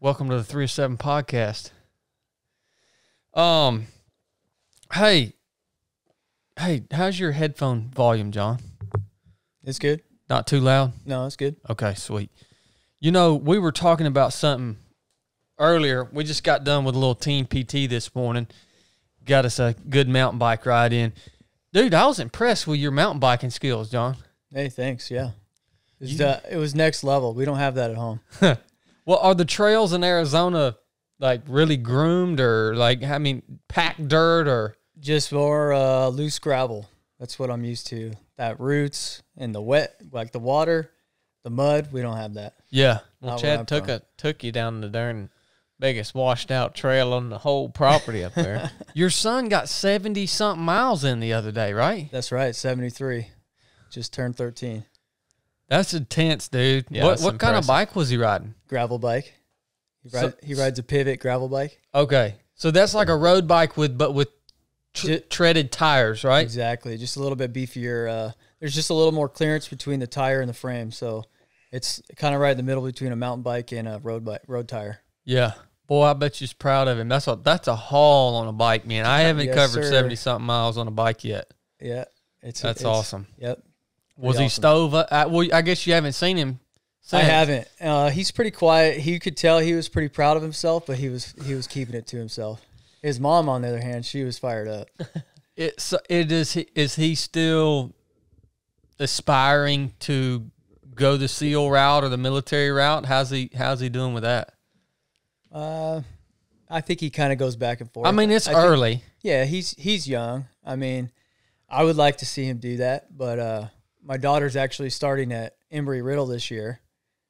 Welcome to the 307 podcast. Hey, how's your headphone volume, John? It's good. Not too loud? No, it's good. Okay, sweet. You know, we were talking about something earlier. We just got done with a little team PT this morning. Got us a good mountain bike ride in. Dude, I was impressed with your mountain biking skills, John. Hey, thanks. Yeah. It was next level. We don't have that at home. Well, are the trails in Arizona like really groomed or packed dirt or? Just more loose gravel. That's what I'm used to. That roots and the wet, like the water, the mud, we don't have that. Yeah. Well, Chad took you down the darn biggest washed out trail on the whole property up there. Your son got 70-something miles in the other day, right? That's right, 73. Just turned 13. That's intense, dude. Yeah, what kind of bike was he riding? Gravel bike. He rides a pivot gravel bike. Okay. So that's like a road bike with treaded tires, right? Exactly. Just a little bit beefier. There's just a little more clearance between the tire and the frame. So it's kind of right in the middle between a mountain bike and a road tire. Yeah. Boy, I bet you're proud of him. That's a haul on a bike, man. I haven't covered 70-something miles on a bike yet. Yeah. That's awesome. Yep. Was he stove up? Well, I guess you haven't seen him since. I haven't. He's pretty quiet. He could tell he was pretty proud of himself, but he was keeping it to himself. His mom, on the other hand, she was fired up. Is he still aspiring to go the SEAL route or the military route? How's he doing with that? I think he kind of goes back and forth. I mean, it's early. Yeah, he's young. I mean, I would like to see him do that, but my daughter's actually starting at Embry-Riddle this year,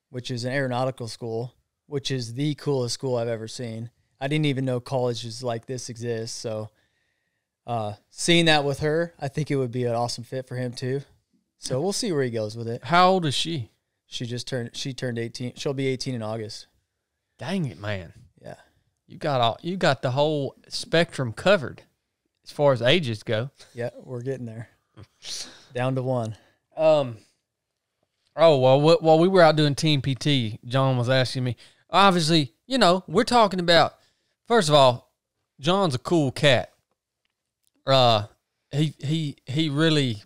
which is an aeronautical school, which is the coolest school I've ever seen. I didn't even know colleges like this exist. So seeing that with her, I think it would be an awesome fit for him too. So we'll see where he goes with it. How old is she? She turned 18. She'll be 18 in August. Dang it, man. Yeah. You got the whole spectrum covered as far as ages go. Yeah, we're getting there. Down to one. While we were out doing team PT, John was asking me, obviously, we're talking about, first of all, John's a cool cat. He really,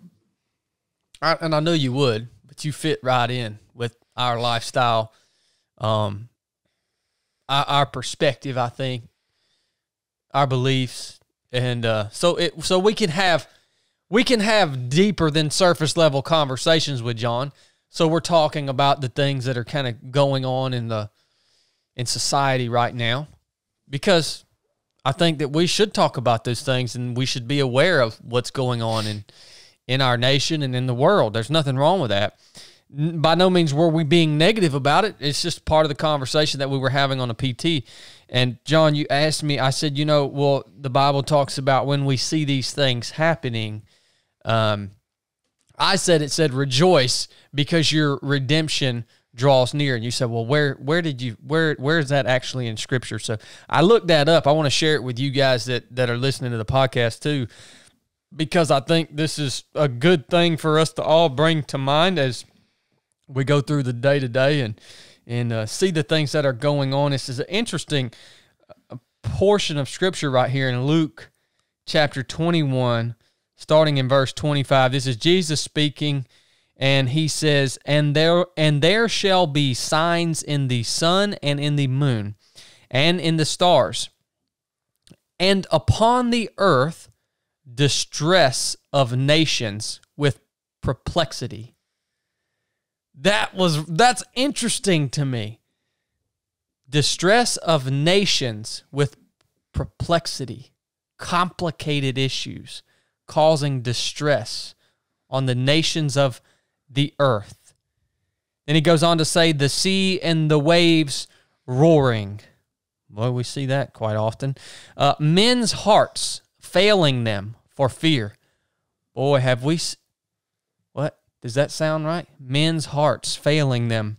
and I know you would, but you fit right in with our lifestyle, our perspective, I think, our beliefs, and so we can have deeper than surface level conversations with John. So we're talking about the things that are kind of going on in society right now, because I think that we should talk about those things and we should be aware of what's going on in our nation and in the world. There's nothing wrong with that. By no means were we being negative about it. It's just part of the conversation that we were having on a PT. And John, you asked me, I said, the Bible talks about when we see these things happening, it said rejoice because your redemption draws near. And you said, well, where is that actually in Scripture? So I looked that up. I want to share it with you guys that are listening to the podcast too, because I think this is a good thing for us to all bring to mind as we go through the day-to-day and see the things that are going on. This is an interesting portion of Scripture right here in Luke chapter 21, starting in verse 25. This is Jesus speaking, and he says, and there shall be signs in the sun and in the moon and in the stars, and upon the earth distress of nations with perplexity. That's interesting to me. Distress of nations with perplexity, complicated issues causing distress on the nations of the earth. Then he goes on to say, the sea and the waves roaring. Well, we see that quite often. Men's hearts failing them for fear. Boy, have we... What? Does that sound right? Men's hearts failing them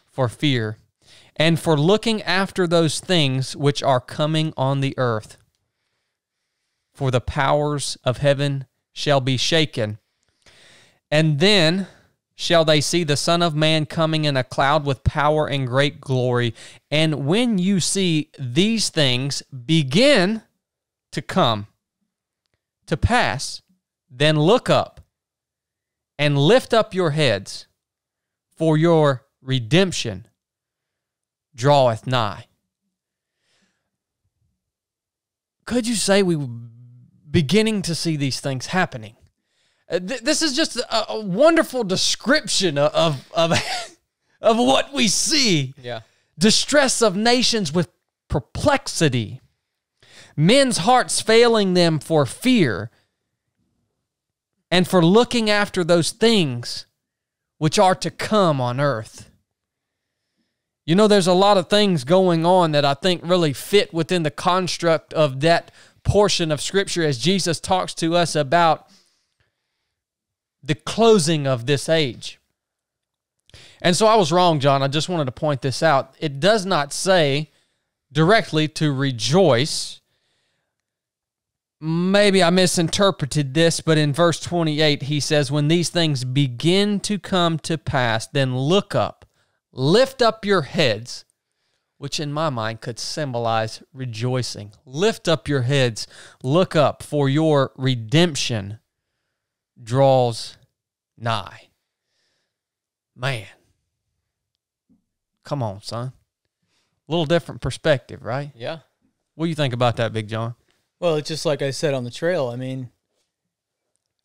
for fear, and for looking after those things which are coming on the earth. For the powers of heaven shall be shaken. And then shall they see the Son of Man coming in a cloud with power and great glory. And when you see these things begin to come to pass, then look up and lift up your heads, for your redemption draweth nigh. Could you say we were beginning to see these things happening? This is just a wonderful description of what we see. Yeah. Distress of nations with perplexity. Men's hearts failing them for fear and for looking after those things which are to come on earth. You know, there's a lot of things going on that I think really fit within the construct of that portion of Scripture as Jesus talks to us about the closing of this age. And so I was wrong, John. I just wanted to point this out. It does not say directly to rejoice. Maybe I misinterpreted this, but in verse 28, he says, when these things begin to come to pass, then look up, lift up your heads, which in my mind could symbolize rejoicing. Lift up your heads, look up, for your redemption draws nigh. Man, come on, son. A little different perspective, right? Yeah. What do you think about that, Big John? Well, it's just like I said on the trail. I mean,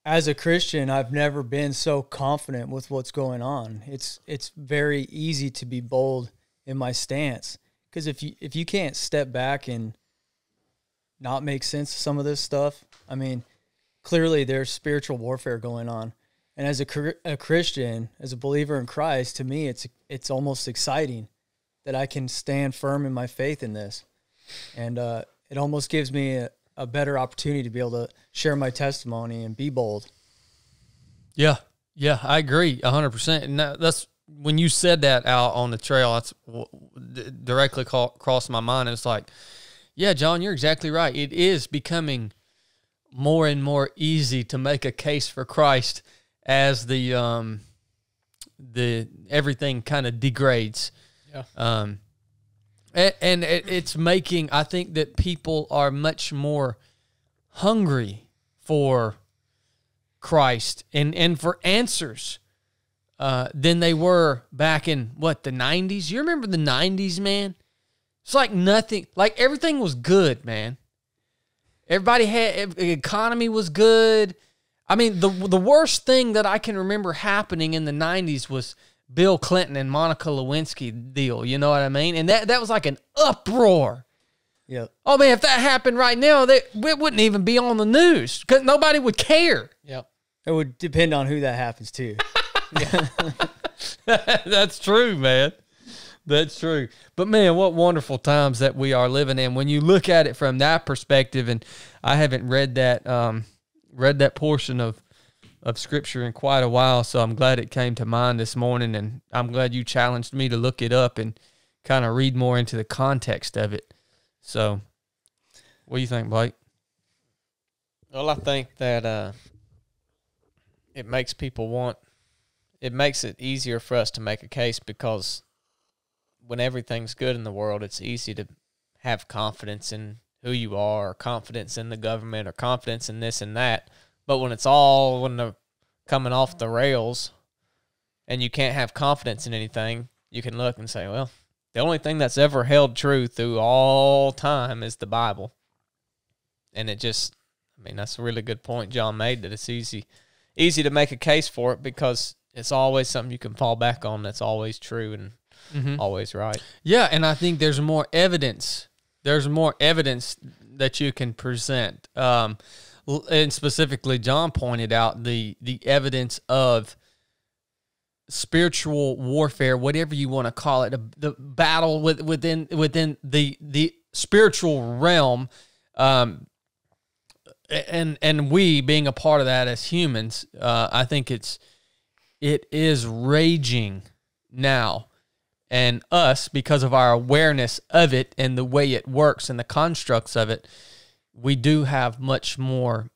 as a Christian, I've never been so confident with what's going on. It's very easy to be bold in my stance, because if you can't step back and not make sense of some of this stuff, I mean, clearly there's spiritual warfare going on. And as a Christian, as a believer in Christ, to me, it's almost exciting that I can stand firm in my faith in this. And it almost gives me a better opportunity to be able to share my testimony and be bold. Yeah, I agree 100%. And that's when you said that out on the trail, that's directly crossed my mind. And it's like, yeah, John, you're exactly right. It is becoming more and more easy to make a case for Christ as the everything kind of degrades. Yeah. And it's making, I think that people are much more hungry for Christ and for answers than they were back in, the 90s? You remember the 90s, man? It's like nothing, like everything was good, man. Everybody the economy was good. I mean, the worst thing that I can remember happening in the 90s was Bill Clinton and Monica Lewinsky deal, you know what I mean? And that was like an uproar. Yep. Oh, man, if that happened right now, it wouldn't even be on the news because nobody would care. Yep. It would depend on who that happens to. That's true, man. That's true. But, man, what wonderful times that we are living in. When you look at it from that perspective, and I haven't read that portion of Scripture in quite a while, so I'm glad it came to mind this morning, and I'm glad you challenged me to look it up and kind of read more into the context of it. So, what do you think, Blake? Well, I think that it makes it easier for us to make a case, because when everything's good in the world, it's easy to have confidence in who you are, or confidence in the government, or confidence in this and that. But when they're coming off the rails and you can't have confidence in anything, you can look and say, well, the only thing that's ever held true through all time is the Bible. And that's a really good point John made, that it's easy to make a case for it, because it's always something you can fall back on that's always true and always right. Yeah, and I think there's more evidence. There's more evidence that you can present. And specifically, John pointed out the evidence of spiritual warfare, whatever you want to call it, the battle within the spiritual realm, and we being a part of that as humans. I think it is raging now, and us, because of our awareness of it and the way it works and the constructs of it, we do have much more,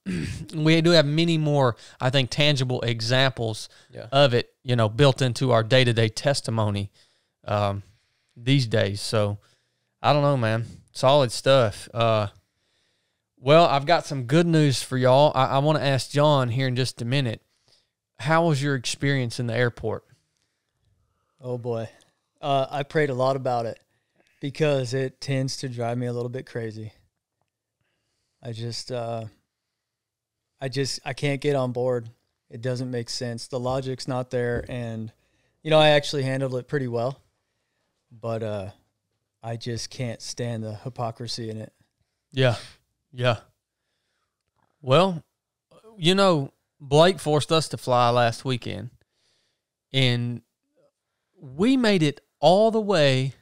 we do have many more, I think, tangible examples of it, you know, built into our day-to-day testimony these days. So I don't know, man. Solid stuff. Well, I've got some good news for y'all. I want to ask John here in just a minute. How was your experience in the airport? Oh, boy. I prayed a lot about it because it tends to drive me a little bit crazy. I can't get on board. It doesn't make sense. The logic's not there. And, you know, I actually handled it pretty well. But I just can't stand the hypocrisy in it. Yeah. Yeah. Well, you know, Blake forced us to fly last weekend, and we made it all the way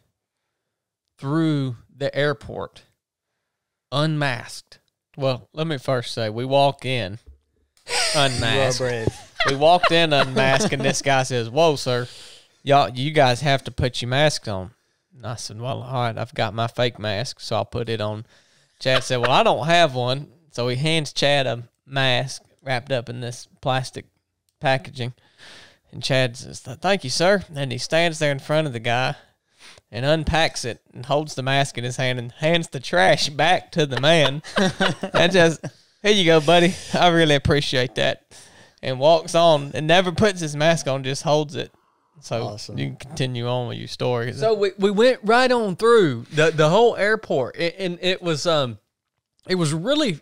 through the airport unmasked. Well, let me first say, we walk in unmasked. You are brave. We walked in unmasked, and this guy says, "Whoa, sir, you guys have to put your masks on." And I said, "Well, all right, I've got my fake mask, so I'll put it on." Chad said, "Well, I don't have one." So he hands Chad a mask wrapped up in this plastic packaging. And Chad says, "Thank you, sir." And he stands there in front of the guy and unpacks it and holds the mask in his hand and hands the trash back to the man. And just, "Here you go, buddy. I really appreciate that." And walks on and never puts his mask on, just holds it. So awesome. You can continue on with your story. So we went right on through the whole airport, and it was really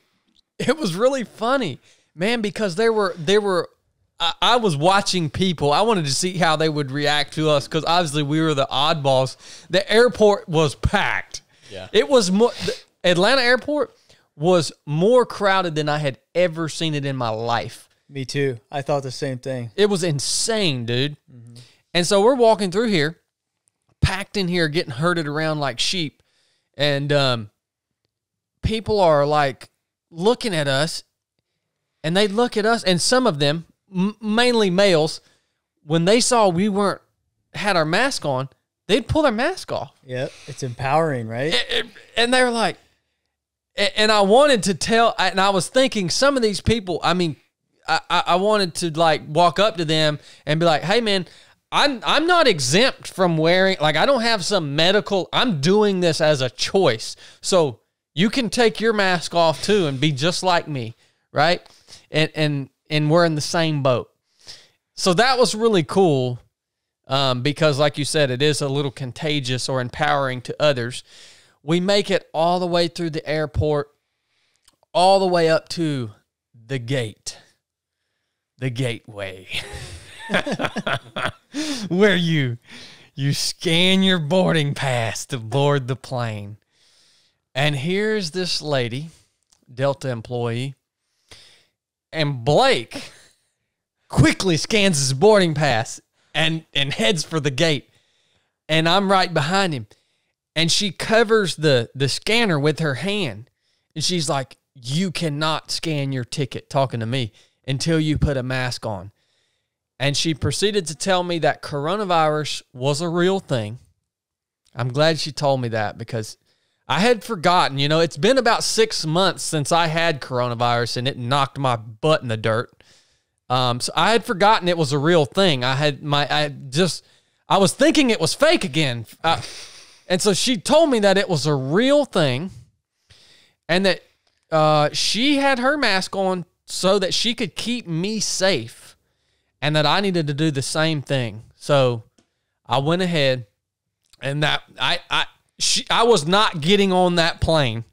funny, man, because there were I was watching people. I wanted to see how they would react to us because obviously we were the oddballs. The airport was packed. Yeah, it was more. The Atlanta airport was more crowded than I had ever seen it in my life. Me too. I thought the same thing. It was insane, dude. Mm-hmm. And so we're walking through here, packed in here, getting herded around like sheep. And people are like looking at us, and they look at us, and some of them, mainly males, when they saw we had our mask on, they'd pull their mask off. Yep. It's empowering, right? And they were like, and I wanted to tell, and I was thinking some of these people, I mean, I wanted to like walk up to them and be like, "Hey man, I'm not exempt from wearing, like I don't have some medical, I'm doing this as a choice. So you can take your mask off too and be just like me." Right. And we're in the same boat. So that was really cool. Because like you said, it is a little contagious or empowering to others. We make it all the way through the airport, all the way up to the gate. The gateway, where you scan your boarding pass to board the plane. And here's this lady, Delta employee, and Blake quickly scans his boarding pass and heads for the gate. And I'm right behind him. And she covers the scanner with her hand. And she's like, "You cannot scan your ticket," talking to me, "until you put a mask on." And she proceeded to tell me that coronavirus was a real thing. I'm glad she told me that because I had forgotten. You know, it's been about 6 months since I had coronavirus and it knocked my butt in the dirt. So I had forgotten it was a real thing. I was thinking it was fake again. And so she told me that it was a real thing and that she had her mask on so that she could keep me safe and that I needed to do the same thing. So I went ahead and that I was not getting on that plane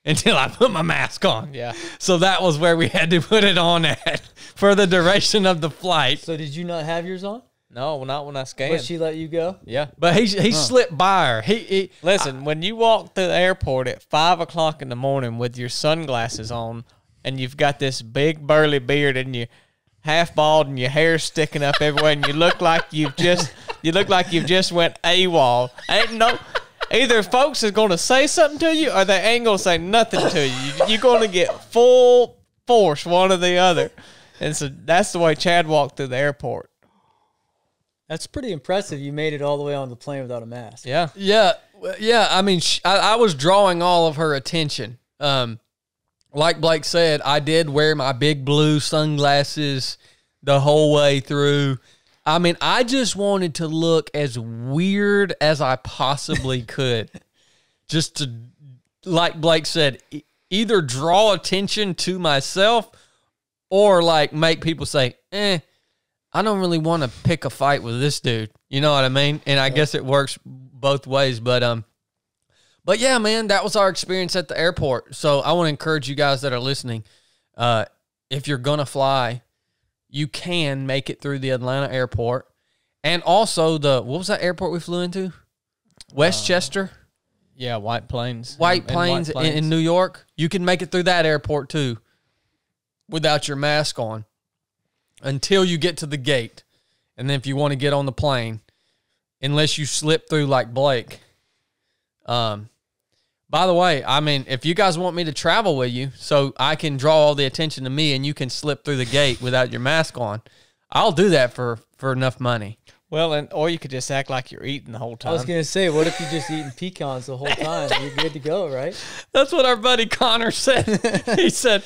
until I put my mask on. Yeah. So that was where we had to put it on at for the duration of the flight. So did you not have yours on? No, not when I scanned. But she let you go? Yeah. But he slipped by her. Listen, when you walk through the airport at 5 o'clock in the morning with your sunglasses on and you've got this big burly beard and you're half bald and your hair's sticking up everywhere and you look like you've just went AWOL. Ain't no either folks is going to say something to you or they ain't going to say nothing to you. You're going to get full force one or the other. And so that's the way Chad walked through the airport. That's pretty impressive. You made it all the way on the plane without a mask. Yeah. Yeah. I mean, I was drawing all of her attention. like Blake said, I did wear my big blue sunglasses the whole way through. I mean, I just wanted to look as weird as I possibly could. Just to, like Blake said, either draw attention to myself or like make people say, I don't really want to pick a fight with this dude. You know what I mean? And I guess it works both ways. But yeah, man, that was our experience at the airport. So I want to encourage you guys that are listening. If you're going to fly, you can make it through the Atlanta airport. And also what was that airport we flew into? Westchester? Yeah, White Plains. White Plains in New York. You can make it through that airport too without your mask on until you get to the gate. And then if you want to get on the plane, unless you slip through like Blake. By the way, I mean, if you guys want me to travel with you so I can draw all the attention to me and you can slip through the gate without your mask on, I'll do that for enough money. Well, or you could just act like you're eating the whole time. I was going to say, what if you're just eating pecans the whole time? You're good to go, right? That's what our buddy Connor said. He said,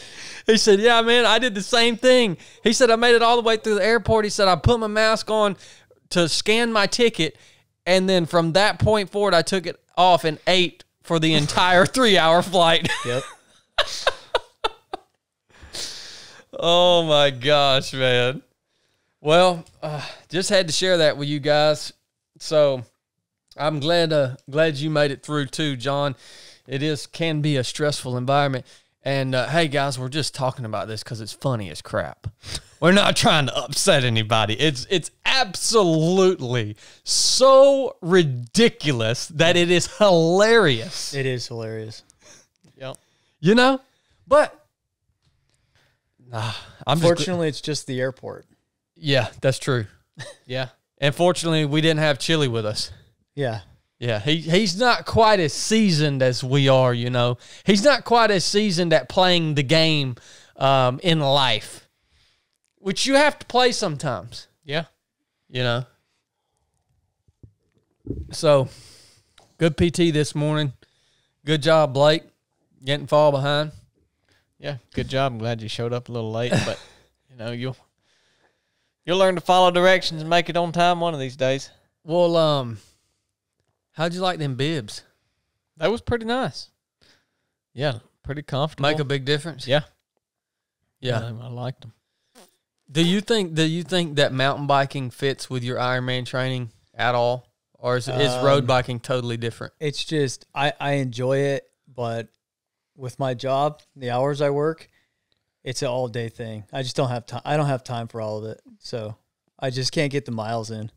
yeah, man, I did the same thing. He said, I made it all the way through the airport. He said, I put my mask on to scan my ticket, and then from that point forward, I took it off and ate for the entire 3-hour flight. Yep. Oh, my gosh, man. Well, just had to share that with you guys. So I'm glad you made it through too, John. It can be a stressful environment. And hey, guys, we're just talking about this because it's funny as crap. We're not trying to upset anybody. It's absolutely so ridiculous that it is hilarious. It is hilarious. Yep. You know, but unfortunately, it's just the airport. Yeah, that's true. Yeah. And fortunately, we didn't have Chili with us. Yeah. Yeah, he's not quite as seasoned as we are, you know. He's not quite as seasoned at playing the game in life, which you have to play sometimes. Yeah. You know. So, good PT this morning. Good job, Blake, getting fall behind. Yeah, good job. I'm glad you showed up a little late, but, you know, you'll learn to follow directions and make it on time one of these days. Well, how'd you like them bibs? That was pretty nice. Yeah, pretty comfortable. Make a big difference? Yeah. Yeah. I liked them. Do you think that mountain biking fits with your Ironman training at all? Or is road biking totally different? It's just, I enjoy it, but with my job, the hours I work, it's an all-day thing. I just don't have time. I don't have time for all of it. So I just can't get the miles in.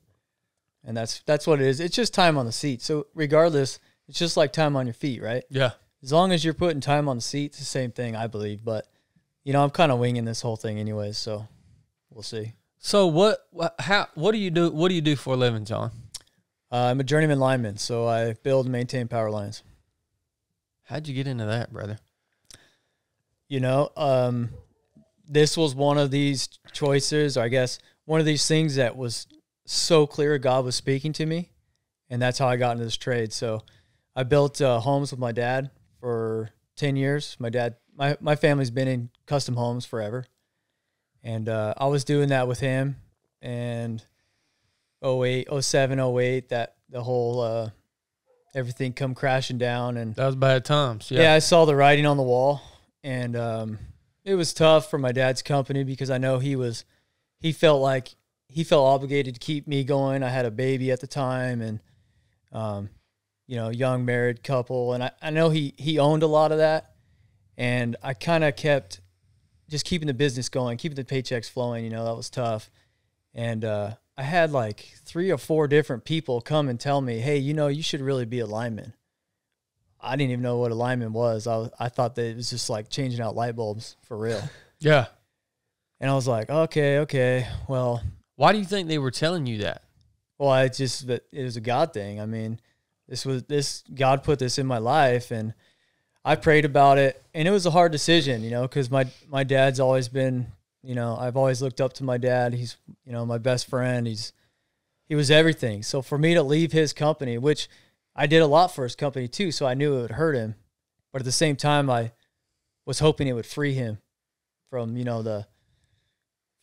And that's what it is. It's just time on the seat. So regardless, it's just like time on your feet, right? Yeah. As long as you're putting time on the seat, it's the same thing, I believe. But, you know, I'm kind of winging this whole thing anyways, so we'll see. So what do you do? What do you do for a living, John? I'm a journeyman lineman, so I build and maintain power lines. How'd you get into that, brother? You know, this was one of these choices, or I guess one of these things that was so clear God was speaking to me, and that's how I got into this trade. So I built homes with my dad for 10 years. My family's been in custom homes forever, and I was doing that with him. And 07, 08, that the whole everything come crashing down, and that was bad times. Yeah, I saw the writing on the wall, and it was tough for my dad's company because I know he felt obligated to keep me going. I had a baby at the time, and you know, young married couple, and I know he owned a lot of that, and I kind of kept just keeping the business going, keeping the paychecks flowing. You know, that was tough, and I had like 3 or 4 different people come and tell me, hey, you know, you should really be a lineman. I didn't even know what a lineman was. I thought that it was just like changing out light bulbs for real. Yeah. And I was like, okay, well. Why do you think they were telling you that? Well, it was a God thing. I mean, God put this in my life, and I prayed about it, and it was a hard decision, you know, because my dad's always been, you know, I've always looked up to my dad. He's, you know, my best friend. He was everything. So for me to leave his company, which I did a lot for his company too, so I knew it would hurt him. But at the same time, I was hoping it would free him from, you know, the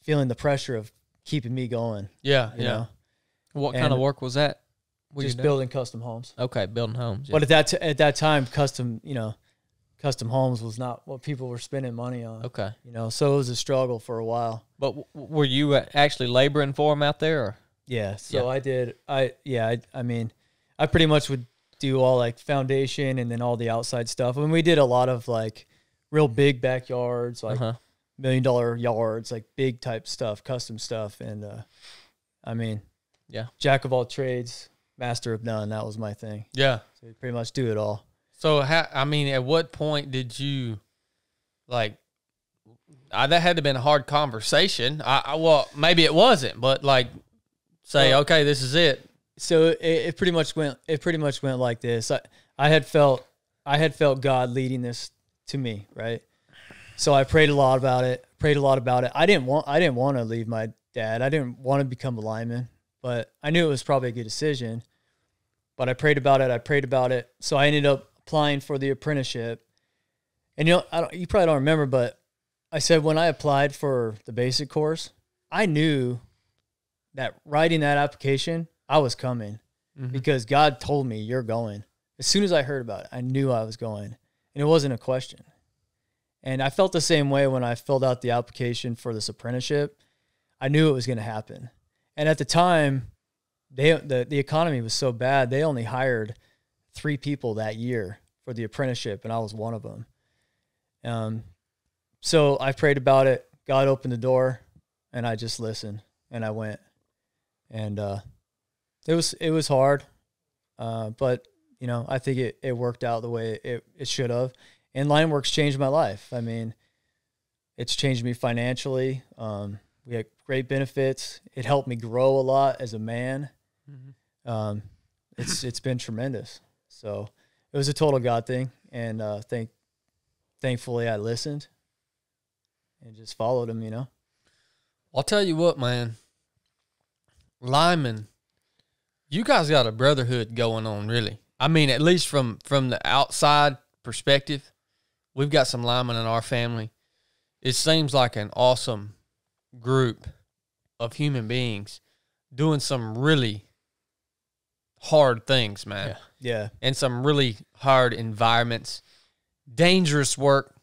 feeling the pressure of keeping me going. Yeah. You know? What kind of work was that? Just building custom homes. Okay, building homes. Yeah. But at that time, custom homes was not what people were spending money on. Okay. You know, so it was a struggle for a while. But were you actually laboring for them out there? Or? Yeah. So I did. I mean, I pretty much would do all like foundation and then all the outside stuff. I mean, we did a lot of like real big backyards, like $1 million yards, like big type stuff, custom stuff. And I mean, yeah, jack of all trades, master of none. That was my thing. Yeah. So you pretty much do it all. So at what point did you like? That had to have been a hard conversation. Well, maybe it wasn't, but like, say, okay, this is it. So it pretty much went. It pretty much went like this. I had felt God leading this to me, right? So I prayed a lot about it. I didn't want to leave my dad. I didn't want to become a lineman, but I knew it was probably a good decision. But I prayed about it. So I ended up applying for the apprenticeship. And you probably don't remember, but I said when I applied for the basic course, I knew that writing that application, I was coming because God told me you're going. As soon as I heard about it, I knew I was going, and it wasn't a question. And I felt the same way when I filled out the application for this apprenticeship. I knew it was going to happen. And at the time, the economy was so bad, they only hired 3 people that year for the apprenticeship, and I was one of them. So I prayed about it. God opened the door, and I just listened, and I went. And it was hard, but you know, I think it worked out the way it should have. And line work's changed my life. I mean, it's changed me financially. We had great benefits. It helped me grow a lot as a man. It's been tremendous. So it was a total God thing, and thankfully I listened and just followed him. You know, I'll tell you what, man. Linemen, you guys got a brotherhood going on, really. I mean, at least from the outside perspective, we've got some linemen in our family. It seems like an awesome group of human beings doing some really hard things, man. Yeah. And some really hard environments, dangerous work.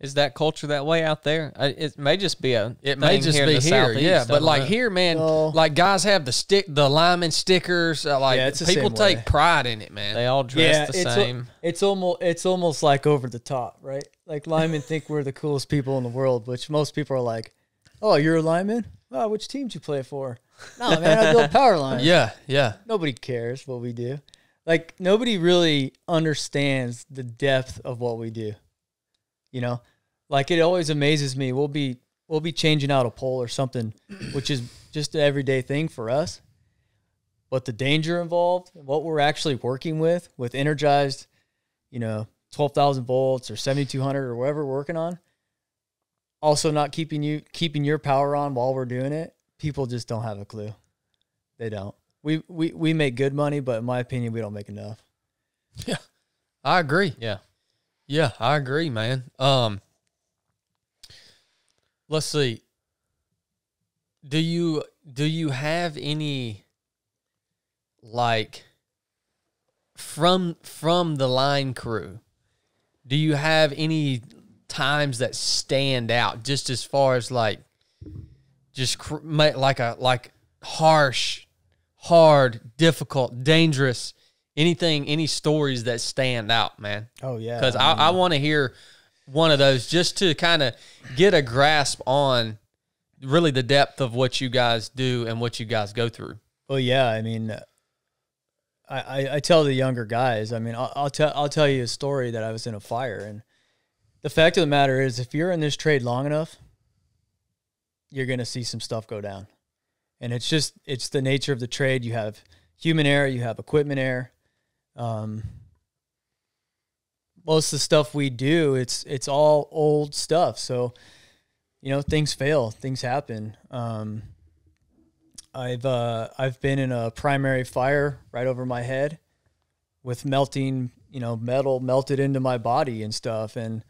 Is that culture that way out there? It may just be here. Yeah, but like here, man, like guys have the lineman stickers. People take pride in it, man. They all dress the same. It's almost like over the top, right? Like linemen think we're the coolest people in the world, which most people are like, "Oh, you're a lineman? Oh, which team did you play for?" No, man, I build power lines. Yeah. Nobody cares what we do. Like nobody really understands the depth of what we do. You know, like it always amazes me. We'll be changing out a pole or something, which is just an everyday thing for us. But the danger involved, what we're actually working with energized, 12,000 volts or 7,200 or whatever we're working on. Also, not keeping your power on while we're doing it. People just don't have a clue. They don't. We make good money, but in my opinion, we don't make enough. Yeah, I agree. Yeah, I agree, man. Let's see. Do you have any, like, from the line crew, do you have any times that stand out just as far as like harsh, hard, difficult, dangerous, any stories that stand out, man? Oh, yeah. Because I want to hear one of those just to kind of get a grasp on really the depth of what you guys do and what you guys go through. Well, yeah. I mean, I tell the younger guys, I mean, I'll tell you a story that I was in a fire. And the fact of the matter is, if you're in this trade long enough, you're going to see some stuff go down. And it's the nature of the trade. You have human error, you have equipment error. Most of the stuff we do, it's all old stuff. So, things fail, things happen. I've been in a primary fire right over my head with melting, metal melted into my body and stuff. And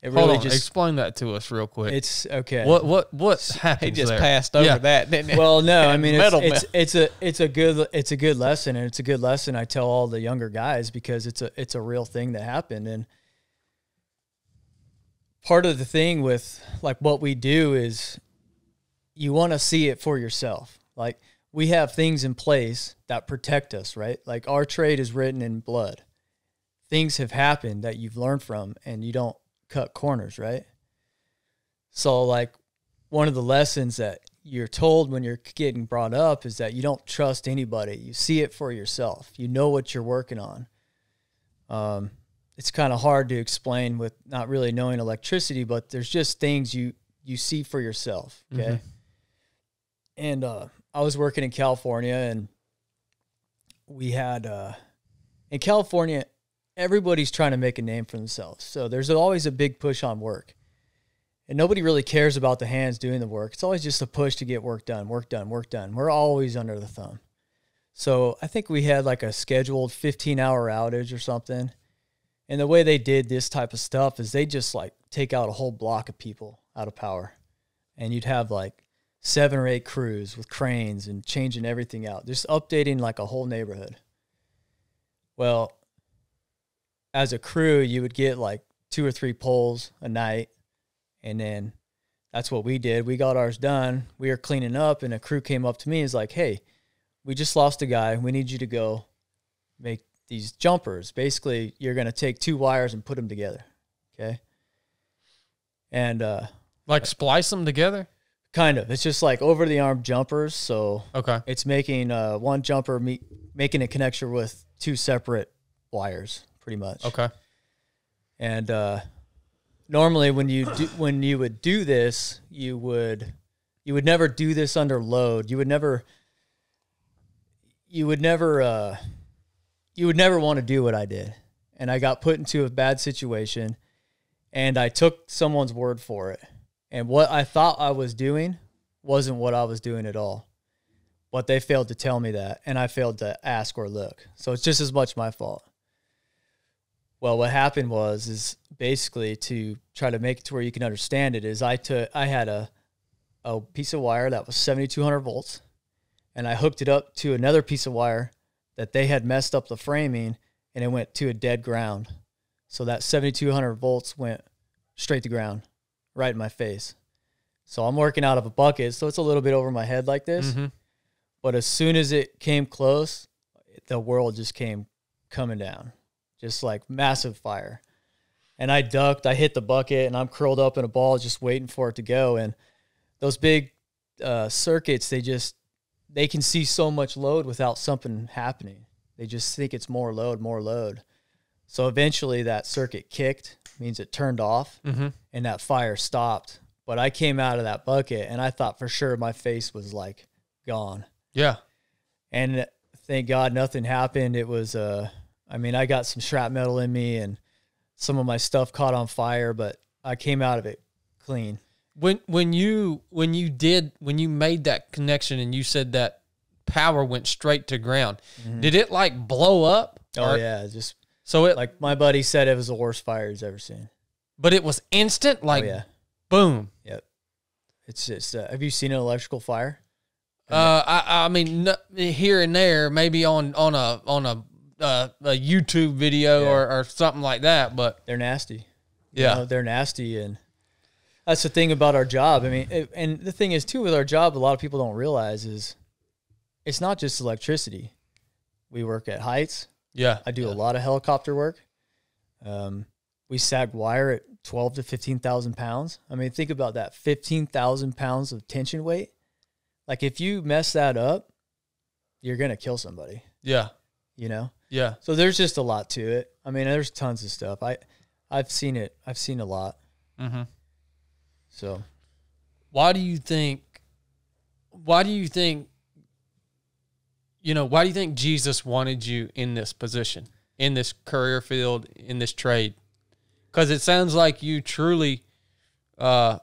it Hold really on, just explain that to us real quick. it's okay. What happens He just there? passed over that, didn't he? Well, no, I mean, it's a good lesson, and it's a good lesson I tell all the younger guys, because it's a real thing that happened. And part of the thing with like what we do is you want to see it for yourself. Like, we have things in place that protect us, right? Like, our trade is written in blood. Things have happened that you've learned from, and you don't cut corners, right? So like, one of the lessons that you're told when you're getting brought up is that you don't trust anybody. You see it for yourself. You know what you're working on. It's kind of hard to explain with not really knowing electricity, but there's just things you see for yourself. Okay. Mm-hmm. And I was working in California, and we had in California, everybody's trying to make a name for themselves. So there's always a big push on work. And nobody really cares about the hands doing the work. It's always just a push to get work done. We're always under the thumb. So I think we had like a scheduled 15-hour outage or something. And the way they did this type of stuff is they just like take out a whole block of people out of power. And you'd have like 7 or 8 crews with cranes and changing everything out, just updating like a whole neighborhood. Well, as a crew, you would get like 2 or 3 poles a night. And then that's what we did. We got ours done. We were cleaning up, and a crew came up to me and was like, hey, we just lost a guy. We need you to go make these jumpers. Basically, you're going to take 2 wires and put them together. Okay. And like splice them together? Kind of. It's just like over-the-arm jumpers. So okay, it's making one jumper making a connection with 2 separate wires, pretty much. Okay. And normally when you would do this, you would never do this under load. You would never want to do what I did. And I got put into a bad situation, and I took someone's word for it. And what I thought I was doing wasn't what I was doing at all. But they failed to tell me that, and I failed to ask or look. So it's just as much my fault. Well, what happened is basically, to try to make it to where you can understand it, is I had a piece of wire that was 7,200 volts, and I hooked it up to another piece of wire that they had messed up the framing, and it went to a dead ground. So that 7,200 volts went straight to ground, right in my face. So I'm working out of a bucket, so it's a little bit over my head like this. Mm-hmm. But as soon as it came close, the world just came coming down. Just like massive fire. And I ducked, I hit the bucket, and I'm curled up in a ball just waiting for it to go. And those big circuits, they can see so much load without something happening. They just think it's more load. So eventually that circuit kicked, means it turned off, mm-hmm. and that fire stopped. But I came out of that bucket, and I thought for sure my face was like gone. Yeah. And thank God nothing happened. It was I got some shrapnel in me, and some of my stuff caught on fire, but I came out of it clean. When you made that connection and you said that power went straight to ground, mm-hmm. did it like blow up? Oh yeah, like my buddy said, it was the worst fire he's ever seen. But it was instant, like boom. Yep. It's just. Have you seen an electrical fire? I mean, here and there, maybe on a YouTube video or something like that, but they're nasty. Yeah, they're nasty, and that's the thing about our job. I mean, and the thing is too with our job, a lot of people don't realize is it's not just electricity. We work at heights. Yeah, I do a lot of helicopter work. We sag wire at 12 to 15,000 pounds. I mean, think about that: 15,000 pounds of tension weight. Like if you mess that up, you're gonna kill somebody. Yeah, Yeah. So there's just a lot to it. I mean, there's tons of stuff. I've seen it. I've seen a lot. Mm-hmm. So why do you think Jesus wanted you in this position, in this career field, in this trade? Because it sounds like you truly have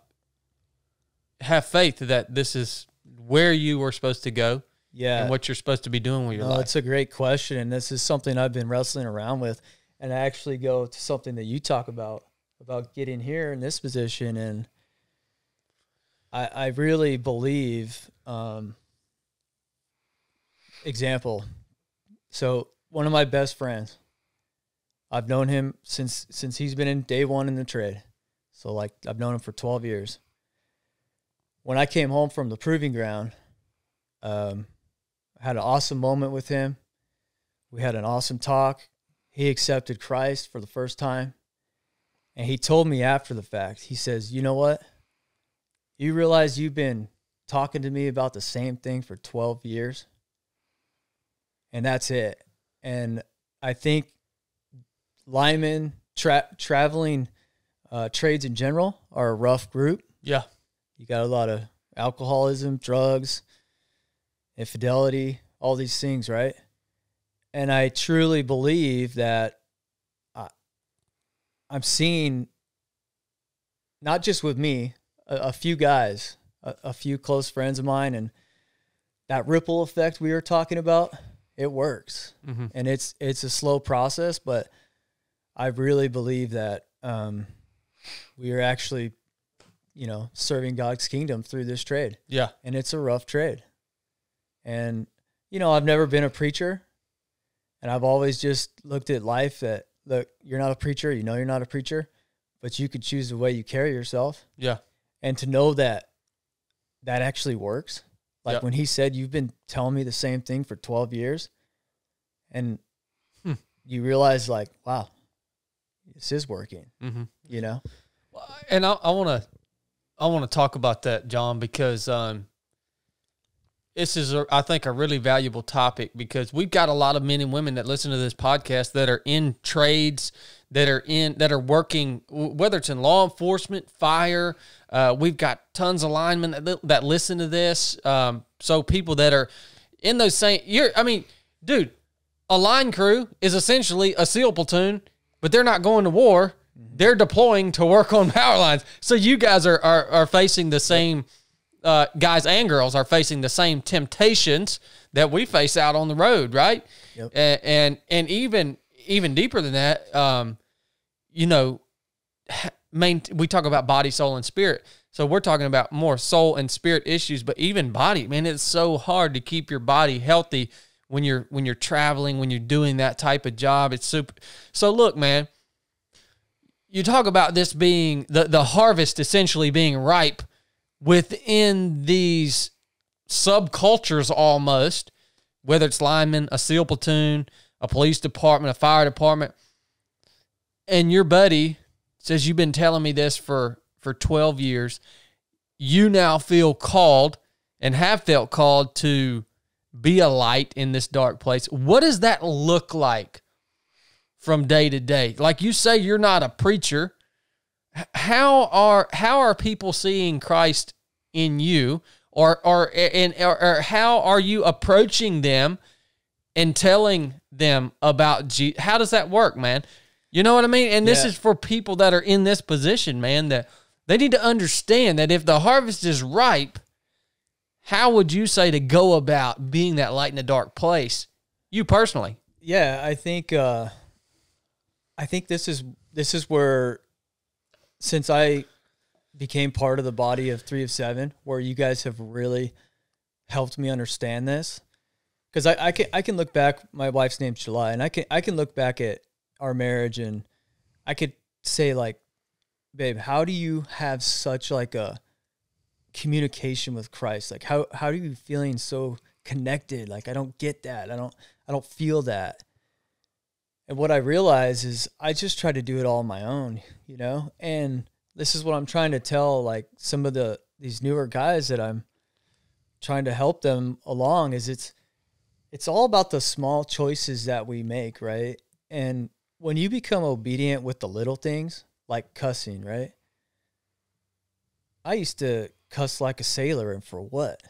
faith that this is where you were supposed to go. Yeah. and what you're supposed to be doing with your life? It's a great question, and this is something I've been wrestling around with. And I actually go to something that you talk about getting here in this position, and I really believe, example. So one of my best friends, I've known him since he's been in day one in the trade. So like I've known him for 12 years. When I came home from the proving ground, I had an awesome moment with him. We had an awesome talk. He accepted Christ for the first time. And he told me after the fact, he says, you know what? You realize you've been talking to me about the same thing for 12 years? And that's it. And I think linemen, traveling trades in general are a rough group. Yeah. You got a lot of alcoholism, drugs, infidelity, all these things, right? And I truly believe that I'm seeing, not just with me, a few guys, a few close friends of mine, and that ripple effect we were talking about, it works. Mm-hmm. And it's a slow process, but I really believe that we are actually, serving God's kingdom through this trade. Yeah. And it's a rough trade. And, I've never been a preacher, and I've always just looked at life that, look, you're not a preacher, you're not a preacher, but you could choose the way you carry yourself. Yeah. And to know that actually works. Like when he said, you've been telling me the same thing for 12 years, and you realize like, wow, this is working, And I want to talk about that, John, because this is, I think, a really valuable topic, because we've got a lot of men and women that listen to this podcast that are in trades, that are working, whether it's in law enforcement, fire. We've got tons of linemen that listen to this. So people that are in those same, dude, a line crew is essentially a SEAL platoon, but they're not going to war. They're deploying to work on power lines. So you guys are facing the same, guys and girls are facing the same temptations that we face out on the road, right? Yep. And even deeper than that, we talk about body, soul, and spirit. So we're talking about more soul and spirit issues, but even body, man, it's so hard to keep your body healthy when you're traveling, when you're doing that type of job. It's super. So look, man, you talk about this being the harvest essentially being ripe within these subcultures almost, whether it's linemen, a SEAL platoon, a police department, a fire department, and your buddy says, you've been telling me this for 12 years. You now feel called and have felt called to be a light in this dark place. What does that look like from day to day? Like you say, you're not a preacher. How are people seeing Christ in you, or how are you approaching them and telling them about Jesus? How does that work, man? You know what I mean? And this is for people that are in this position, man, that they need to understand that if the harvest is ripe, how would you say to go about being that light in a dark place? You personally. Yeah, I think this is where, since I became part of the body of 3 of 7, where you guys have really helped me understand this. Because I can look back, my wife's name's July, and I can look back at our marriage, and I could say like, babe, how do you have such like a communication with Christ? Like how are you feeling so connected? Like I don't get that. I don't feel that. And what I realize is I just try to do it all on my own, and this is what I'm trying to tell like some of these newer guys that I'm trying to help them along, is it's all about the small choices that we make, right? And when you become obedient with the little things, like cussing, right? I used to cuss like a sailor, and for what?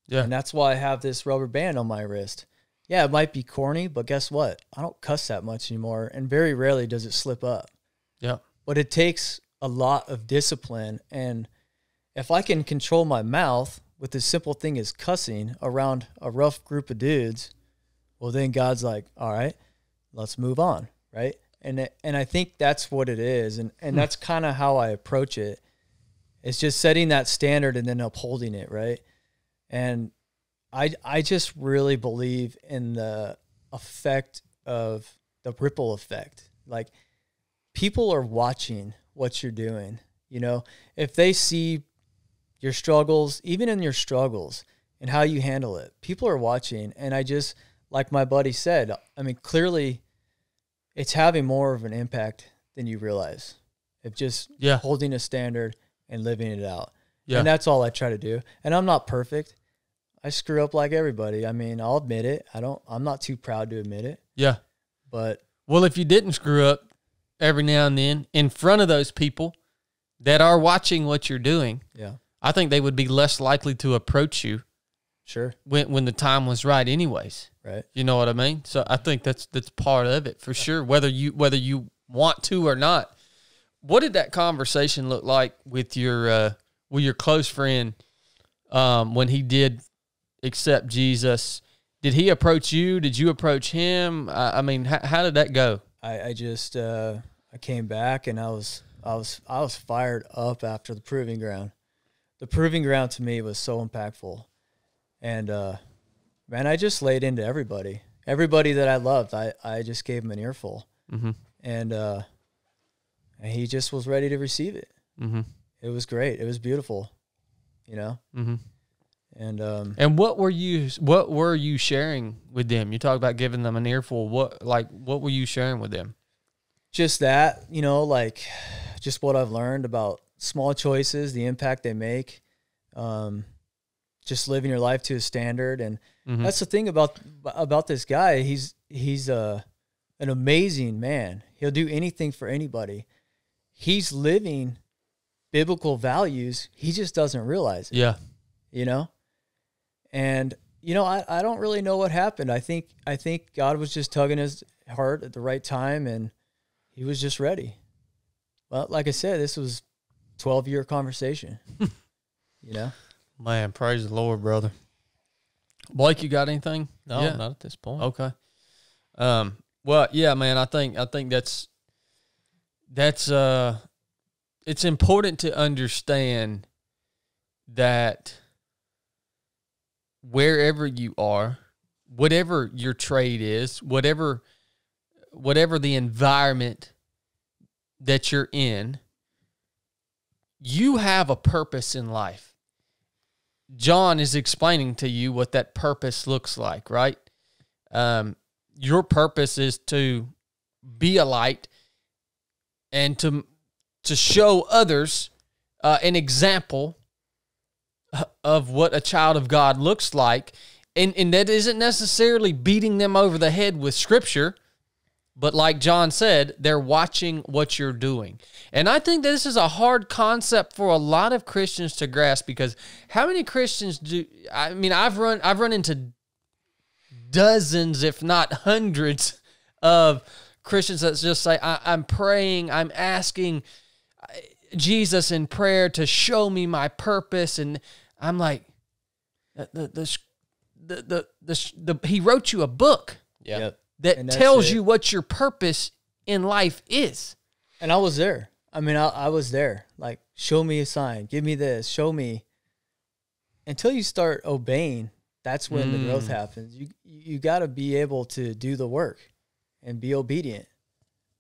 Yeah. And that's why I have this rubber band on my wrist. Yeah, it might be corny, but guess what? I don't cuss that much anymore, and very rarely does it slip up. Yeah. But it takes a lot of discipline, and if I can control my mouth, with this simple thing as cussing around a rough group of dudes, well, then God's like, all right, let's move on, right? And I think that's what it is, and that's kind of how I approach it. It's just setting that standard and then upholding it, right? And I just really believe in the effect of the ripple effect. Like, people are watching what you're doing. You know, if they see your struggles, even in your struggles and how you handle it, people are watching. And I just, like my buddy said, I mean, clearly it's having more of an impact than you realize. Of just holding a standard and living it out. Yeah. And that's all I try to do. And I'm not perfect. I screw up like everybody. I mean, I'll admit it. I'm not too proud to admit it. Yeah. But well, if you didn't screw up every now and then in front of those people that are watching what you're doing, I think they would be less likely to approach you. Sure. When the time was right anyways. Right. You know what I mean? So I think that's part of it for sure, whether you want to or not. What did that conversation look like with your close friend when he did accept Jesus? Did he approach you? Did you approach him? I mean, how did that go? I just I came back and I was fired up after the proving ground. The proving ground to me was so impactful, and man, I just laid into everybody that I loved. I just gave him an earful, and he just was ready to receive it. It was great. It was beautiful, you know. And what were you sharing with them? You talk about giving them an earful. What were you sharing with them? Just that, you know, like just what I've learned about small choices, the impact they make, just living your life to a standard. And that's the thing about this guy. He's an amazing man. He'll do anything for anybody. He's living biblical values. He just doesn't realize it. Yeah. You know? And, you know, I don't really know what happened. I think God was just tugging his heart at the right time, and he was just ready. Well, like I said, this was 12-year conversation, you know? Man, praise the Lord, brother. Blake, you got anything? No, not at this point. Okay. Well, yeah, man, I think that's it's important to understand that wherever you are, whatever your trade is, whatever the environment that you're in, you have a purpose in life. John is explaining to you what that purpose looks like, right? Your purpose is to be a light and to show others an example of what a child of God looks like. And that isn't necessarily beating them over the head with Scripture, but like John said, they're watching what you're doing. And I think this is a hard concept for a lot of Christians to grasp, because how many Christians I've run into dozens, if not hundreds, of Christians that just say, I'm praying, I'm asking Jesus in prayer to show me my purpose. And I'm like, he wrote you a book. Yeah. Yep. That tells you what your purpose in life is. And I was there. I mean, I was there. Like, show me a sign. Give me this. Show me. Until you start obeying, that's when the growth happens. You got to be able to do the work and be obedient,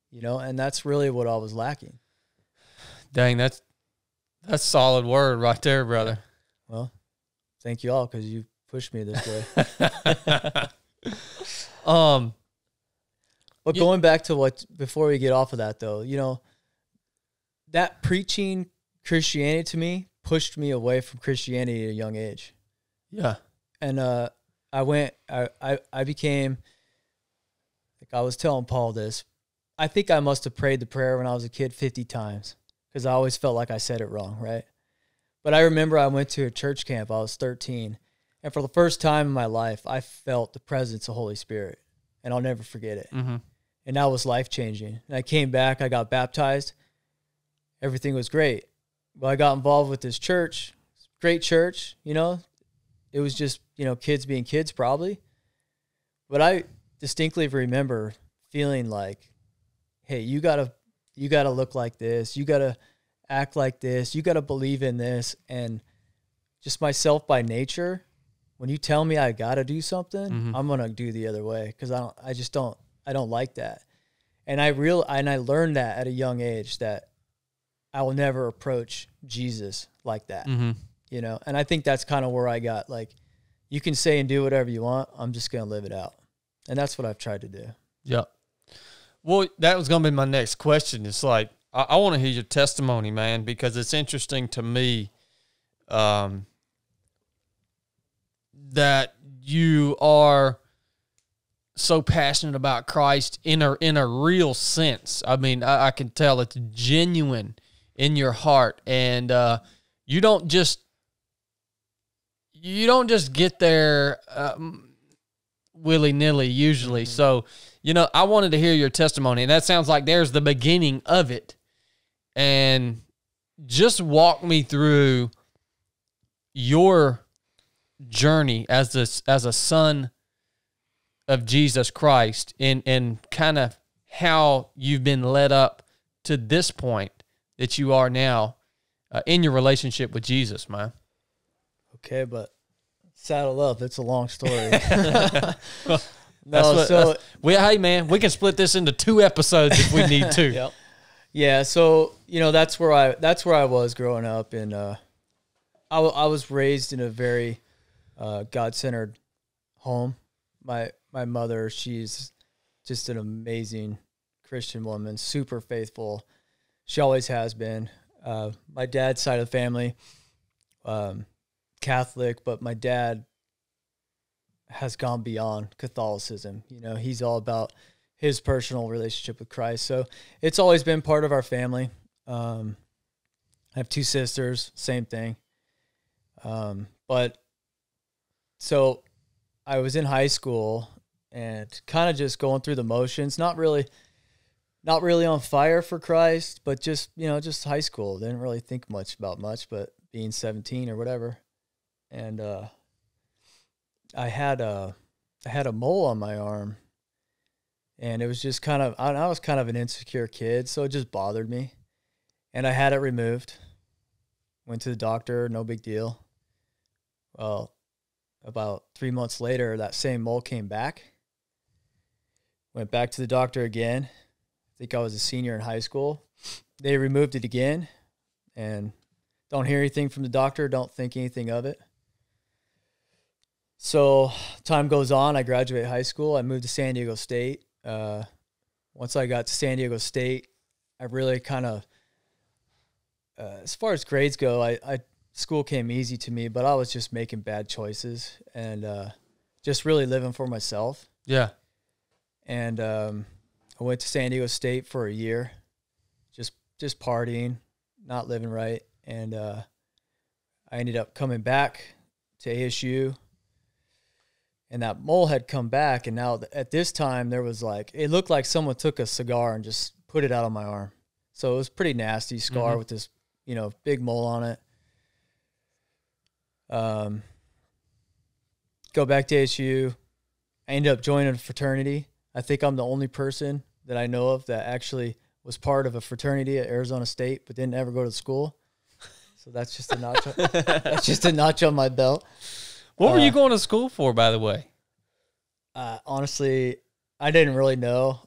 you know, and that's really what I was lacking. Dang, that's solid word right there, brother. Well, thank you all, because you pushed me this way. But going back to before we get off of that, though, you know, that preaching Christianity to me pushed me away from Christianity at a young age. Yeah. And I became, like I was telling Paul this, I think I must have prayed the prayer when I was a kid 50 times, because I always felt like I said it wrong, right? But I remember I went to a church camp. I was 13. And for the first time in my life, I felt the presence of Holy Spirit. And I'll never forget it. And that was life-changing. And I came back, I got baptized. Everything was great. Well, I got involved with this church, great church, you know, It was just, kids being kids probably. But I distinctly remember feeling like, hey, you gotta look like this. You gotta act like this. You gotta believe in this. And just myself by nature, when you tell me I gotta do something, I'm gonna do the other way because I don't like that. And I learned that at a young age that I will never approach Jesus like that. And I think that's kind of where I got, like, you can say and do whatever you want. I'm just going to live it out. And that's what I've tried to do. Yeah. Well, that was going to be my next question. It's like, I want to hear your testimony, man, because it's interesting to me that you are so passionate about Christ in a real sense. I mean, I can tell it's genuine in your heart, and you don't just get there willy-nilly usually. So, I wanted to hear your testimony, and that sounds like there's the beginning of it. And just walk me through your journey as a son of Jesus Christ, and kind of how you've been led up to this point that you are now in your relationship with Jesus, man. Okay, but saddle up. It's a long story. Hey, man, we can split this into 2 episodes if we need to. Yep. Yeah, so that's where I was growing up, and I was raised in a very God-centered home. My mother, she's just an amazing Christian woman, super faithful. She always has been. My dad's side of the family, Catholic, but my dad has gone beyond Catholicism. He's all about his personal relationship with Christ. So it's always been part of our family. I have 2 sisters, same thing. But so I was in high school and kind of just going through the motions, not really on fire for Christ, but just high school. Didn't really think about much, but being 17 or whatever. And I had a mole on my arm, and it was just I was kind of an insecure kid, so it just bothered me. And I had it removed. Went to the doctor, no big deal. Well, about 3 months later, that same mole came back. Went back to the doctor again. I think I was a senior in high school. They removed it again, and don't hear anything from the doctor, don't think anything of it. So time goes on, I graduate high school, I moved to San Diego State. Once I got to San Diego State, I really kind of, as far as grades go, school came easy to me, but I was just making bad choices and just really living for myself. Yeah. And I went to San Diego State for a year, just partying, not living right. And I ended up coming back to ASU, and that mole had come back. And now at this time, there was it looked like someone took a cigar and just put it out on my arm. So it was a pretty nasty scar with this, big mole on it. Go back to ASU. I ended up joining a fraternity. I think I'm the only person that I know of that actually was part of a fraternity at Arizona State, but didn't ever go to school. So that's just a notch. That's just a notch on my belt. What were you going to school for, by the way? Honestly, I didn't really know.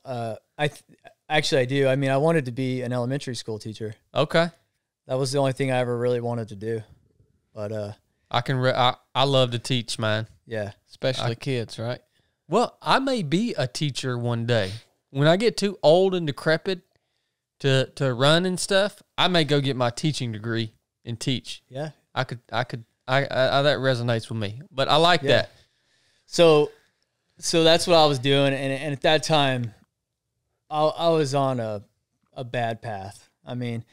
Actually, I do. I mean, I wanted to be an elementary school teacher. Okay. That was the only thing I ever really wanted to do. But I love to teach, man. Yeah, especially kids, right? Well, I may be a teacher one day. When I get too old and decrepit to run and stuff, I may go get my teaching degree and teach. Yeah, I could. That resonates with me. But I like that. So that's what I was doing, and at that time, I was on a bad path. I mean,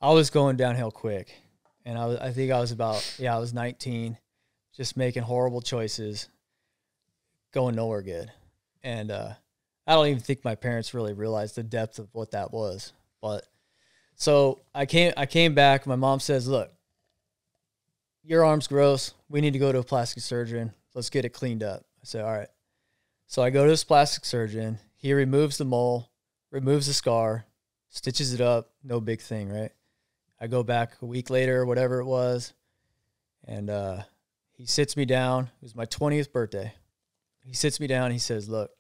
I was going downhill quick, and I think I was I was 19, just making horrible choices, going nowhere good, and I don't even think my parents really realized the depth of what that was. But so I came back. My mom says, "Look, your arm's gross. We need to go to a plastic surgeon. Let's get it cleaned up. I said, all right. So I go to this plastic surgeon. He removes the mole, removes the scar, stitches it up. No big thing, right? I go back a week later, whatever it was, and he sits me down. It was my 20th birthday. He sits me down. He says, look,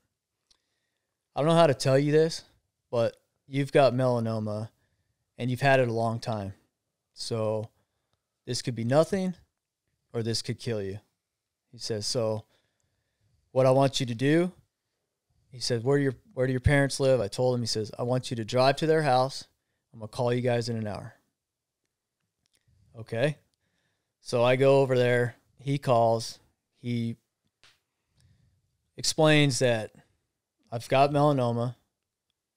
I don't know how to tell you this, but you've got melanoma, and you've had it a long time. So this could be nothing, or this could kill you. He says, so what I want you to do, he says, where do your parents live? I told him, he says, I want you to drive to their house. I'm going to call you guys in an hour. Okay. So I go over there. He calls. He explains that I've got melanoma.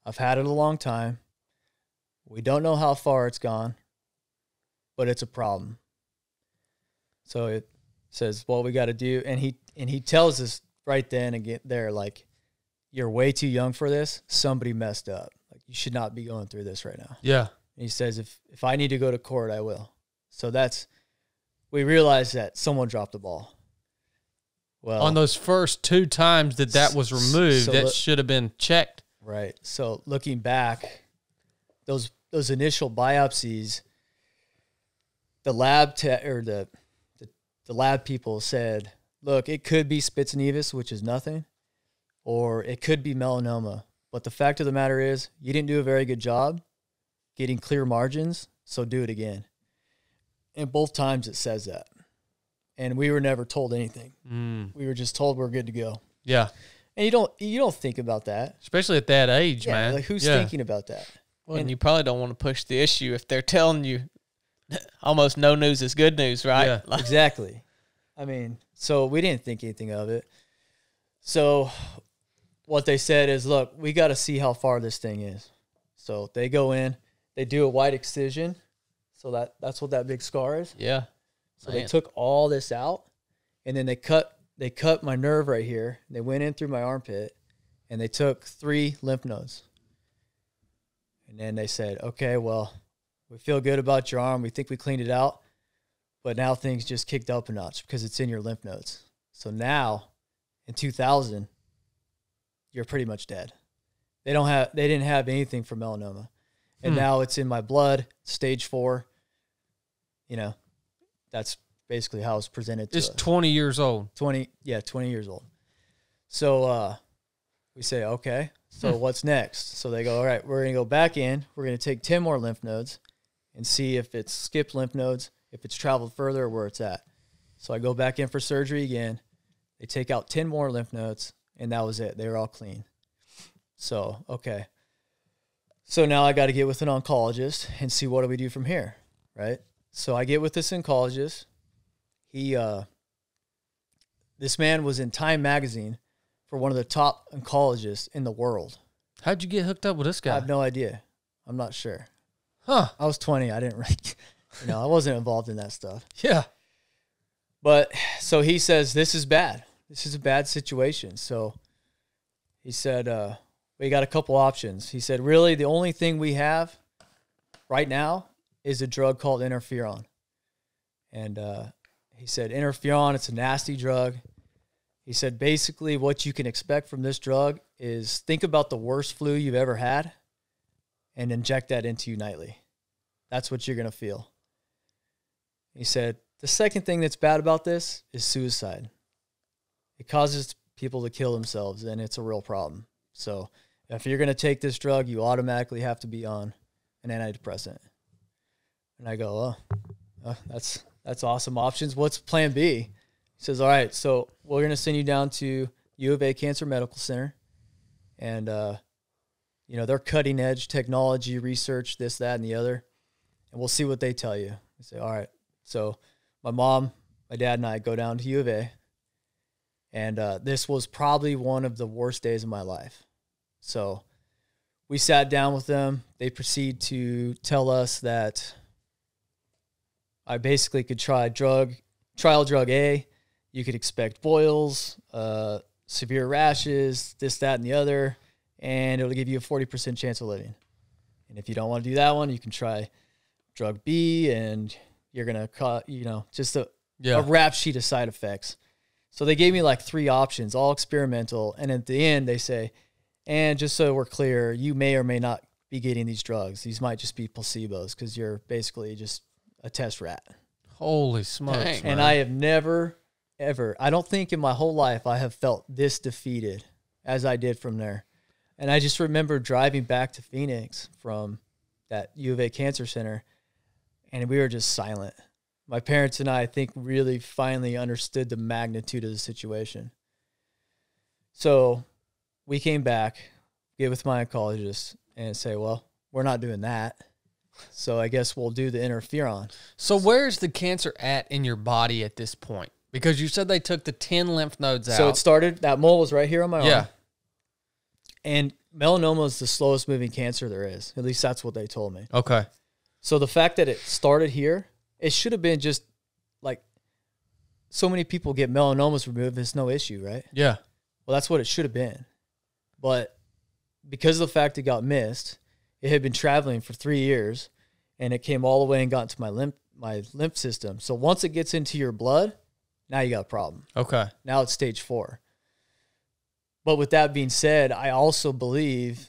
I've had it a long time. We don't know how far it's gone, but it's a problem. So it says, what we got to do. And he tells us right then and get there, like, you're way too young for this. Somebody messed up. Like, you should not be going through this right now. Yeah. And he says, if I need to go to court, I will. So we realized that someone dropped the ball. Well, on those first 2 times that was removed, that should have been checked. Right. So looking back, those initial biopsies, the lab the lab people said, look, it could be Spitz nevus, which is nothing, or it could be melanoma. But the fact of the matter is, you didn't do a very good job getting clear margins, so do it again. And both times it says that. And we were never told anything. We were just told we're good to go. Yeah. And you don't think about that. Especially at that age, man. Like, who's thinking about that? Well, and you probably don't want to push the issue if they're telling you almost no news is good news, right? Yeah, exactly. I mean, so we didn't think anything of it. So what they said is, look, we got to see how far this thing is. So they go in, they do a wide excision. So that's what that big scar is. Yeah. So they took all this out, and then they cut my nerve right here. They went in through my armpit, and they took 3 lymph nodes. And then they said, okay, well, we feel good about your arm. We think we cleaned it out, but now things just kicked up a notch because it's in your lymph nodes. So now, in 2000, you're pretty much dead. They didn't have anything for melanoma, and now it's in my blood, stage 4. You know, that's basically how it's presented to us. It's 20 years old. 20 years old. So we say, okay, so what's next? So they go, all right, we're going to go back in. We're going to take 10 more lymph nodes and see if it's skipped lymph nodes, if it's traveled further, or where it's at. So I go back in for surgery again. They take out 10 more lymph nodes, and that was it. They were all clean. So, okay. So now I got to get with an oncologist and see what do we do from here, right? So I get with this oncologist. This man was in Time magazine for one of the top oncologists in the world. How'd you get hooked up with this guy? I have no idea. I'm not sure. Huh. I was 20. I didn't really, I wasn't involved in that stuff. Yeah. But so he says, this is bad. This is a bad situation. So he said, we got a couple options. He said, really, the only thing we have right now is a drug called interferon. And he said, interferon, it's a nasty drug. He said, basically what you can expect from this drug is think about the worst flu you've ever had and inject that into you nightly. That's what you're going to feel. He said, the second thing that's bad about this is suicide. It causes people to kill themselves, and it's a real problem. So if you're going to take this drug, you automatically have to be on an antidepressant. And I go, oh, that's awesome options. What's plan B? He says, all right, so we're going to send you down to U of A Cancer Medical Center. And, they're cutting edge technology, research, this, that, and the other. And we'll see what they tell you. I say, all right. So my mom, my dad, and I go down to U of A. And this was probably one of the worst days of my life. So we sat down with them. They proceed to tell us that I basically could try trial drug A. You could expect boils, severe rashes, this, that, and the other, and it'll give you a 40% chance of living. And if you don't want to do that one, you can try drug B, and you're going to, just a rap sheet of side effects. So they gave me like 3 options, all experimental. And at the end, they say, and just so we're clear, you may or may not be getting these drugs. These might just be placebos because you're basically just a test rat. Holy smokes. Dang. And I have never, ever, I don't think in my whole life I have felt this defeated as I did from there. And I just remember driving back to Phoenix from that U of A Cancer Center, and we were just silent. My parents and I think, really finally understood the magnitude of the situation. So we came back, get with my oncologist, and say, well, we're not doing that. So I guess we'll do the interferon. So where's the cancer at in your body at this point? Because you said they took the 10 lymph nodes out. So it started, that mole was right here on my arm. Yeah. And melanoma is the slowest moving cancer there is. At least that's what they told me. Okay. So the fact that it started here, it should have been just like, so many people get melanomas removed, it's no issue, right? Yeah. Well, that's what it should have been. But because of the fact it got missed, it had been traveling for 3 years, and it came all the way and got into my lymph system. So once it gets into your blood, now you got a problem. Okay. Now it's stage 4. But with that being said, I also believe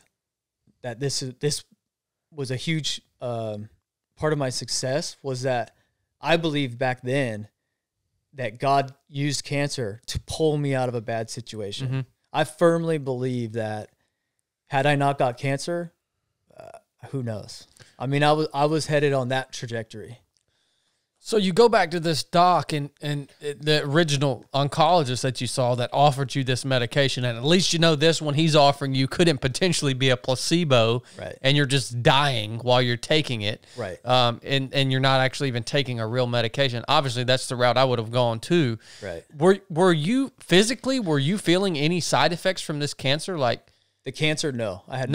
that this was a huge part of my success, was that I believed back then that God used cancer to pull me out of a bad situation. Mm-hmm. I firmly believe that had I not got cancer, who knows? I mean, I was headed on that trajectory. So you go back to this doc and the original oncologist that you saw that offered you this medication, and at least you know this one he's offering you couldn't potentially be a placebo, right? And you're just dying while you're taking it, right? And you're not actually even taking a real medication. Obviously, that's the route I would have gone too. Right. Were you feeling any side effects from this cancer, like? The cancer, no. I had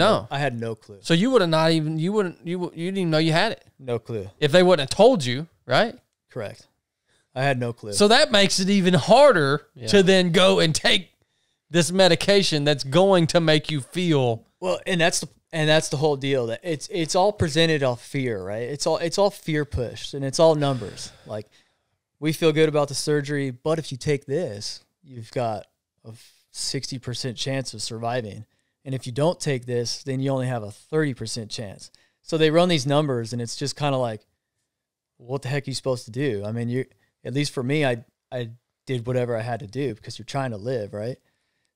no clue. So you would have not even, you didn't even know you had it. No clue. If they wouldn't have told you, right? Correct. I had no clue. So that makes it even harder to then go and take this medication that's going to make you feel well. And that's the whole deal. That it's all presented off fear, right? It's all fear pushed, and it's all numbers. Like, we feel good about the surgery, but if you take this, you've got a 60% chance of surviving. And if you don't take this, then you only have a 30% chance. So they run these numbers, and it's just kind of like, what the heck are you supposed to do? I mean, at least for me, I did whatever I had to do because you're trying to live, right?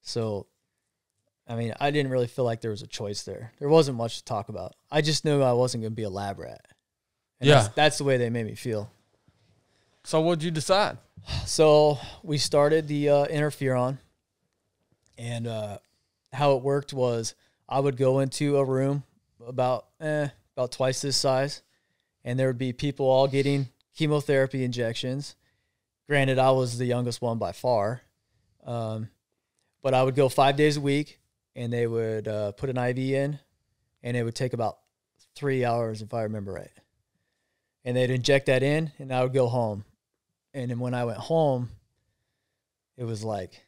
So, I mean, I didn't really feel like there was a choice there. There wasn't much to talk about. I just knew I wasn't going to be a lab rat. And that's the way they made me feel. So what'd you decide? So we started the interferon, and how it worked was I would go into a room about twice this size, and there would be people all getting chemotherapy injections. Granted, I was the youngest one by far, but I would go 5 days a week, and they would put an IV in, and it would take about 3 hours if I remember right. And they'd inject that in, and I would go home. And then when I went home, it was like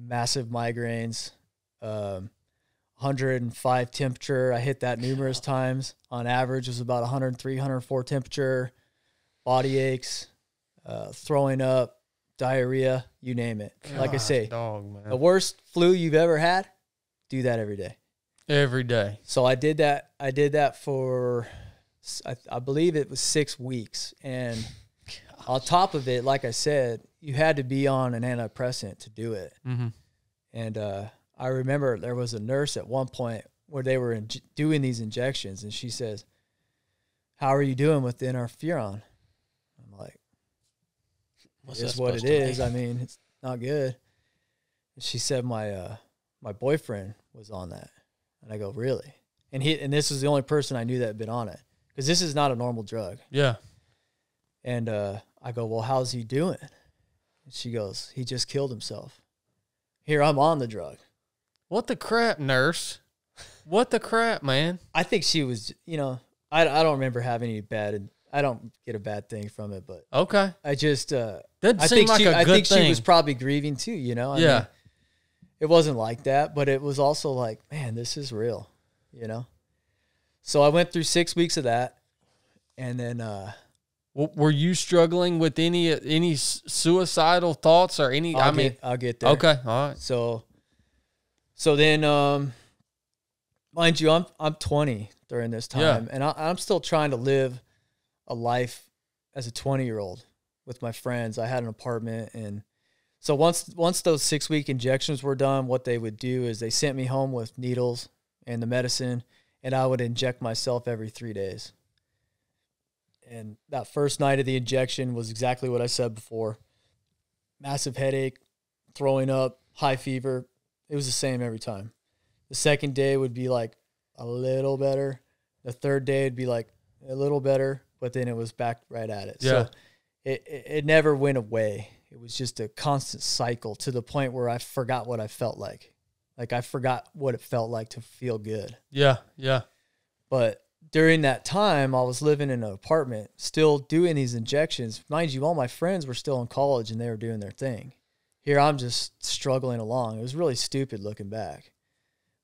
massive migraines, 105 temperature. I hit that numerous times. On average, it was about 103, 104 temperature, body aches, throwing up, diarrhea, you name it. Like I say, the worst flu you've ever had, do that every day. Every day. So I did that. I did that for, I believe it was 6 weeks. And on top of it, like I said, you had to be on an antidepressant to do it. Mm-hmm. And I remember there was a nurse at one point where they were doing these injections, and she says, "How are you doing with the interferon?" I'm like, "It is what it is. I mean, it's not good." And she said, "My boyfriend was on that," and I go, "Really?" And this was the only person I knew that had been on it, because this is not a normal drug. Yeah. And I go, "Well, how's he doing?" And she goes, "He just killed himself. Here, I'm on the drug." What the crap, nurse? What the crap, man? I think she was, I don't remember having any bad, I don't get a bad thing from it, but okay. I just, Doesn't seem like a good thing. I think she was probably grieving too, I mean, it wasn't like that, but it was also like, man, this is real, So I went through 6 weeks of that, and then Were you struggling with any suicidal thoughts or any? I'll get there. Okay, all right. So then, mind you, I'm 20 during this time, and I'm still trying to live a life as a 20-year-old with my friends. I had an apartment, and so once those 6-week injections were done, what they would do is they sent me home with needles and the medicine, and I would inject myself every 3 days. And that first night of the injection was exactly what I said before. Massive headache, throwing up, high fever. It was the same every time. The second day would be like a little better. The third day would be like a little better, but then it was back right at it. Yeah. So it never went away. It was just a constant cycle to the point where I forgot what I felt like. Like I forgot what it felt like to feel good. Yeah, yeah. But during that time, I was living in an apartment, still doing these injections. Mind you, all my friends were still in college and they were doing their thing. Here, I'm just struggling along. It was really stupid looking back.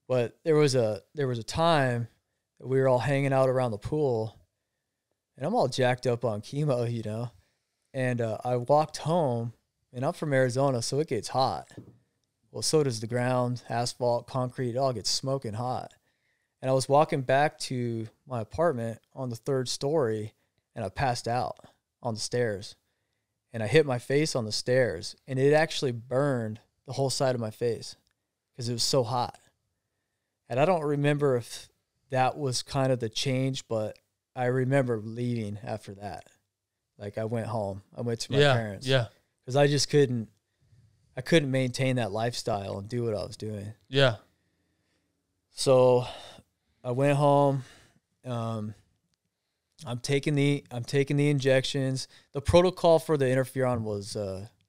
But there was a time that we were all hanging out around the pool, and I'm all jacked up on chemo, you know. And I walked home, and I'm from Arizona, so it gets hot. Well, so does the ground, asphalt, concrete. It all gets smoking hot. And I was walking back to my apartment on the 3rd story, and I passed out on the stairs. And I hit my face on the stairs, and it actually burned the whole side of my face because it was so hot. And I don't remember if that was kind of the change, but I remember leaving after that. Like I went home. I went to my parents. Yeah. Because I couldn't maintain that lifestyle and do what I was doing. Yeah. So I went home. I'm taking the injections. The protocol for the interferon was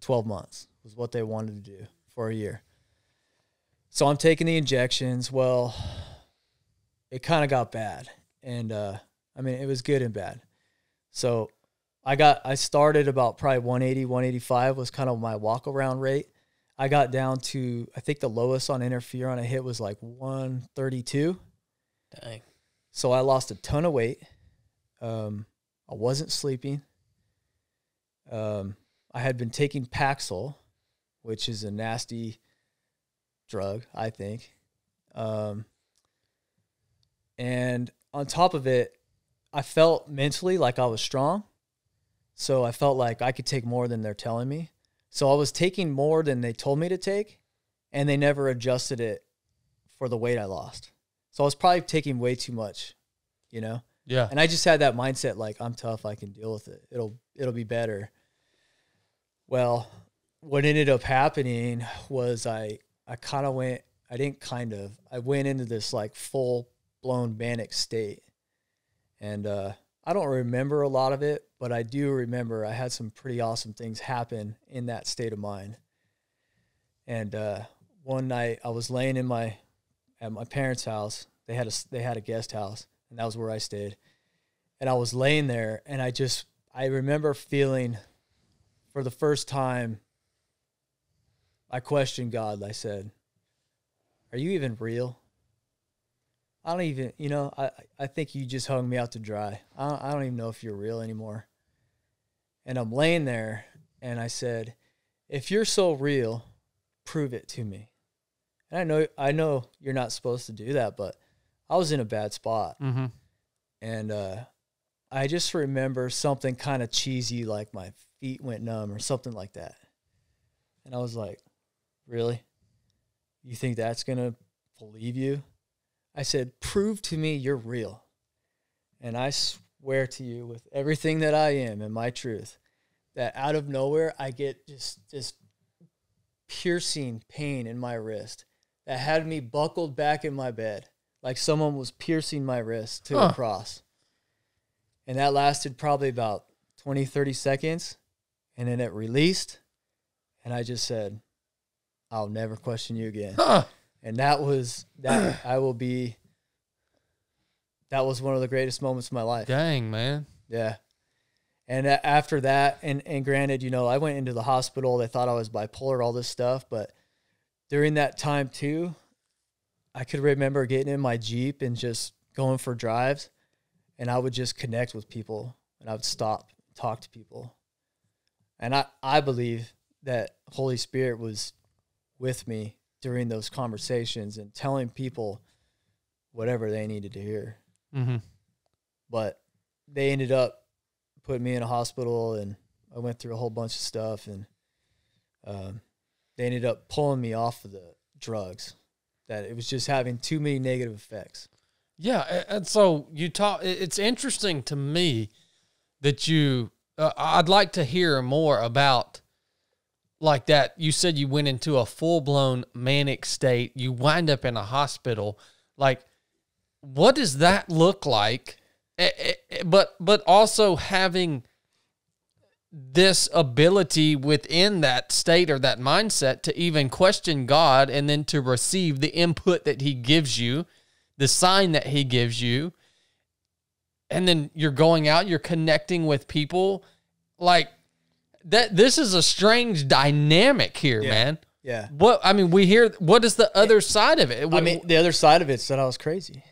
12 months was what they wanted to do for a year. So I'm taking the injections. Well, it kind of got bad, and I mean it was good and bad. So I started about probably 180, 185 was kind of my walk around rate. I got down to, I think the lowest on interferon I hit was like 132. Dang. So I lost a ton of weight. I wasn't sleeping. I had been taking Paxil, which is a nasty drug, I think. And on top of it, I felt mentally like I was strong. So I felt like I could take more than they're telling me. So I was taking more than they told me to take, and they never adjusted it for the weight I lost. So I was probably taking way too much, you know? Yeah. And I just had that mindset like, I'm tough, I can deal with it. It'll be better. Well, what ended up happening was I went into this like full-blown manic state. And I don't remember a lot of it, but I do remember I had some pretty awesome things happen in that state of mind. And one night I was laying at my parents' house. They had a guest house, and that was where I stayed. And I was laying there, and I remember feeling for the first time, I questioned God. I said, "Are you even real? I don't even, I think you just hung me out to dry. I don't even know if you're real anymore." And I'm laying there, and I said, "If you're so real, prove it to me." And I know you're not supposed to do that, but I was in a bad spot. Mm-hmm. And I just remember something kind of cheesy, like my feet went numb or something like that. And I was like, "Really? You think that's going to believe you?" I said, "Prove to me you're real." And I swear to you with everything that I am and my truth, that out of nowhere, I get just this piercing pain in my wrist that had me buckled back in my bed, like someone was piercing my wrist to a cross. And that lasted probably about 20, 30 seconds. And then it released. And I just said, "I'll never question you again." And that was one of the greatest moments of my life. Dang, man. Yeah. And after that, and granted, I went into the hospital. They thought I was bipolar, all this stuff. But during that time too, I could remember getting in my Jeep and just going for drives. And I would just connect with people. And I would stop, talk to people. And I believe that Holy Spirit was with me during those conversations and telling people whatever they needed to hear. Mm-hmm. But they ended up putting me in a hospital, and I went through a whole bunch of stuff, and they ended up pulling me off of the drugs. That it was just having too many negative effects. Yeah, and so you talk. It's interesting to me that you. I'd like to hear more about like that. You said you went into a full-blown manic state. You wind up in a hospital. Like, what does that look like? But also having this ability within that state or that mindset to even question God and then to receive the input that he gives you, the sign that he gives you. And then you're going out, you're connecting with people like that. This is a strange dynamic here, man. Yeah. We hear, what is the other side of it? The other side of it is that I was crazy.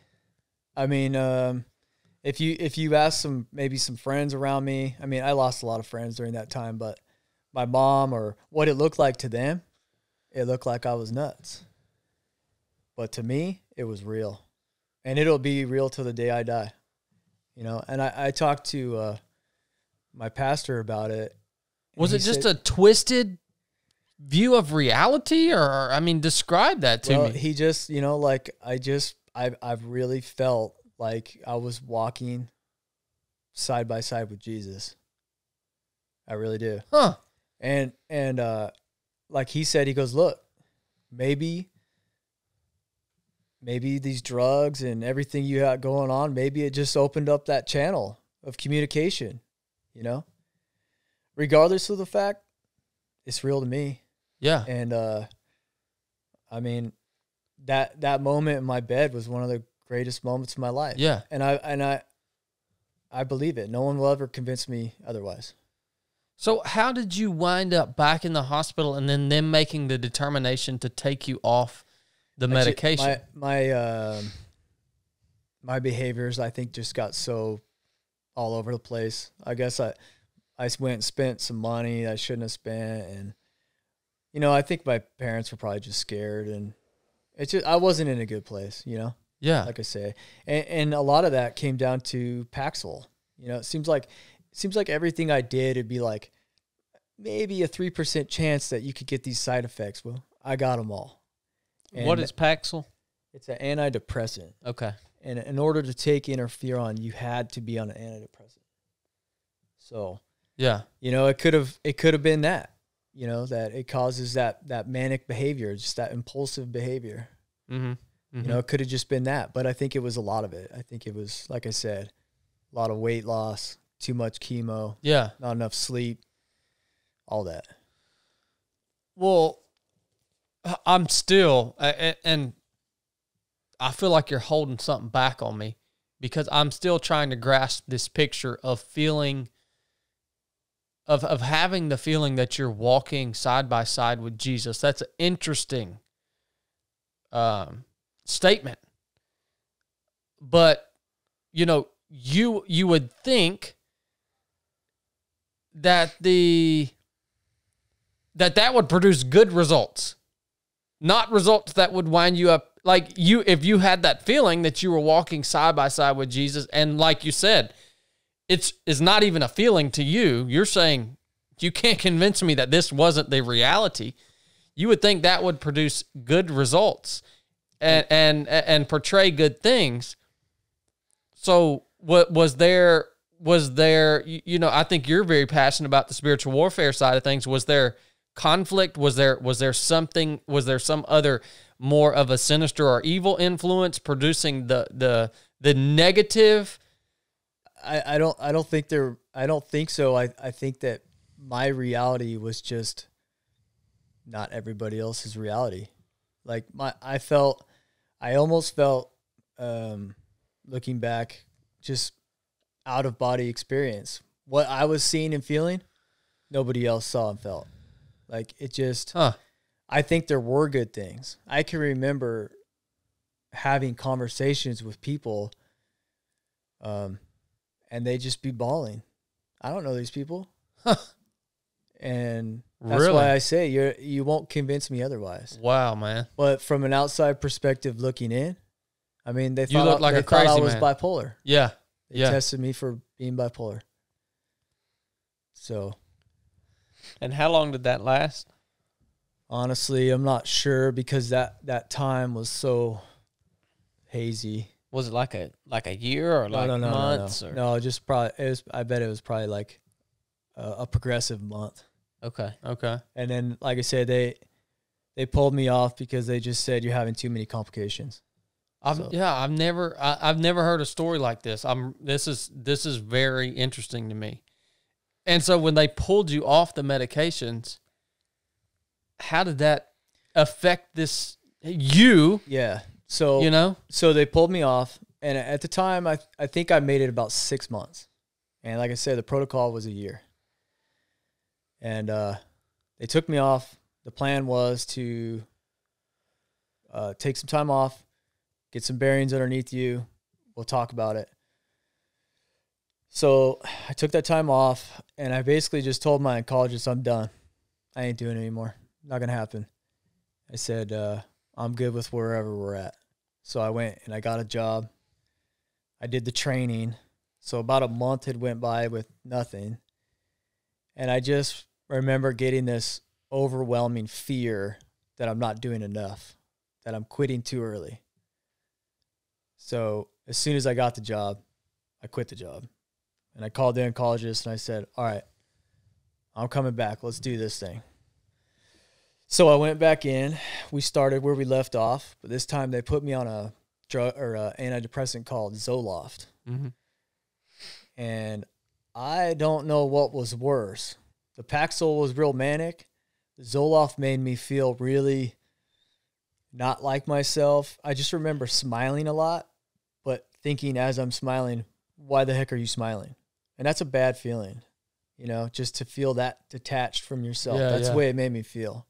If you ask maybe some friends around me, I lost a lot of friends during that time, but my mom or what it looked like to them, it looked like I was nuts. But to me, it was real. And it'll be real till the day I die. And I talked to my pastor about it. Was it just a twisted view of reality, or describe that to me? He just, I've really felt like I was walking side by side with Jesus. I really do. Huh. And like he said, he goes, look, maybe these drugs and everything you had going on, maybe it just opened up that channel of communication, regardless of the fact, it's real to me. Yeah. And, that moment in my bed was one of the greatest moments of my life. Yeah. And I believe it. No one will ever convince me otherwise. So how did you wind up back in the hospital and then them making the determination to take you off the medication? My behaviors, I think, just got so all over the place. I guess I went and spent some money I shouldn't have spent. And, I think my parents were probably just scared, and I wasn't in a good place, Yeah. like I say. And a lot of that came down to Paxil. It seems like everything I did, it'd be like maybe a 3% chance that you could get these side effects. Well, I got them all. And what is Paxil? It's an antidepressant. Okay. And in order to take interferon, you had to be on an antidepressant. So, yeah, it could have been that, that it causes that manic behavior, just that impulsive behavior. Mm-hmm. Mm-hmm. It could have just been that, but I think it was a lot of it. I think it was, like I said, a lot of weight loss, too much chemo, yeah, not enough sleep, all that. Well, I'm still, and I feel like you're holding something back on me because I'm still trying to grasp this picture of feeling, of having the feeling that you're walking side by side with Jesus. That's an interesting statement. But, you would think that that would produce good results, not results that would wind you up. Like if you had that feeling that you were walking side by side with Jesus, and like you said, it's not even a feeling to you. You're saying you can't convince me that this wasn't the reality. You would think that would produce good results and portray good things. So what was there, I think you're very passionate about the spiritual warfare side of things. Was there conflict? Was there some other more of a sinister or evil influence producing the negative? I don't think so. I think that my reality was just not everybody else's reality. Like I almost felt, looking back, just out of body experience. What I was seeing and feeling, nobody else saw and felt. Like it just, I think there were good things. I can remember having conversations with people, and they just be bawling. I don't know these people. And that's Really? why I say you won't convince me otherwise. Wow, man. But from an outside perspective looking in, I mean, they You look like a thought I crazy was man. bipolar. Yeah. They Yeah. tested me for being bipolar. So And how long did that last? honestly, I'm not sure because that time was so hazy. Was it like a year or like months? Or? No, just probably. I bet it was probably like a progressive month. Okay. Okay. And then, like I said, they pulled me off because they just said you're having too many complications. I've never heard a story like this. This is very interesting to me. And so when they pulled you off the medications, how did that affect you? Yeah. So You know? So they pulled me off, and at the time, I think I made it about 6 months. And like I said, the protocol was a year. And they took me off. The plan was to take some time off, get some bearings underneath you. We'll talk about it. So I took that time off, and I basically just told my oncologist, I'm done. I ain't doing it anymore. Not going to happen. I said, I'm good with wherever we're at. So I went and I got a job. I did the training. So about a month had went by with nothing. And I just remember getting this overwhelming fear that I'm not doing enough, that I'm quitting too early. So as soon as I got the job, I quit the job. And I called the oncologist and I said, all right, I'm coming back. Let's do this thing. So I went back in. We started where we left off, but this time they put me on a drug or a antidepressant called Zoloft. Mm-hmm. And I don't know what was worse. The Paxil was real manic. The Zoloft made me feel really not like myself. I just remember smiling a lot, but thinking as I'm smiling, why the heck are you smiling? And that's a bad feeling, you know, just to feel that detached from yourself. Yeah, that's the way it made me feel.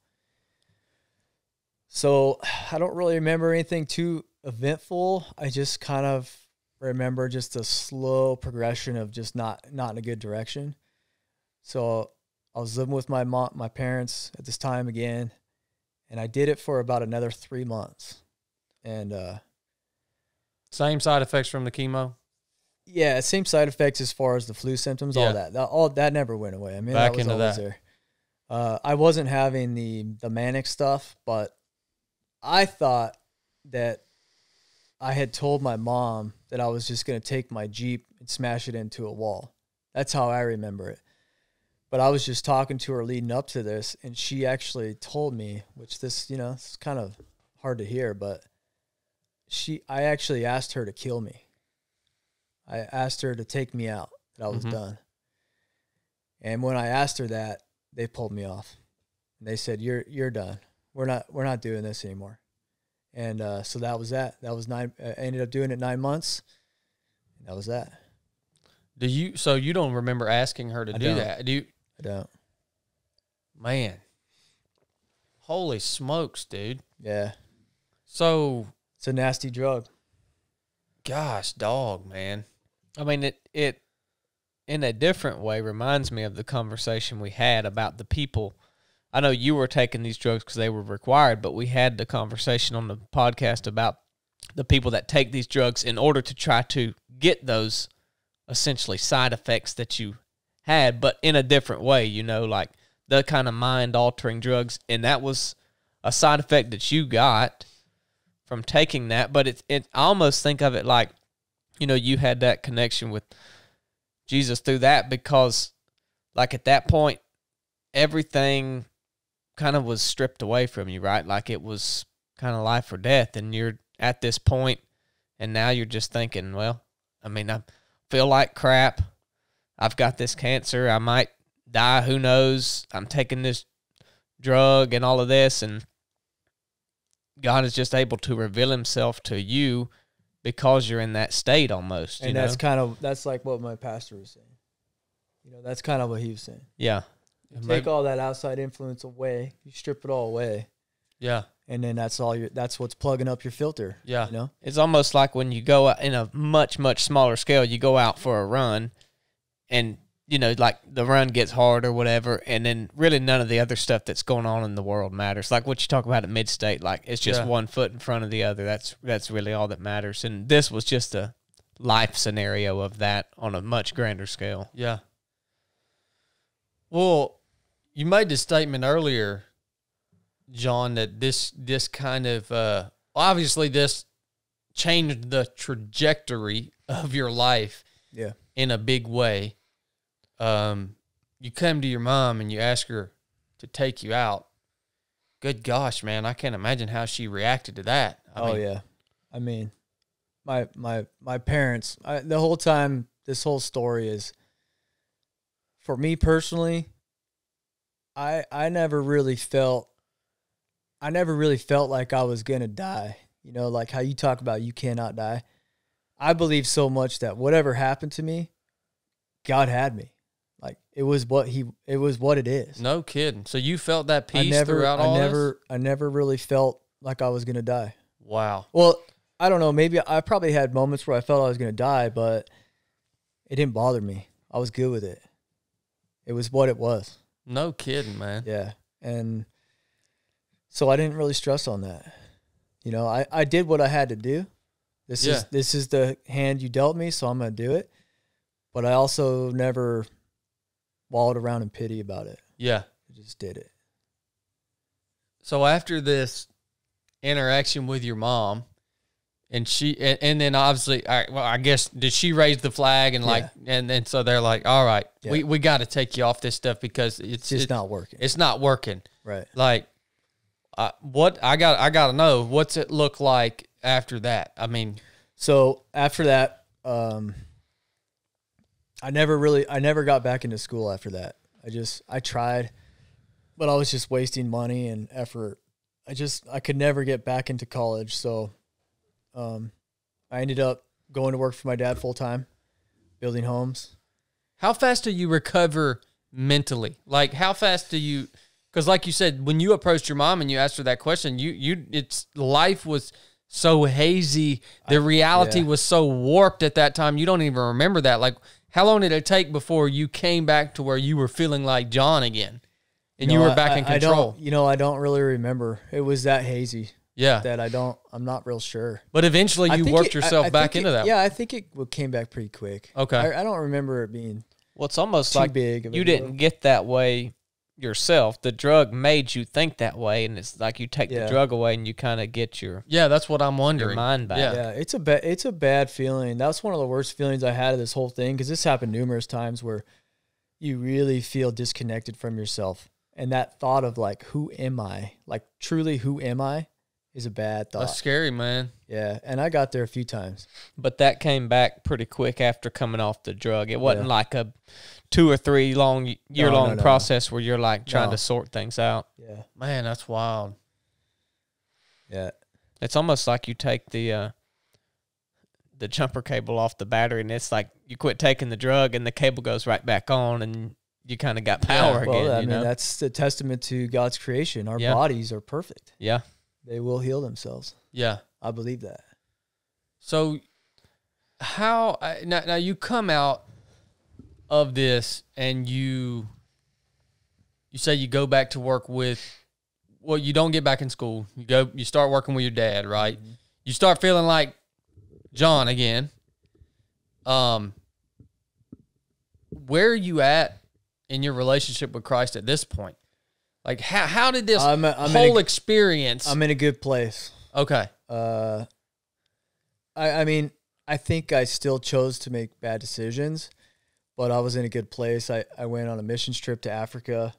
So I don't really remember anything too eventful. I just kind of remember just a slow progression of just not in a good direction. So I was living with my parents at this time again, and I did it for about another 3 months. And Same side effects from the chemo? yeah, same side effects as far as the flu symptoms, Yeah. all that never went away. I mean, Back that was into always that. there. I wasn't having the manic stuff, but I thought that I had told my mom that I was just going to take my Jeep and smash it into a wall. That's how I remember it. But I was just talking to her leading up to this, and she actually told me, which this, you know, it's kind of hard to hear, but I actually asked her to kill me. I asked her to take me out, that I was done. And when I asked her that, they pulled me off. And they said, "You're done. We're not doing this anymore." And so that was that. That was I ended up doing it 9 months. And that was that. So you don't remember asking her to do that? I don't. Man. Holy smokes, dude. Yeah. So, It's a nasty drug. gosh, dog, man. I mean, it in a different way reminds me of the conversation we had about the people. I know you were taking these drugs because they were required, but we had the conversation on the podcast about the people that take these drugs in order to try to get those essentially side effects that you had, but in a different way, you know, like the kind of mind-altering drugs. And that was a side effect that you got from taking that. But I almost think of it like, you know, you had that connection with Jesus through that because, like, at that point, everything kind of was stripped away from you, right? Like it was kind of life or death, and you're at this point, and now you're just thinking, well, I mean, I feel like crap. I've got this cancer. I might die. Who knows? I'm taking this drug and all of this, and God is just able to reveal himself to you because you're in that state almost. And that's like what my pastor was saying. You know, that's kind of what he was saying. Yeah. You take all that outside influence away, you strip it all away. Yeah. And then that's what's plugging up your filter. Yeah. You know? It's almost like when you go out in a much, much smaller scale, you go out for a run and you know, like the run gets hard or whatever, and then really none of the other stuff that's going on in the world matters. Like what you talk about at mid-state, like it's just one foot in front of the other. That's really all that matters. And this was just a life scenario of that on a much grander scale. Yeah. Well, you made the statement earlier, John, that this kind of obviously this changed the trajectory of your life in a big way. You come to your mom and you ask her to take you out. Good gosh, man, I can't imagine how she reacted to that. I mean, my parents, the whole time, this whole story is, for me personally, I never really felt like I was going to die. You know, like how you talk about you cannot die. I believe so much that whatever happened to me, God had me. Like it was what it is. No kidding. So you felt that peace throughout all this? I never really felt like I was going to die. Wow. Well, I don't know. Maybe I probably had moments where I felt I was going to die, but it didn't bother me. I was good with it. It was what it was. No kidding, man. Yeah. And so I didn't really stress on that. You know, I did what I had to do. This is the hand you dealt me, so I'm going to do it. But I also never wallowed around in pity about it. Yeah. I just did it. So after this interaction with your mom, and then obviously, I guess, did she raise the flag and and then so they're like, all right, we got to take you off this stuff because it's just not working. It's not working. Right. Like, what I got to know, what's it look like after that? I mean, so after that, I never got back into school after that. I tried, but I was just wasting money and effort. I could never get back into college. So, I ended up going to work for my dad full time, building homes. How fast do you recover mentally? Like how fast do you, because like you said, when you approached your mom and you asked her that question, life was so hazy. The reality was so warped at that time. You don't even remember that. Like, how long did it take before you came back to where you were feeling like John again and you were back in control? I don't really remember. It was that hazy. Yeah. That I'm not real sure. But eventually you worked yourself back into that. Yeah, I think it came back pretty quick. Okay. I don't remember it being well, it's almost too like big of a you deal. didn't get that way yourself. The drug made you think that way, and it's like you take the drug away and you kind of get your that's what I'm wondering. Your mind back. Yeah, it's a bad feeling. That's one of the worst feelings I had of this whole thing, because this happened numerous times where you really feel disconnected from yourself, and that thought of like, who am I? Like truly, who am I? Is a bad thought. That's scary, man. Yeah, and I got there a few times. But that came back pretty quick after coming off the drug. It wasn't like a 2 or 3 year-long process where you're like trying to sort things out. Yeah. Man, that's wild. Yeah. It's almost like you take the jumper cable off the battery, and it's like you quit taking the drug and the cable goes right back on and you kind of got power again. I mean, that's the testament to God's creation. Our bodies are perfect. Yeah. They will heal themselves. Yeah. I believe that. So how now you come out of this and you say you go back to work with, well, you don't get back in school. You start working with your dad, right? Mm-hmm. You start feeling like John again. Where are you at in your relationship with Christ at this point? Like, how did this whole experience? I'm in a good place. Okay. I mean, I think I still chose to make bad decisions, but I was in a good place. I went on a missions trip to Africa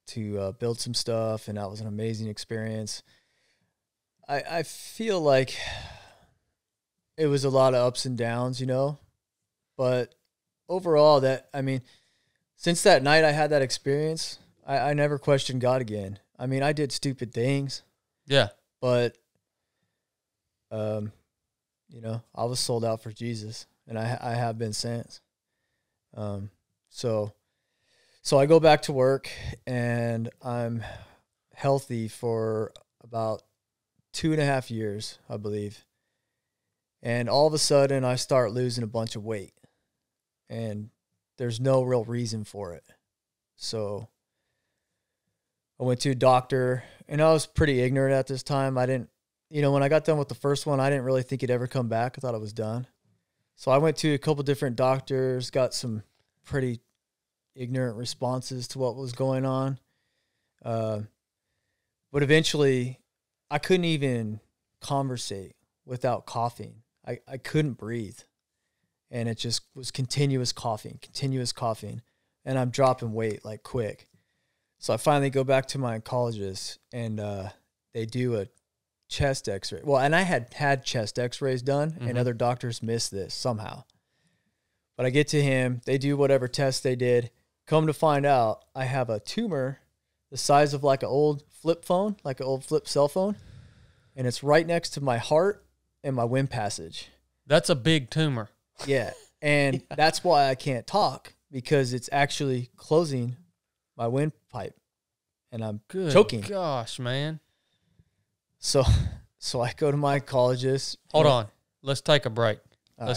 to build some stuff, and that was an amazing experience. I feel like it was a lot of ups and downs, but overall, since that night I had that experience, I never questioned God again. I mean, I did stupid things. Yeah. But, I was sold out for Jesus, and I have been since. So I go back to work, and I'm healthy for about 2.5 years, I believe. And all of a sudden, I start losing a bunch of weight. And there's no real reason for it. So I went to a doctor, and I was pretty ignorant at this time. I didn't, when I got done with the first one, I didn't really think it'd ever come back. I thought it was done. So I went to a couple different doctors, got some pretty ignorant responses to what was going on. But eventually I couldn't even conversate without coughing. I couldn't breathe. And it just was continuous coughing. And I'm dropping weight like quick. So I finally go back to my oncologist, and they do a chest x-ray. Well, and I had chest x-rays done, and other doctors missed this somehow. But I get to him, they do whatever test they did. Come to find out, I have a tumor the size of like an old flip phone, like an old flip cell phone, and it's right next to my heart and my wind passage. That's a big tumor. Yeah, and that's why I can't talk, because it's actually closing my windpipe, and I'm choking. Gosh, man. So I go to my oncologist. Hold on. Let's take a break.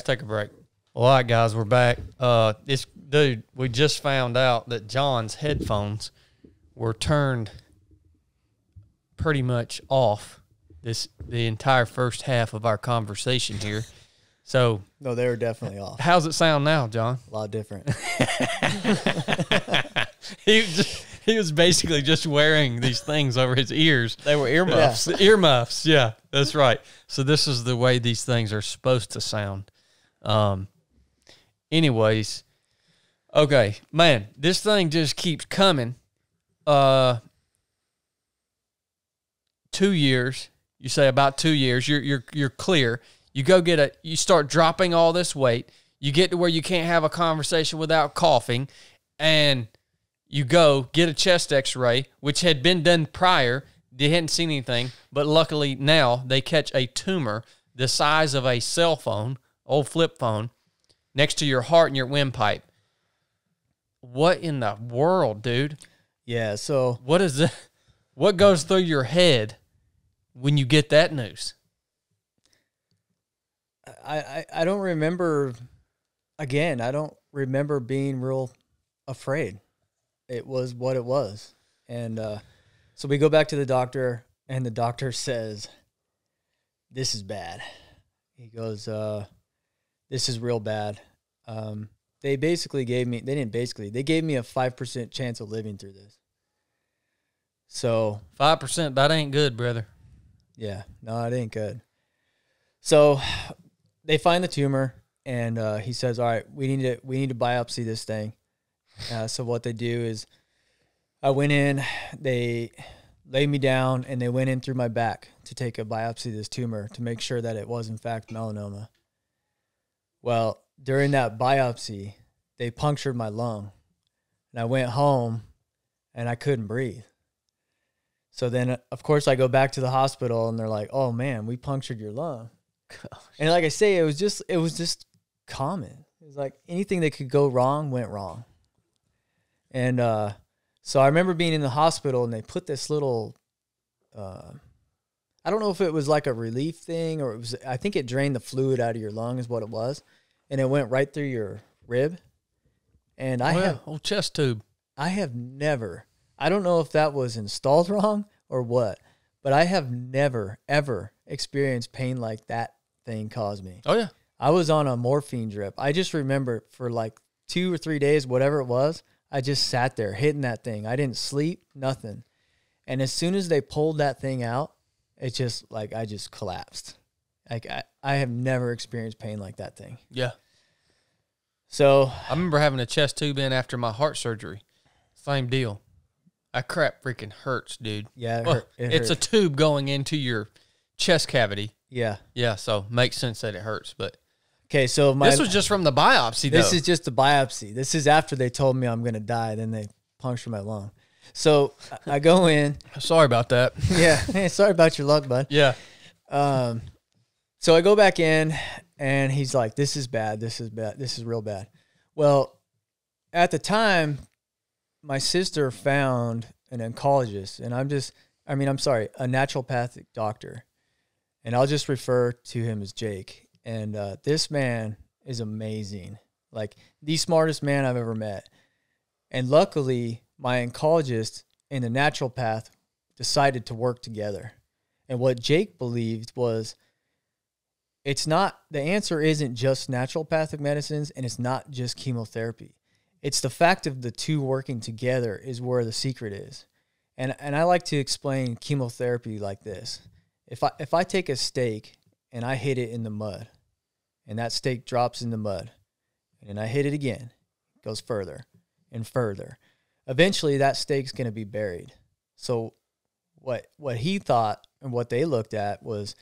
Take a break. All right, guys, we're back. We just found out that John's headphones were turned pretty much off the entire first half of our conversation here. So no, they were definitely off. How's it sound now, John? A lot different. He was basically just wearing these things over his ears. They were earmuffs. Yeah. Earmuffs, yeah, that's right. So this is the way these things are supposed to sound. Anyways, okay, man, this thing just keeps coming. 2 years. You say about 2 years. You're clear. You go you start dropping all this weight. You get to where you can't have a conversation without coughing, and you go get a chest x-ray, which had been done prior. They hadn't seen anything, but luckily now they catch a tumor the size of a cell phone, old flip phone, next to your heart and your windpipe. What in the world, dude? Yeah, so what is that? What goes through your head when you get that news? I don't remember, again, I don't remember being real afraid. It was what it was. And so we go back to the doctor, and the doctor says, this is bad. He goes, this is real bad. They gave me a 5% chance of living through this. So 5%, that ain't good, brother. Yeah, no, it ain't good. So they find the tumor, and he says, all right, we need to biopsy this thing. So what they do is, I went in, they laid me down, and they went in through my back to take a biopsy of this tumor to make sure that it was in fact melanoma. Well, during that biopsy, they punctured my lung, and I went home, and I couldn't breathe. So then, of course, I go back to the hospital, and they're like, "Oh man, we punctured your lung." Gosh. And like I say, it was just common. It was like anything that could go wrong went wrong. And so I remember being in the hospital, and they put this little, I don't know if it was like a relief thing, or it was, I think it drained the fluid out of your lung is what it was. And it went right through your rib. And old chest tube. I have never, I don't know if that was installed wrong or what, but I have never, ever experienced pain like that thing caused me. Oh, yeah. I was on a morphine drip. I just remember for like 2 or 3 days, whatever it was, I just sat there hitting that thing. I didn't sleep, nothing. And as soon as they pulled that thing out, it just like, I just collapsed. Like I have never experienced pain like that thing. Yeah. So I remember having a chest tube in after my heart surgery. Same deal. That crap freaking hurts, dude. Yeah, it's a tube going into your chest cavity. Yeah. Yeah, so makes sense that it hurts. But okay, so this was just from the biopsy, though. This is just the biopsy. This is after they told me I'm going to die. Then they punctured my lung. So I go in. Sorry about that. Yeah. Hey, sorry about your luck, bud. Yeah. So I go back in, and he's like, this is bad. This is bad. This is real bad. Well, at the time, my sister found an oncologist, and a naturopathic doctor. And I'll just refer to him as Jake. And this man is amazing. like the smartest man I've ever met. And luckily, my oncologist and the naturopath decided to work together. And what Jake believed was the answer isn't just naturopathic medicines, and it's not just chemotherapy. It's the fact of the two working together is where the secret is. And I like to explain chemotherapy like this. If I take a stake and I hit it in the mud, and that stake drops in the mud, and then I hit it again, it goes further and further. Eventually, that stake's going to be buried. So what he thought and what they looked at was,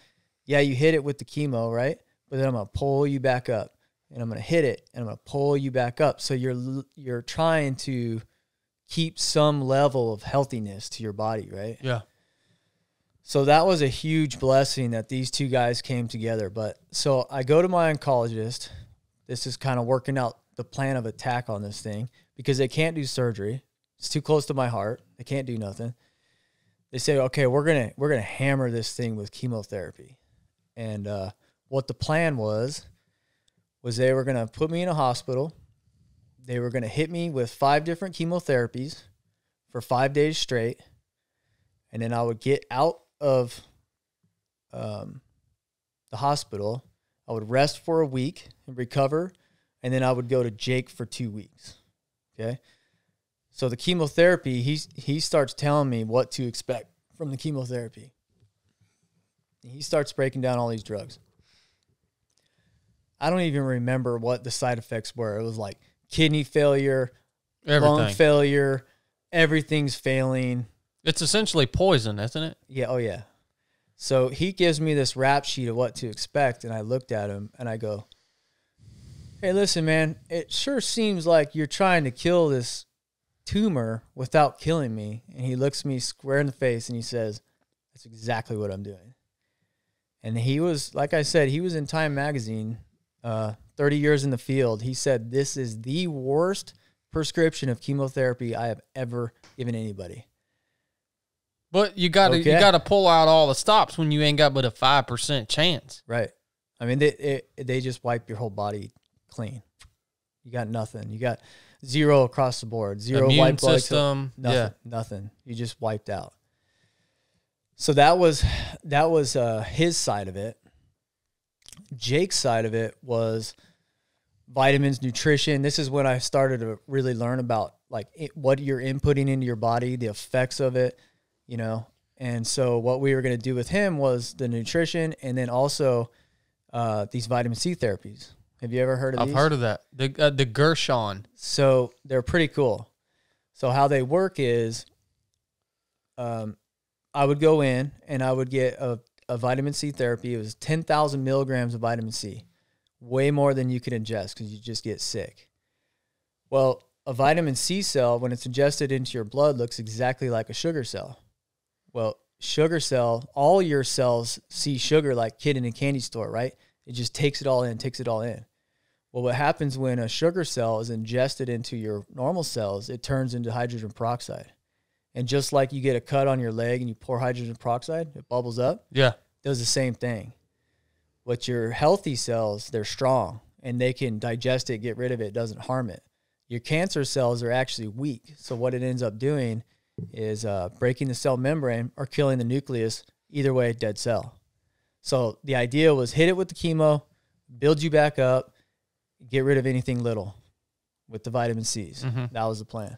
yeah, you hit it with the chemo, right? But then I'm going to pull you back up, and I'm going to hit it, and I'm going to pull you back up. So you're trying to keep some level of healthiness to your body, right? Yeah. So that was a huge blessing that these two guys came together. But so I go to my oncologist. This is kind of working out the plan of attack on this thing because they can't do surgery. It's too close to my heart. They can't do nothing. They say, okay, we're gonna hammer this thing with chemotherapy. And what the plan was they were gonna put me in a hospital. They were gonna hit me with 5 different chemotherapies for 5 days straight, and then I would get out of the hospital. I would rest for a week and recover, and then I would go to Jake for 2 weeks. Okay. So the chemotherapy, he starts telling me what to expect from the chemotherapy. He starts breaking down all these drugs. I don't even remember what the side effects were. It was like kidney failure, lung failure, everything's failing. It's essentially poison, isn't it? Yeah, oh yeah. So he gives me this rap sheet of what to expect, and I looked at him, and I go, hey, listen, man, it sure seems like you're trying to kill this tumor without killing me. And he looks me square in the face, and he says, that's exactly what I'm doing. And he was, like I said, he was in Time Magazine, 30 years in the field. He said, this is the worst prescription of chemotherapy I have ever given anybody. But you gotta pull out all the stops when you ain't got but a 5% chance. Right. I mean, they just wipe your whole body clean. You got nothing. You got zero across the board. Zero immune white blood system. Nothing. Nothing. You just wiped out. So that was his side of it. Jake's side of it was vitamins, nutrition. This is when I started to really learn about what you're inputting into your body, the effects of it, you know. And so what we were going to do with him was the nutrition, and then also these vitamin C therapies. Have you ever heard of these? I've heard of that. The Gershon. So they're pretty cool. So how they work is, I would go in and I would get a vitamin C therapy. It was 10,000 milligrams of vitamin C, way more than you could ingest because you just get sick. Well, a vitamin C cell, when it's ingested into your blood, looks exactly like a sugar cell. Well, sugar cell, all your cells see sugar like kid in a candy store, right? It just takes it all in. Well, what happens when a sugar cell is ingested into your normal cells, it turns into hydrogen peroxide. And just like you get a cut on your leg and you pour hydrogen peroxide, it bubbles up. Yeah. It does the same thing. But your healthy cells, they're strong and they can digest it, get rid of it, it doesn't harm it. Your cancer cells are actually weak. So what it ends up doing is breaking the cell membrane or killing the nucleus. Either way, dead cell. So the idea was hit it with the chemo, build you back up, get rid of anything little with the vitamin C's. Mm-hmm. That was the plan.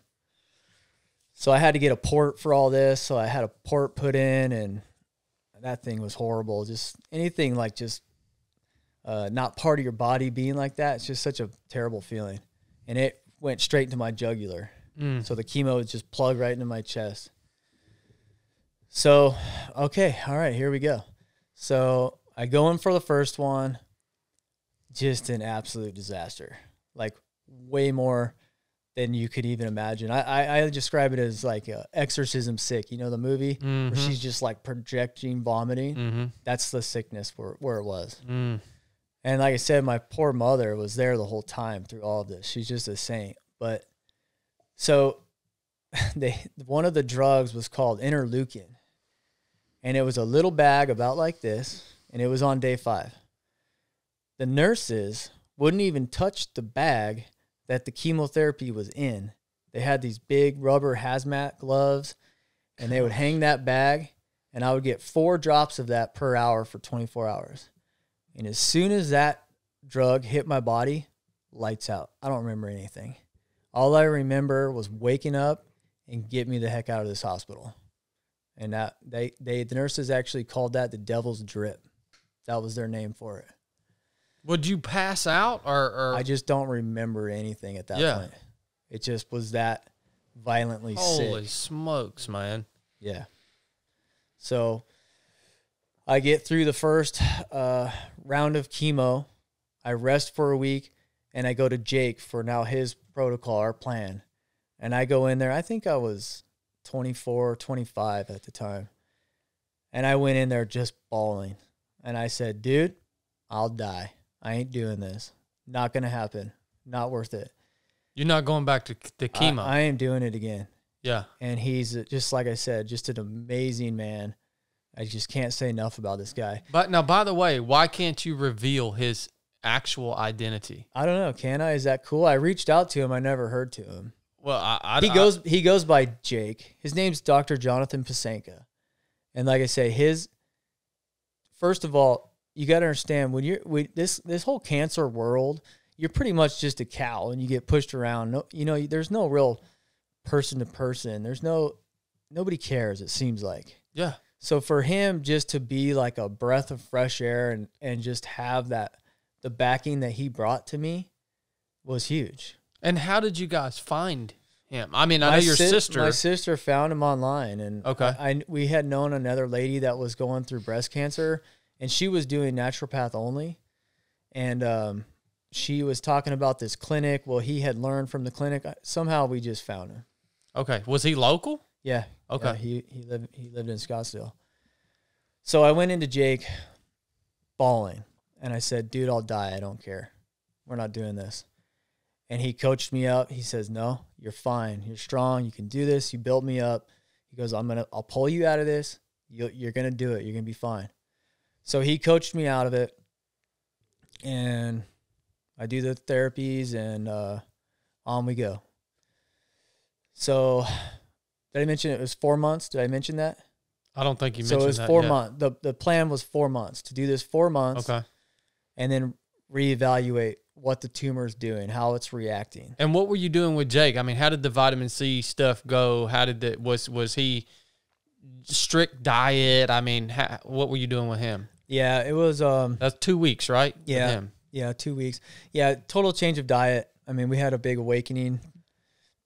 So I had to get a port for all this. So I had a port put in, and that thing was horrible. Just anything like just not part of your body being like that. It's just such a terrible feeling. And it went straight into my jugular. So the chemo was just plugged right into my chest. So, okay, all right, here we go. So I go in for the first one. Just an absolute disaster. Like way more than you could even imagine. I describe it as like Exorcism Sick. You know the movie where she's just like projecting vomiting? Mm-hmm. That's the sickness where it was. Mm. And like I said, my poor mother was there the whole time through all of this. She's just a saint. But so one of the drugs was called interleukin. And it was a little bag about like this, and it was on day 5. The nurses wouldn't even touch the bag that the chemotherapy was in. They had these big rubber hazmat gloves, and they would hang that bag, and I would get 4 drops of that per hour for 24 hours. And as soon as that drug hit my body, lights out. I don't remember anything. All I remember was waking up and get me the heck out of this hospital. And that the nurses actually called that the devil's drip. That was their name for it. Would you pass out or? I just don't remember anything at that point. It just was that violently sick. Holy smokes, man. Yeah. So I get through the first round of chemo. I rest for a week, and I go to Jake for now his protocol, our plan. And I go in there. I think I was 24, 25 at the time. And I went in there just bawling. And I said, dude, I'll die. I ain't doing this. Not going to happen. Not worth it. You're not going back to the chemo. I am doing it again. Yeah. And he's, just like I said, just an amazing man. I just can't say enough about this guy. But now, by the way, why can't you reveal his actual identity? I don't know. Can I? Is that cool? I reached out to him. I never heard to him. Well, he goes by Jake. His name's Dr. Jonathan Pasenka. And like I say, first of all, you got to understand this whole cancer world, you're pretty much just a cow and you get pushed around. No, there's no real person to person. Nobody cares, it seems like. Yeah. So for him just to be like a breath of fresh air and just have the backing that he brought to me was huge. And how did you guys find him? I mean, I know your sister. My sister found him online, and okay. We had known another lady that was going through breast cancer, and she was doing naturopath only, and she was talking about this clinic. Well, he had learned from the clinic. Somehow we just found him. Okay. Was he local? Yeah. Okay. Yeah, he lived in Scottsdale. So I went into Jake bawling, and I said, dude, I'll die. I don't care. We're not doing this. And he coached me up. He says, no, you're fine. You're strong. You can do this. You built me up. He goes, I'll pull you out of this. You're going to do it. You're going to be fine. So he coached me out of it. And I do the therapies, and on we go. So did I mention it was 4 months? Did I mention that? I don't think you mentioned that. So it was 4 months. The plan was 4 months, to do this 4 months. Okay. And then reevaluate what the tumor is doing, how it's reacting. And what were you doing with Jake? I mean, how did the vitamin C stuff go? How did was he strict diet? I mean, what were you doing with him? Yeah, it was that's 2 weeks, right? Yeah. With him. Yeah, 2 weeks. Yeah, total change of diet. I mean, we had a big awakening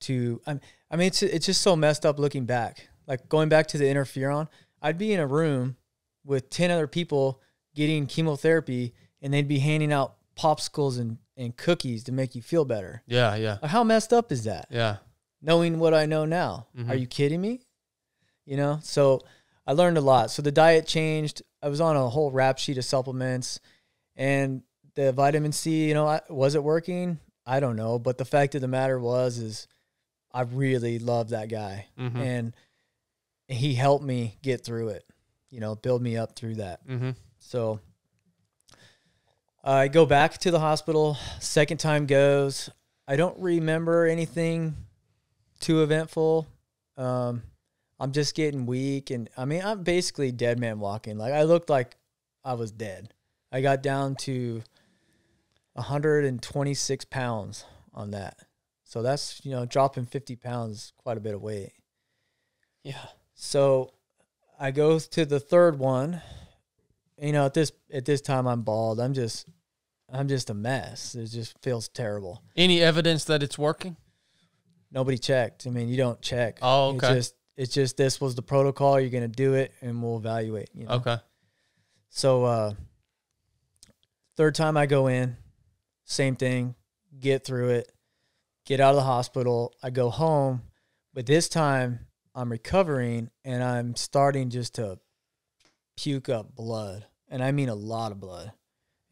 to I mean, it's just so messed up looking back. Like going back to the interferon, I'd be in a room with 10 other people getting chemotherapy, and they'd be handing out popsicles and cookies to make you feel better. Yeah, yeah. Like, how messed up is that? Yeah. Knowing what I know now. Mm-hmm. Are you kidding me? So I learned a lot. So the diet changed. I was on a whole rap sheet of supplements, and the vitamin C, was it working? I don't know. But the fact of the matter is I really loved that guy. Mm-hmm. And he helped me get through it, build me up through that. Mm-hmm. So I go back to the hospital. Second time goes. I don't remember anything too eventful. I'm just getting weak. And I mean, I'm basically dead man walking. Like I looked like I was dead. I got down to 126 pounds on that. So that's, dropping 50 pounds, quite a bit of weight. Yeah. So I go to the third one. At this time I'm bald. I'm just a mess. It just feels terrible. Any evidence that it's working? Nobody checked. I mean, you don't check. Oh, okay. It's just this was the protocol. You're going to do it, and we'll evaluate. Okay. So third time I go in, same thing, get through it, get out of the hospital. I go home, but this time I'm recovering, and I'm starting just to puke up blood, and I mean a lot of blood.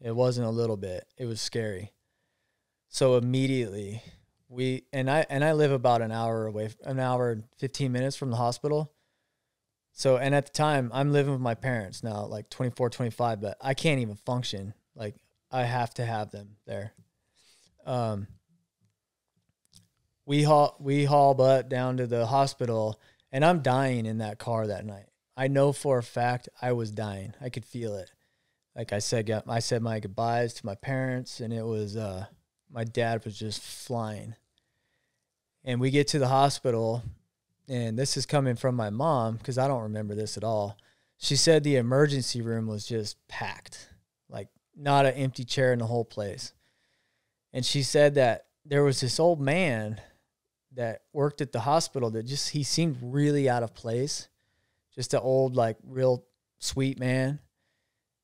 It wasn't a little bit. It was scary. So immediately I live about an hour and 15 minutes from the hospital. So, and at the time I'm living with my parents now, like 24, 25, but I can't even function. Like I have to have them there. we haul butt down to the hospital, and I'm dying in that car that night. I know for a fact I was dying. I could feel it. Like I said my goodbyes to my parents, and it was my dad was just flying. And we get to the hospital, and this is coming from my mom because I don't remember this at all. She said the emergency room was just packed, like not an empty chair in the whole place. And she said that there was this old man that worked at the hospital that he seemed really out of place. Just an old, like, real sweet man.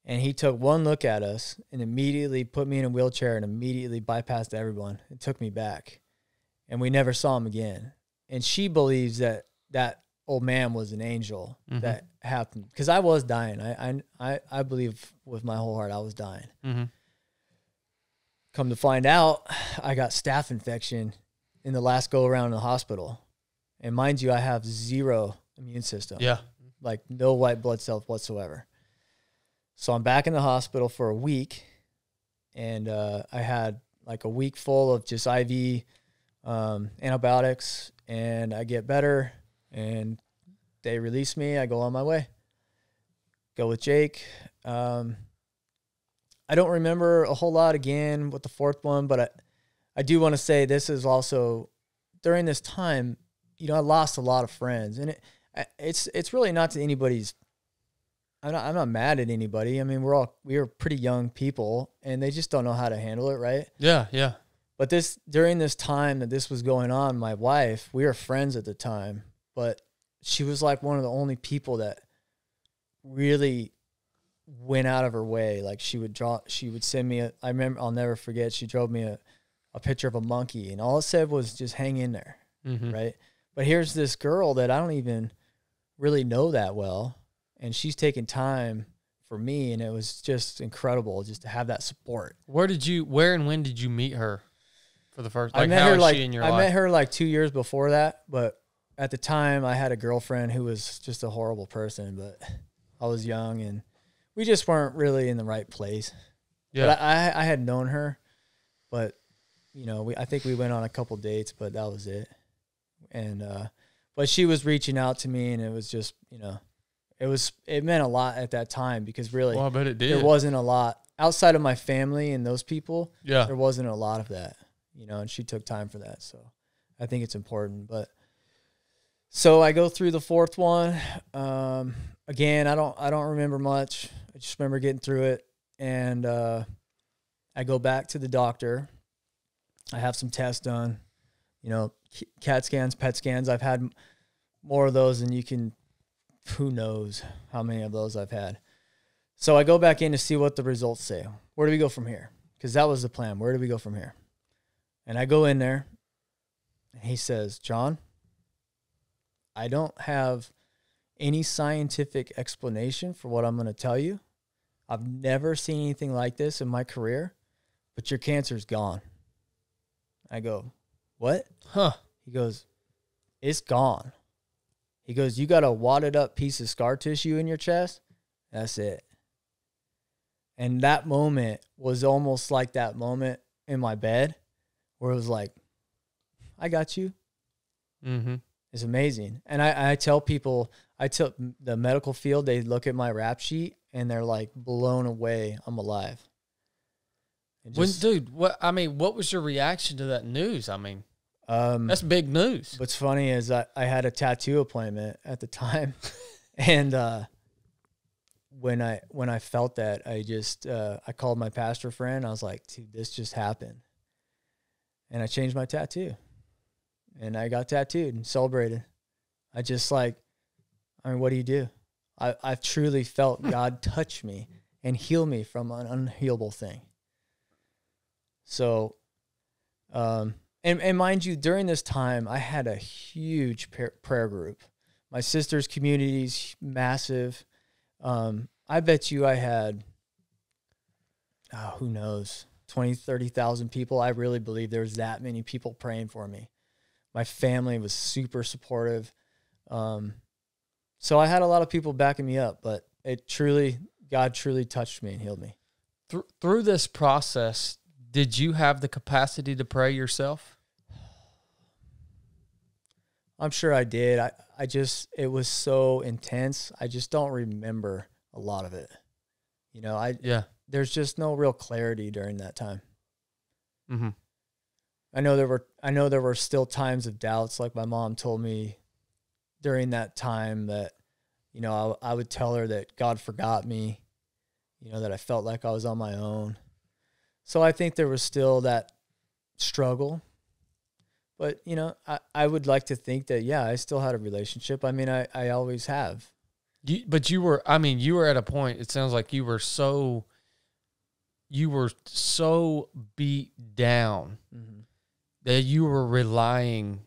And he took one look at us and immediately put me in a wheelchair and immediately bypassed everyone and took me back. And we never saw him again. And she believes that that old man was an angel that happened. Because I was dying. I believe with my whole heart I was dying. Come to find out, I got staph infection in the last go around in the hospital. And mind you, I have zero immune system. Yeah. Like no white blood cells whatsoever. So I'm back in the hospital for a week. And I had like a week full of just IV antibiotics. And I get better. And they release me. I go on my way. Go with Jake. I don't remember a whole lot again with the fourth one, but I do want to say this is also during this time, you know, I lost a lot of friends, and it's really not to anybody's. I'm not mad at anybody. I mean, we are pretty young people, and they just don't know how to handle it, right? Yeah, yeah. But during this time that this was going on, my wife, we were friends at the time, but she was like one of the only people that really went out of her way. Like she would send me I remember, I'll never forget, she drove me a picture of a monkey, and all it said was just hang in there. Right. But here's this girl that I don't even really know that well, and she's taking time for me, and it was just incredible just to have that support. Where and when did you meet her for the first? Like, I met how her is like she in your I life? met her like 2 years before that, but at the time I had a girlfriend who was just a horrible person, but I was young and we just weren't really in the right place. Yeah. But I had known her, but you know, I think we went on a couple dates, but that was it. And but she was reaching out to me, and it was just, you know, it meant a lot at that time, because really, well, I bet it did. There wasn't a lot outside of my family and those people. Yeah. There wasn't a lot of that, you know, and she took time for that. So I think it's important. But so I go through the fourth one. Again, I don't remember much. I just remember getting through it, and I go back to the doctor. I have some tests done, you know, CAT scans, PET scans. I've had more of those than you can, who knows how many of those I've had. So I go back in to see what the results say. Where do we go from here? Because that was the plan. Where do we go from here? And I go in there, and he says, John, I don't have any scientific explanation for what I'm going to tell you. I've never seen anything like this in my career, but your cancer's gone. I go, what? Huh. He goes, it's gone. He goes, you got a wadded up piece of scar tissue in your chest. That's it. And that moment was almost like that moment in my bed where it was like, I got you. Mm-hmm. It's amazing. And I tell people, I tell the medical field, they look at my rap sheet and they're like blown away I'm alive. What was your reaction to that news? I mean, that's big news. What's funny is I had a tattoo appointment at the time. And when I felt that, I called my pastor friend. I was like, dude, this just happened. And I changed my tattoo. And I got tattooed and celebrated. What do you do? I've truly felt God touch me and heal me from an unhealable thing. So, and mind you, during this time, I had a huge prayer group. My sister's community's massive. I bet you I had, who knows, 20, 30,000 people. I really believe there was that many people praying for me. My family was super supportive. So I had a lot of people backing me up, but God truly touched me and healed me. Through this process, Did you have the capacity to pray yourself? I'm sure I did. I just, it was so intense. I just don't remember a lot of it. You know, there's just no real clarity during that time. Mm-hmm. I know there were still times of doubts. Like my mom told me during that time that, you know, I would tell her that God forgot me, you know, that I felt like I was on my own. So I think there was still that struggle. But, you know, I would like to think that, yeah, I still had a relationship. I mean, I always have. But you were at a point, it sounds like you were so beat down Mm-hmm. that you were relying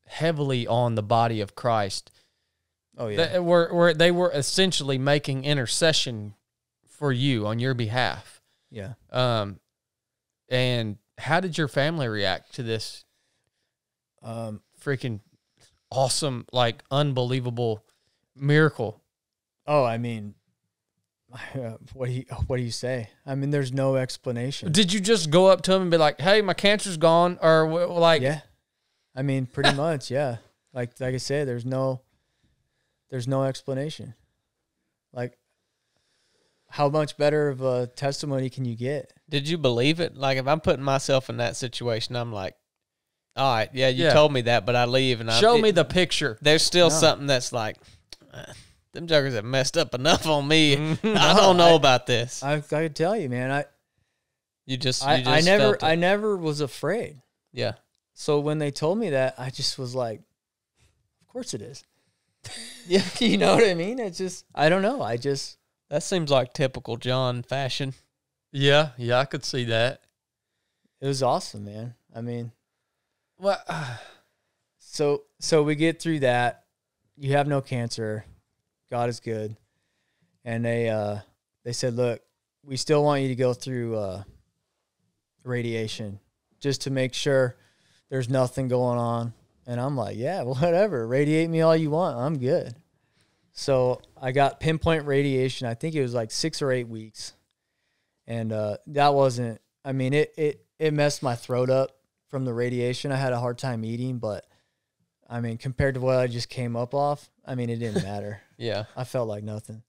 heavily on the body of Christ. Oh, yeah. Where they were essentially making intercession for you on your behalf. Yeah. And how did your family react to this freaking awesome, like unbelievable miracle? Oh, I mean, what do you say? I mean, there's no explanation. Did you just go up to him and be like, "Hey, my cancer's gone," or like? Yeah, I mean, pretty much, yeah. Like I said, there's no explanation. Like, how much better of a testimony can you get? Did you believe it? Like, if I'm putting myself in that situation, I'm like, all right, yeah, you told me that, but I leave and show me the picture. There's still something that's like, them jokers have messed up enough on me. I don't know about this. I could tell you, man. I I never was afraid. Yeah. So when they told me that, I just was like, of course it is. Yeah, you know what I mean? It's just, I don't know. That seems like typical John fashion. Yeah, I could see that. It was awesome, man. I mean, well, so we get through that. You have no cancer. God is good. And they said, look, we still want you to go through radiation just to make sure there's nothing going on. And I'm like, yeah, whatever. Radiate me all you want. I'm good. So I got pinpoint radiation. I think it was like 6 or 8 weeks. And that wasn't, I mean, it messed my throat up from the radiation. I had a hard time eating, but I mean, compared to what I just came up off, I mean, it didn't matter. Yeah. I felt like nothing.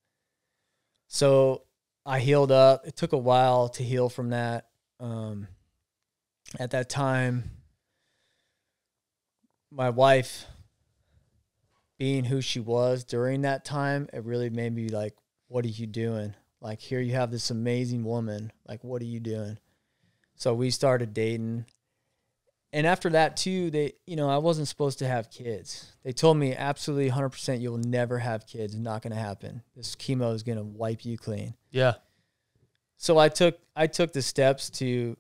So I healed up. It took a while to heal from that. At that time, my wife, being who she was during that time, it really made me like, what are you doing? Like, here you have this amazing woman. Like, what are you doing? So we started dating. And after that, too, I wasn't supposed to have kids. They told me absolutely 100% you'll never have kids. It's not going to happen. This chemo is going to wipe you clean. Yeah. So I took the steps to,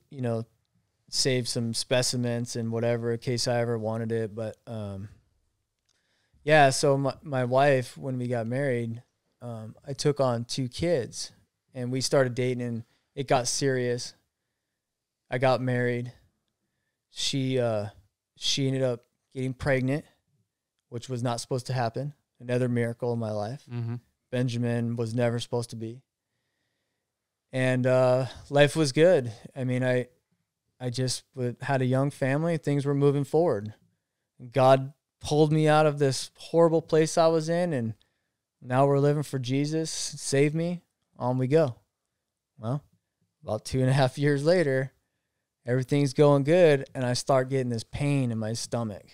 save some specimens and whatever in case I ever wanted it. But, so my wife, when we got married, I took on 2 kids. And we started dating, and it got serious. I got married. She ended up getting pregnant, which was not supposed to happen. Another miracle in my life. Mm-hmm. Benjamin was never supposed to be. And life was good. I mean, I just had a young family. Things were moving forward. God pulled me out of this horrible place I was in, and now we're living for Jesus. Save me. On we go. Well, about 2.5 years later, everything's going good, and I start getting this pain in my stomach,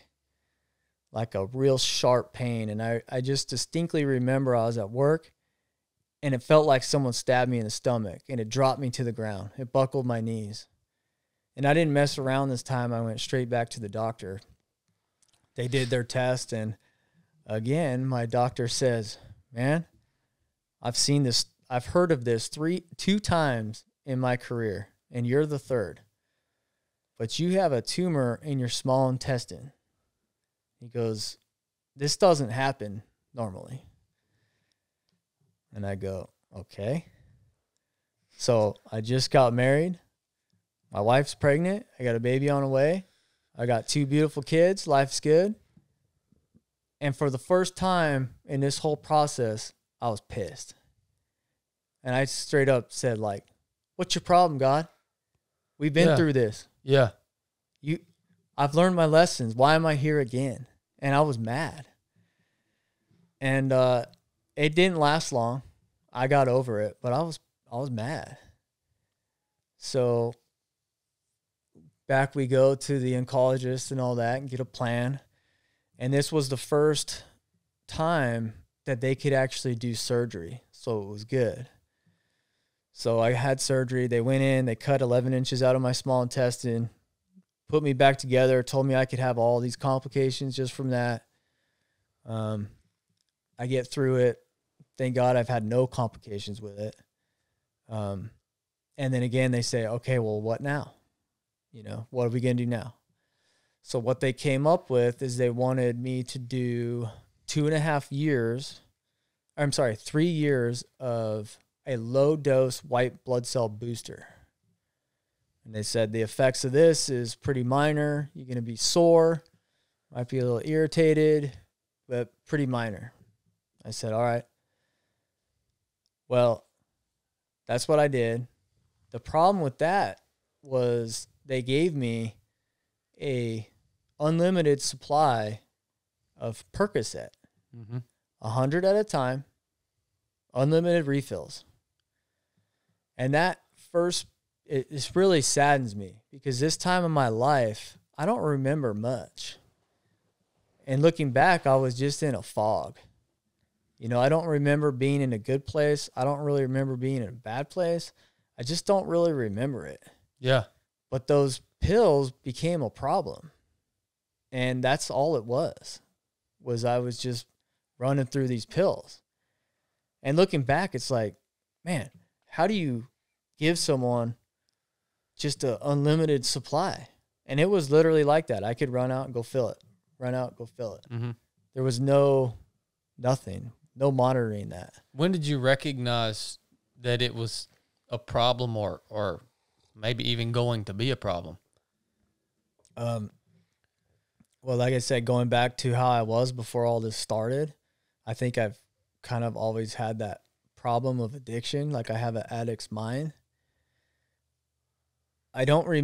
like a real sharp pain. And I just distinctly remember I was at work, and it felt like someone stabbed me in the stomach, and it dropped me to the ground. It buckled my knees. And I didn't mess around this time. I went straight back to the doctor. They did their test, and again, my doctor says, man, I've heard of this 2 times in my career, and you're the third. But you have a tumor in your small intestine. He goes, this doesn't happen normally. And I go, okay. So I just got married. My wife's pregnant. I got a baby on the way. I got 2 beautiful kids. Life's good. And for the first time in this whole process, I was pissed. And I straight up said, like, what's your problem, God? We've been through this. Yeah. I've learned my lessons. Why am I here again? And I was mad. And it didn't last long. I got over it, but I was mad. So back we go to the oncologist and all that and get a plan. And this was the first time that they could actually do surgery. So it was good. So I had surgery. They went in, they cut 11 inches out of my small intestine, put me back together, told me I could have all these complications just from that. I get through it. Thank God I've had no complications with it. And then again, they say, okay, well, what now? You know, what are we going to do now? So what they came up with is they wanted me to do 3 years of a low-dose white blood cell booster. And they said the effects of this is pretty minor. You're going to be sore, might be a little irritated, but pretty minor. I said, all right. Well, that's what I did. The problem with that was they gave me a unlimited supply of Percocet, 100 at a time, unlimited refills. And that it really saddens me because this time in my life, I don't remember much. And looking back, I was just in a fog. You know, I don't remember being in a good place. I don't really remember being in a bad place. I just don't really remember it. Yeah. But those pills became a problem. And that's all it was I was just running through these pills. And looking back, it's like, man, how do you give someone just an unlimited supply? And it was literally like that. I could run out and go fill it. Run out, go fill it. Mm-hmm. There was nothing, no monitoring that. When did you recognize that it was a problem or maybe even going to be a problem? Well, like I said, going back to how I was before all this started, I think I've kind of always had that problem of addiction. Like I have an addict's mind. I don't really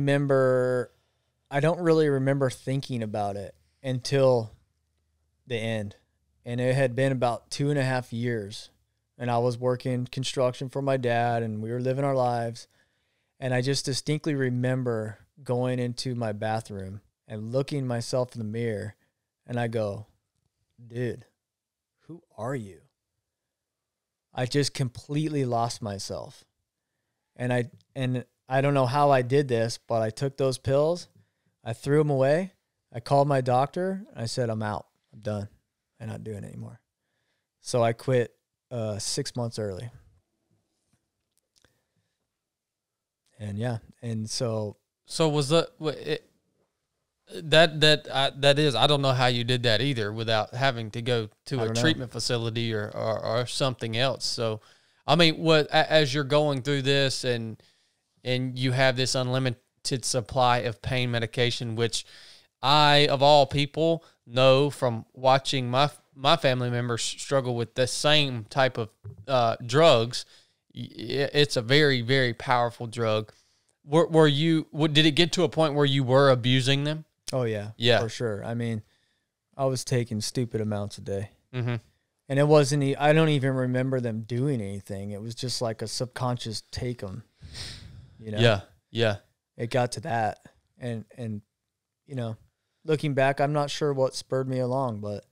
remember thinking about it until the end. And it had been about 2.5 years. And I was working construction for my dad and we were living our lives. And I just distinctly remember going into my bathroom and looking myself in the mirror. And I go, dude, who are you? I just completely lost myself. And I don't know how I did this, but I took those pills. I threw them away. I called my doctor. And I said, I'm out. I'm done. I'm not doing it anymore. So I quit 6 months early. And yeah, and so was that is, I don't know how you did that either without having to go to a treatment facility or something else. So, I mean, as you're going through this and you have this unlimited supply of pain medication, which I, of all people, know from watching my family members struggle with the same type of drugs. It's a very, very powerful drug. Did it get to a point where you were abusing them? Oh, yeah. Yeah. For sure. I mean, I was taking stupid amounts a day. Mm-hmm. And it wasn't, I don't even remember them doing anything. It was just like a subconscious take them, you know? Yeah. Yeah. It got to that. And, you know, looking back, I'm not sure what spurred me along, but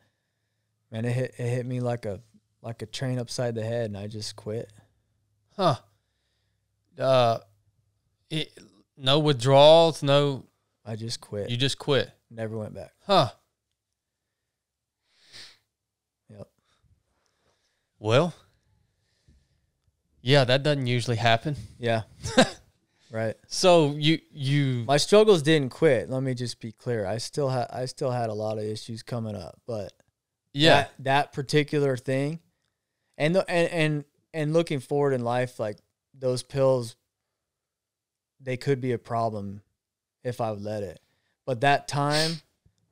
man, it hit me like a train upside the head and I just quit. Huh. No withdrawals, no. I just quit. You just quit. Never went back. Huh. Yep. Well, yeah, that doesn't usually happen. Yeah. Right. So you my struggles didn't quit. Let me just be clear. I still had a lot of issues coming up, but yeah, that particular thing, and looking forward in life, like those pills, they could be a problem if I would let it. But that time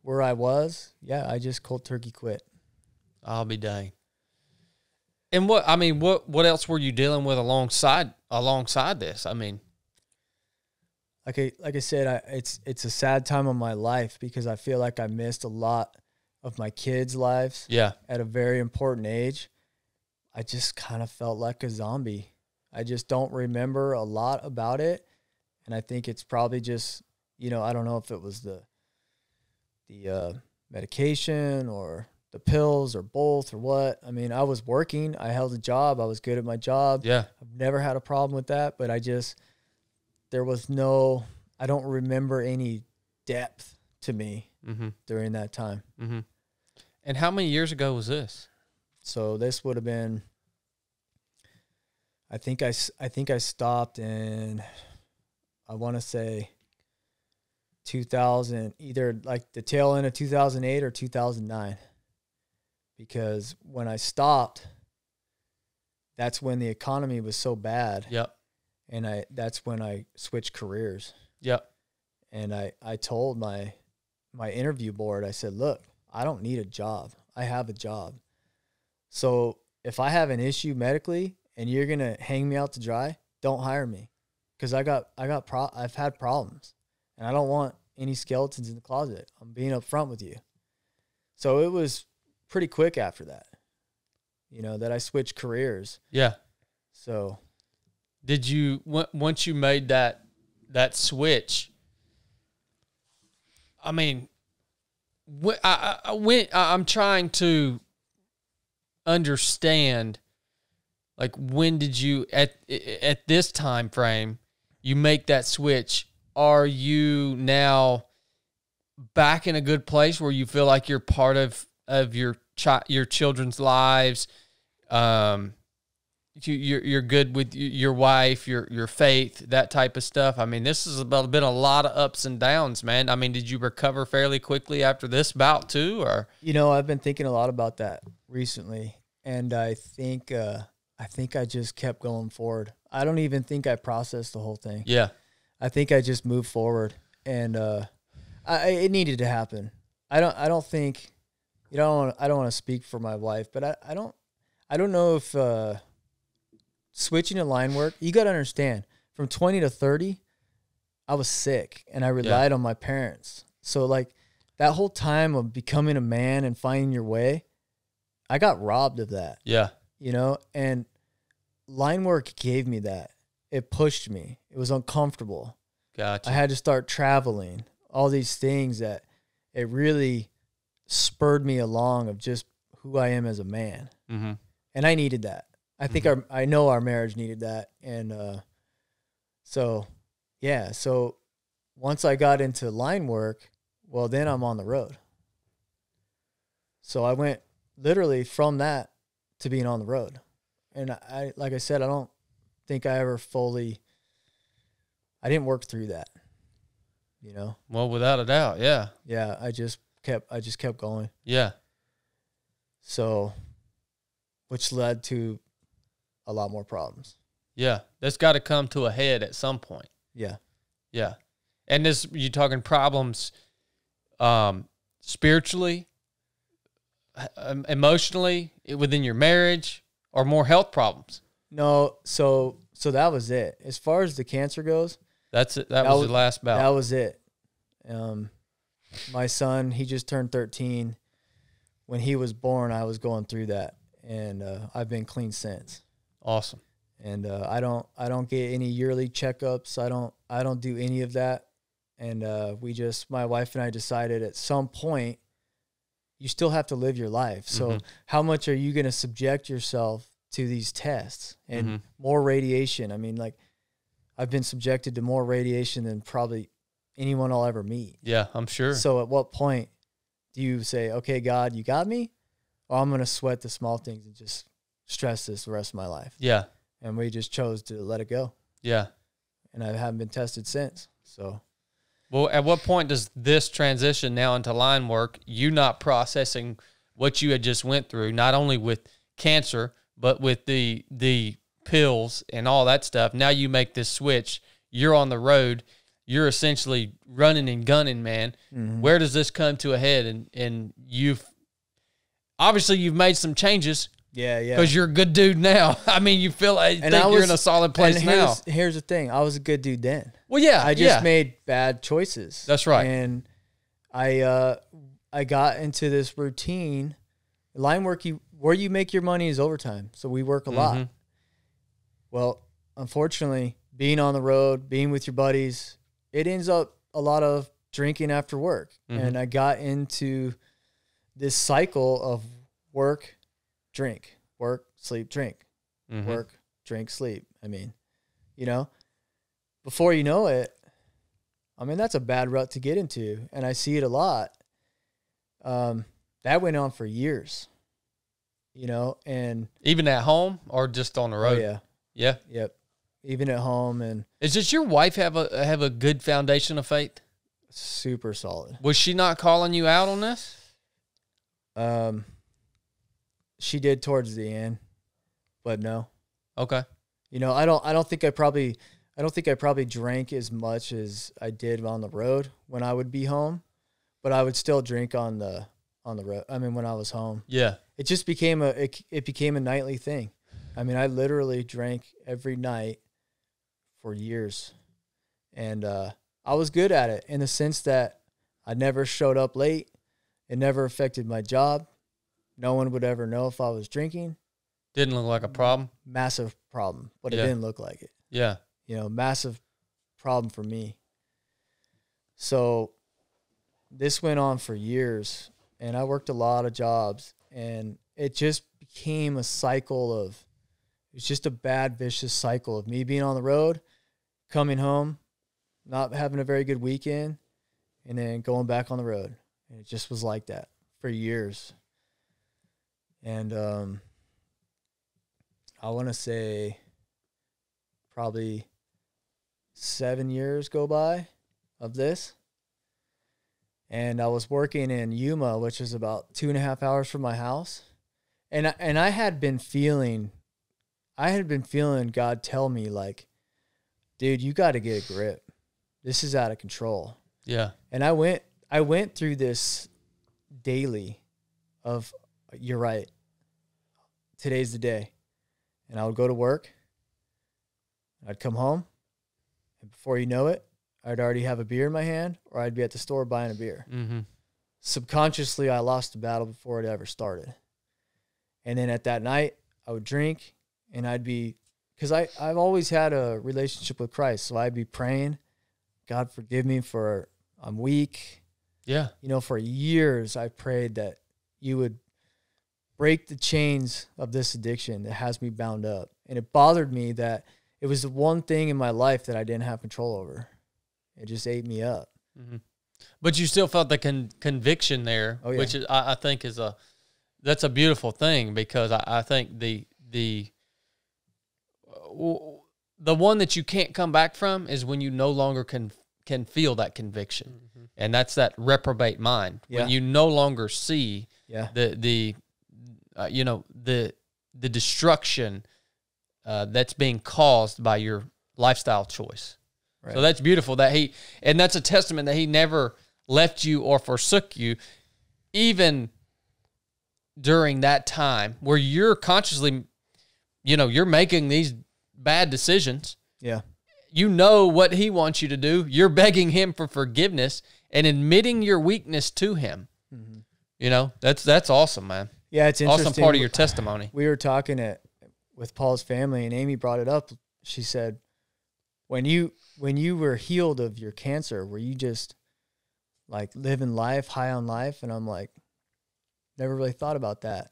where I was, yeah, I just cold turkey quit. I'll be dang. And what else were you dealing with alongside this? I mean, like I said, it's a sad time of my life because I feel like I missed a lot of my kids' lives. Yeah. At a very important age. I just kind of felt like a zombie. I just don't remember a lot about it. And I think it's probably just, you know, I don't know if it was the medication or the pills or both or what. I mean, I was working. I held a job. I was good at my job. Yeah. I've never had a problem with that, but I don't remember any depth to me during that time. Mm-hmm. And how many years ago was this? So this would have been, I think I stopped in, I want to say 2000, either like the tail end of 2008 or 2009. Because when I stopped, that's when the economy was so bad. Yep. And that's when I switched careers. Yep. And I told my interview board, I said, look, I don't need a job. I have a job. So if I have an issue medically and you're going to hang me out to dry, don't hire me. Because I've had problems and I don't want any skeletons in the closet. I'm being upfront with you. So it was pretty quick after that, you know, that I switched careers. Yeah. So did you, once you made that switch, I mean, I'm trying to understand, like, when did you, at this time frame, you make that switch? Are you now back in a good place where you feel like you're part of your children's lives? You're good with your wife, your faith, that type of stuff. I mean, this has been a lot of ups and downs, man. I mean, did you recover fairly quickly after this bout too, or? You know, I've been thinking a lot about that recently, and I think I just kept going forward. I don't even think I processed the whole thing. Yeah, I think I just moved forward, and it needed to happen. I don't think, you know, I don't want to speak for my wife, but I don't know if switching to line work, you got to understand, from 20 to 30, I was sick and I relied on my parents. So like that whole time of becoming a man and finding your way, I got robbed of that. Yeah. You know, and line work gave me that. It pushed me. It was uncomfortable. Gotcha. I had to start traveling, all these things that it really spurred me along of just who I am as a man. Mm-hmm. And I needed that. I think I know our marriage needed that. And so once I got into line work, well, then I'm on the road. So I went literally from that to being on the road. And I like I said, I don't think I ever I didn't work through that, you know? Well, without a doubt, yeah. Yeah, I just kept going. Yeah. So, which led to a lot more problems. Yeah, that's got to come to a head at some point. Yeah. Yeah. And this, you talking problems spiritually, emotionally, within your marriage, or more health problems? No, so that was it. As far as the cancer goes, that's it. That was the last bout. That was it. My son, he just turned 13. When he was born, I was going through that, and I've been clean since. Awesome. And I don't get any yearly checkups. I don't do any of that. And my wife and I decided at some point, you still have to live your life. So how much are you going to subject yourself to these tests and more radiation? I mean, like, I've been subjected to more radiation than probably anyone I'll ever meet. Yeah, I'm sure. So at what point do you say, okay, God, you got me? Or I'm going to sweat the small things and just stress this the rest of my life? Yeah. And we just chose to let it go. Yeah. And I haven't been tested since. So, well, at what point does this transition now into line work, you not processing what you had just went through, not only with cancer, but with the pills and all that stuff? Now you make this switch. You're on the road. You're essentially running and gunning, man. Where does this come to a head? And you've obviously made some changes. Yeah, yeah. Because you're a good dude now. I mean, you feel like you're in a solid place and now. Here's the thing. I was a good dude then. Well, yeah. I just made bad choices. That's right. And I got into this routine. Line work, where you make your money is overtime. So we work a lot. Well, unfortunately, being on the road, being with your buddies, it ends up a lot of drinking after work. And I got into this cycle of work, drink, work, sleep, drink, work, drink, sleep. I mean, you know, before you know it, I mean, that's a bad rut to get into. And I see it a lot. That went on for years, you know, and even at home or just on the road? Oh, yeah. Yeah. Yep. Even at home. And does your wife have a good foundation of faith? Super solid. Was she not calling you out on this? She did towards the end, but no. Okay. You know, I don't think I probably drank as much as I did on the road when I would be home, but I would still drink on the road. I mean, when I was home. Yeah. It just became it became a nightly thing. I mean, I literally drank every night for years. And I was good at it in the sense that I never showed up late. It never affected my job. No one would ever know if I was drinking. Didn't look like a problem? Massive problem, but it didn't look like it. Yeah. You know, massive problem for me. So this went on for years, and I worked a lot of jobs, and it just became a cycle of, it was just a bad, vicious cycle of me being on the road, coming home, not having a very good weekend, and then going back on the road. And it just was like that for years. And I want to say probably 7 years go by of this. And I was working in Yuma, which is about 2.5 hours from my house. And I had been feeling God tell me, like, dude, you got to get a grip. This is out of control. Yeah. And I went through this daily of, you're right, today's the day. And I would go to work. I'd come home. And before you know it, I'd already have a beer in my hand, or I'd be at the store buying a beer. Mm-hmm. Subconsciously, I lost the battle before it ever started. And then at that night, I would drink, and I'd be, because I've always had a relationship with Christ, so I'd be praying, God forgive me for I'm weak. Yeah. You know, for years I prayed that you would break the chains of this addiction that has me bound up. And it bothered me that it was the one thing in my life that I didn't have control over. It just ate me up. Mm-hmm. But you still felt the conviction there, which is, I think that's a beautiful thing, because I think the one that you can't come back from is when you no longer can feel that conviction. Mm-hmm. And that's that reprobate mind. Yeah. When you no longer see the destruction that's being caused by your lifestyle choice. Right. So that's beautiful and that's a testament that he never left you or forsook you, even during that time where you're consciously, you're making these bad decisions. Yeah. You know what he wants you to do. You're begging him for forgiveness and admitting your weakness to him. Mm-hmm. That's awesome, man. Yeah, it's interesting. Awesome part of your testimony. We were talking with Paul's family, and Amy brought it up. She said, when you were healed of your cancer, were you just like living life, high on life? And I'm like, never really thought about that.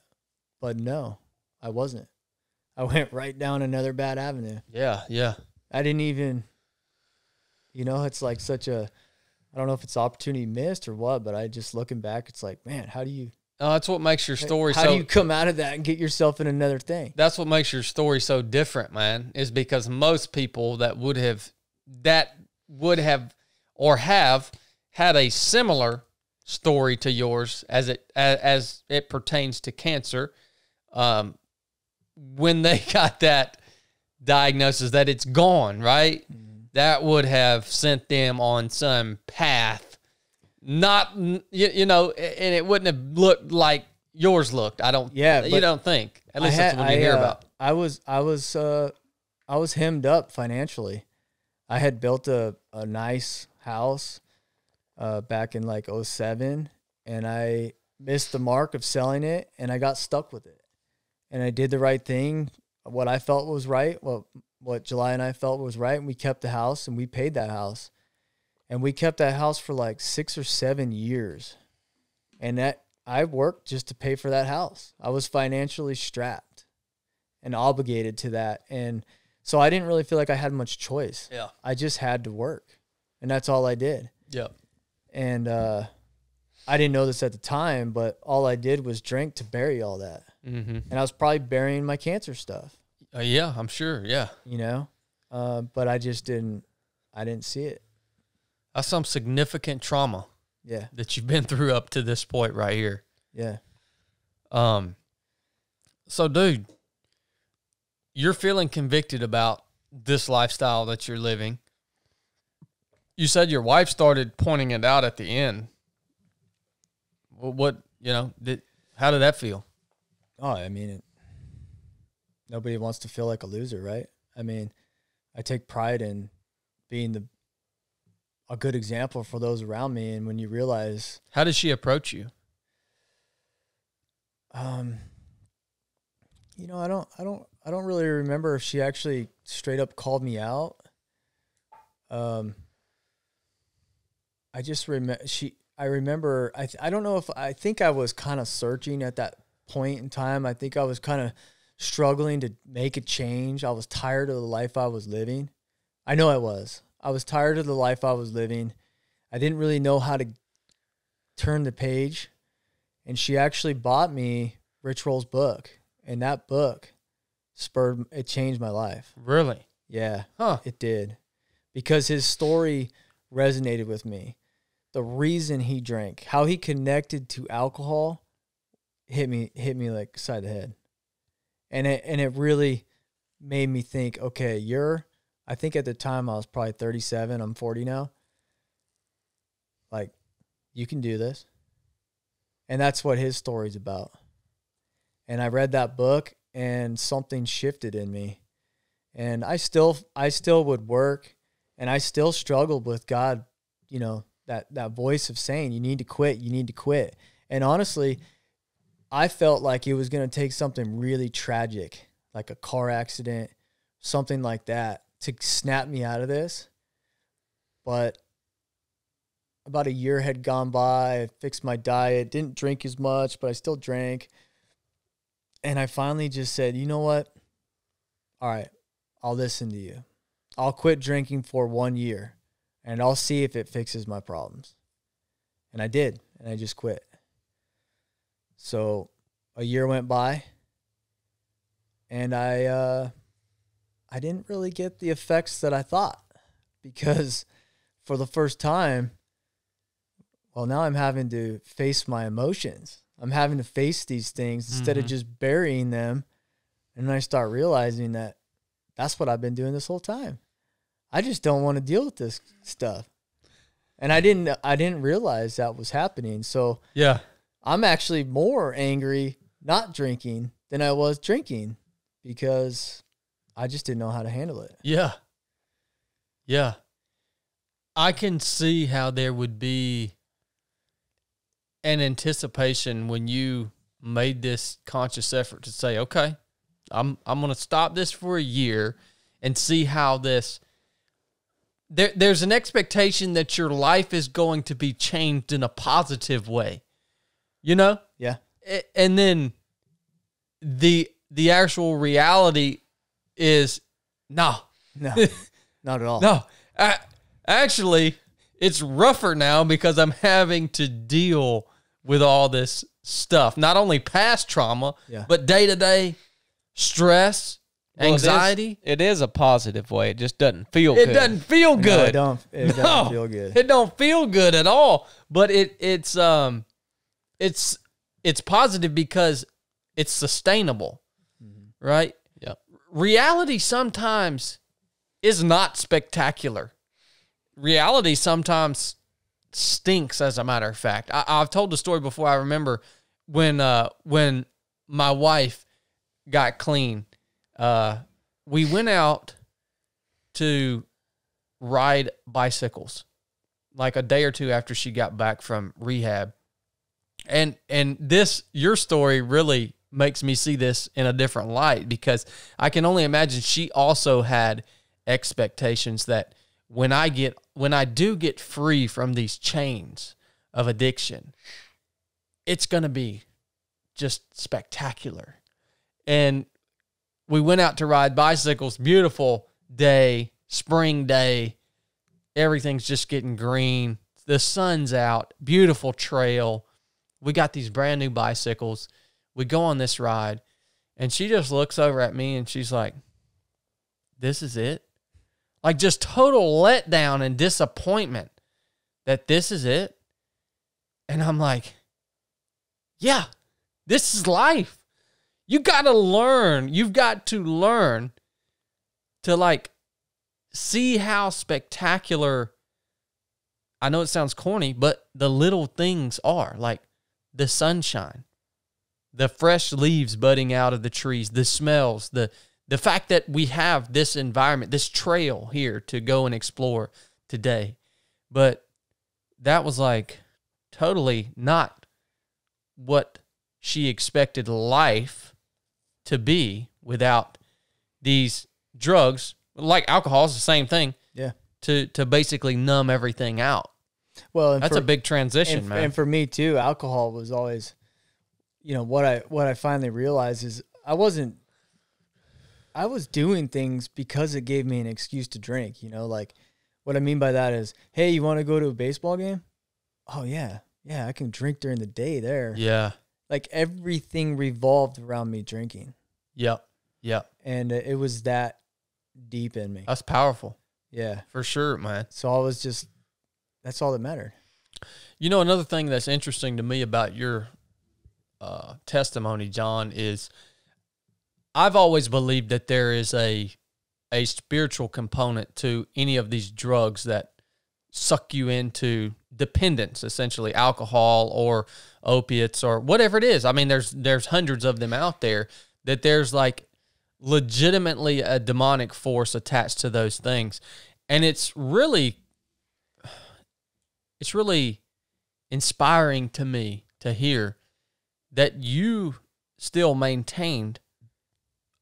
But no, I wasn't. I went right down another bad avenue. Yeah, yeah. I didn't even, it's like I don't know if it's opportunity missed or what, but I just looking back, it's like, man, how do you? Oh, that's what makes your story How do you come out of that and get yourself in another thing? That's what makes your story so different, man, is because most people that would have or have had a similar story to yours as it pertains to cancer, when they got that diagnosis that it's gone, right? Mm-hmm. That would have sent them on some path, not, and it wouldn't have looked like yours looked. I don't. Yeah, you don't think. At least that's what you hear about. I was hemmed up financially. I had built a nice house back in like 2007, and I missed the mark of selling it, and I got stuck with it. And I did the right thing, what I felt was right, what July and I felt was right, and we kept the house, and we paid that house. And we kept that house for like 6 or 7 years. And that I worked just to pay for that house. I was financially strapped and obligated to that. And so I didn't really feel like I had much choice. Yeah. I just had to work. And that's all I did. Yep. And I didn't know this at the time, but all I did was drink to bury all that. Mm-hmm. And I was probably burying my cancer stuff. Yeah, I'm sure. Yeah. You know? But I just didn't see it. That's some significant trauma. Yeah. That you've been through up to this point right here. Yeah. So, dude, you're feeling convicted about this lifestyle that you're living. You said your wife started pointing it out at the end. What, how did that feel? Oh, I mean, nobody wants to feel like a loser, right? I mean, I take pride in being a good example for those around me. And when you realize, how did she approach you? I don't really remember if she actually straight up called me out. I just remember I don't know if I think I was kind of searching at that point in time. I think I was kind of struggling to make a change. I was tired of the life I was living. I know I was. I was tired of the life I was living. I didn't really know how to turn the page. And she actually bought me Rich Roll's book. And that book it changed my life. Really? Yeah. Huh. It did. Because his story resonated with me. The reason he drank, how he connected to alcohol hit me like side of the head. And it really made me think, okay, I think at the time I was probably 37, I'm 40 now. Like, you can do this. And that's what his story's about. And I read that book and something shifted in me. And I still would work, and I still struggled with God, that voice of saying, you need to quit. And honestly, I felt like it was going to take something really tragic, like a car accident, something like that, to snap me out of this. But about a year had gone by. I fixed my diet, didn't drink as much, but I still drank. And I finally just said, you know what? All right, I'll listen to you. I'll quit drinking for 1 year, and I'll see if it fixes my problems. And I did, and I just quit. So a year went by, and I didn't really get the effects that I thought, because for the first time, well, now I'm having to face my emotions. I'm having to face these things instead of just burying them. And then I start realizing that that's what I've been doing this whole time. I just don't want to deal with this stuff. And I didn't realize that was happening. So yeah, I'm actually more angry not drinking than I was drinking, because I just didn't know how to handle it. Yeah. Yeah. I can see how there would be an anticipation when you made this conscious effort to say, okay, I'm going to stop this for a year and see how this, there's an expectation that your life is going to be changed in a positive way, Yeah. And then the actual reality is no, not at all. No, actually, it's rougher now because I'm having to deal with all this stuff. Not only past trauma, but day-to-day stress, anxiety. It is a positive way. It just doesn't feel good. It doesn't feel good. No, it doesn't feel good. It don't feel good at all. But it's positive because it's sustainable, right? Yeah. Reality sometimes is not spectacular. Reality sometimes stinks, as a matter of fact. I've told the story before. I remember when my wife got clean, we went out to ride bicycles like a day or two after she got back from rehab. And this, your story really makes me see this in a different light, because I can only imagine she also had expectations that when I do get free from these chains of addiction, it's going to be just spectacular. And we went out to ride bicycles, beautiful day, spring day. Everything's just getting green. The sun's out, beautiful trail. We got these brand new bicycles. We go on this ride, and she just looks over at me and she's like, this is it? Like, just total letdown and disappointment that this is it. And I'm like, yeah, this is life. You've got to learn to like see how spectacular, I know it sounds corny, but the little things are, like the sunshine, the fresh leaves budding out of the trees, the smells, the fact that we have this environment, this trail here to go and explore today. But that was like totally not what she expected life to be without these drugs. Like alcohol is the same thing. Yeah. To basically numb everything out. Well, that's a big transition, man. And for me too, alcohol was always, what I finally realized is I was doing things because it gave me an excuse to drink. Like what I mean by that is, hey, you want to go to a baseball game? Oh yeah, I can drink during the day there. Yeah, like everything revolved around me drinking. Yep. And it was that deep in me. That's powerful. Yeah, for sure, man. So I was just, that's all that mattered. Another thing that's interesting to me about your testimony, John, is I've always believed that there is a spiritual component to any of these drugs that suck you into dependence, essentially alcohol or opiates or whatever it is. I mean, there's hundreds of them out there, that there's like legitimately a demonic force attached to those things. And it's really inspiring to me to hear that you still maintained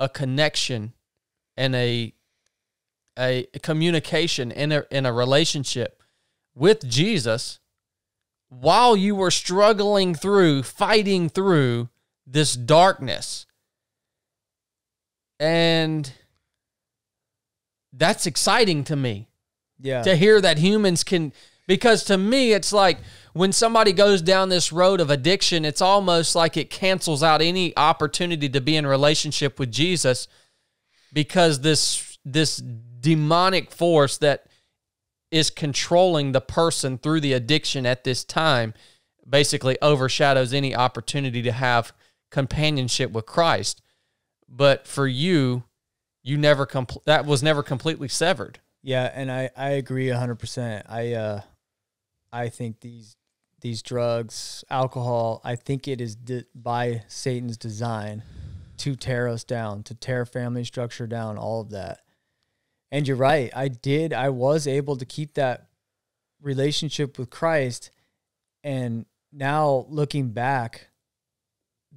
a connection and a communication in a relationship with Jesus while you were fighting through this darkness. And that's exciting to me. Yeah. To hear that humans can, because to me, it's like when somebody goes down this road of addiction, it's almost like it cancels out any opportunity to be in a relationship with Jesus, because this demonic force that is controlling the person through the addiction at this time basically overshadows any opportunity to have companionship with Christ. But for you, that was never completely severed. Yeah, and I agree 100%. I think these drugs, alcohol, I think it is by Satan's design to tear us down, to tear family structure down, all of that. And you're right. I was able to keep that relationship with Christ. And now looking back,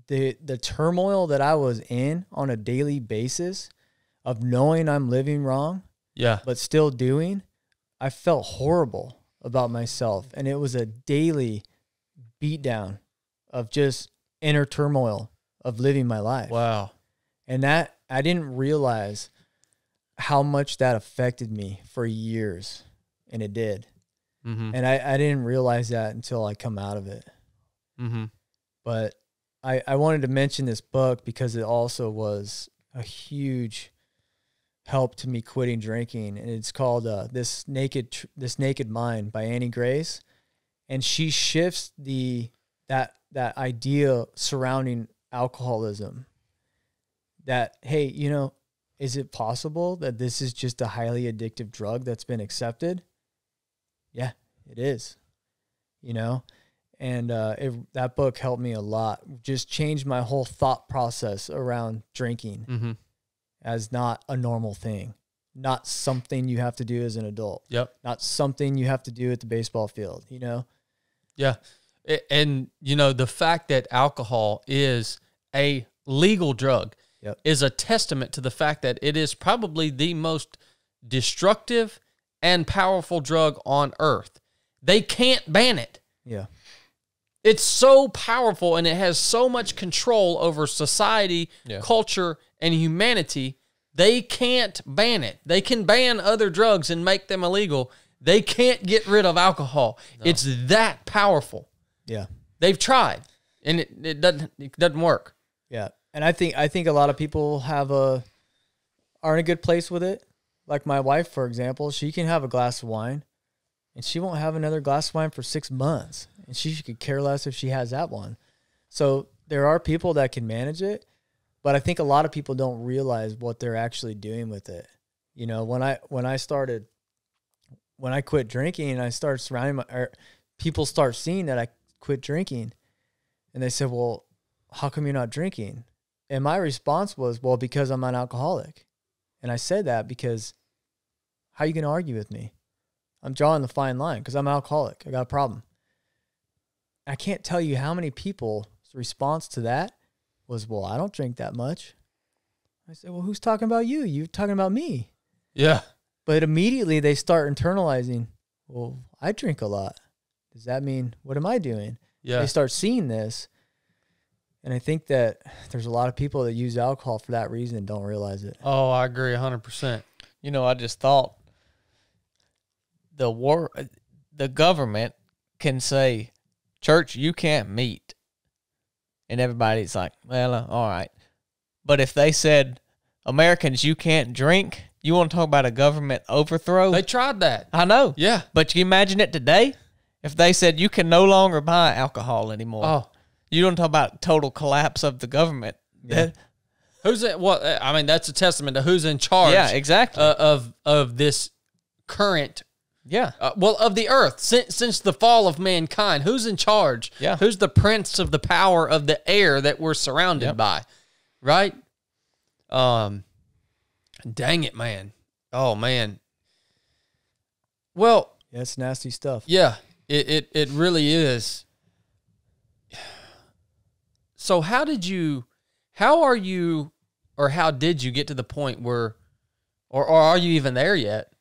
the turmoil that I was in on a daily basis of knowing I'm living wrong, yeah, but still doing, I felt horrible about myself. And it was a daily beatdown of just inner turmoil of living my life. Wow. And that, I didn't realize how much that affected me for years. And it did. Mm-hmm. And I didn't realize that until I come out of it. Mm-hmm. But I wanted to mention this book because it also was a huge help to me quitting drinking. And it's called This Naked Mind by Annie Grace. And she shifts that idea surrounding alcoholism, that, hey, is it possible that this is just a highly addictive drug that's been accepted? Yeah, it is. And that book helped me a lot. Just changed my whole thought process around drinking as not a normal thing, not something you have to do as an adult. Yep. Not something you have to do at the baseball field, you know? Yeah. And, you know, the fact that alcohol is a legal drug is a testament to the fact that it is probably the most destructive and powerful drug on earth. They can't ban it. Yeah. It's so powerful and it has so much control over society, culture, and humanity. They can't ban it. They can ban other drugs and make them illegal. They can't get rid of alcohol. No. It's that powerful. Yeah. They've tried and it doesn't work. Yeah. And I think a lot of people are in a good place with it. Like my wife, for example, she can have a glass of wine and she won't have another glass of wine for 6 months. And she could care less if she has that one. So there are people that can manage it, but I think a lot of people don't realize what they're actually doing with it. You know, when I quit drinking and I started people start seeing that I quit drinking and they said, well, how come you're not drinking? And my response was, well, because I'm an alcoholic. And I said that because how are you going to argue with me? I'm drawing the fine line because I'm an alcoholic. I got a problem. I can't tell you how many people's response to that was, well, I don't drink that much. I said, well, who's talking about you? You're talking about me. Yeah. But immediately they start internalizing, well, I drink a lot. Does that mean, what am I doing? Yeah. They start seeing this. And I think that there's a lot of people that use alcohol for that reason and don't realize it. Oh, I agree 100%. You know, I just thought the government can say, church, you can't meet. And everybody's like, well, all right. But if they said, Americans, you can't drink, you want to talk about a government overthrow? They tried that. I know. Yeah. But can you imagine it today? If they said you can no longer buy alcohol anymore. Oh. You don't talk about total collapse of the government. Yeah. Who's it? Well, I mean, that's a testament to who's in charge. Yeah, exactly. Of this current. Yeah. Of the earth since the fall of mankind. Who's in charge? Yeah. Who's the prince of the power of the air that we're surrounded by? Right. Dang it, man. Oh man. Well. Yeah, it's nasty stuff. Yeah. It really is. So how did you get to the point where, or are you even there yet?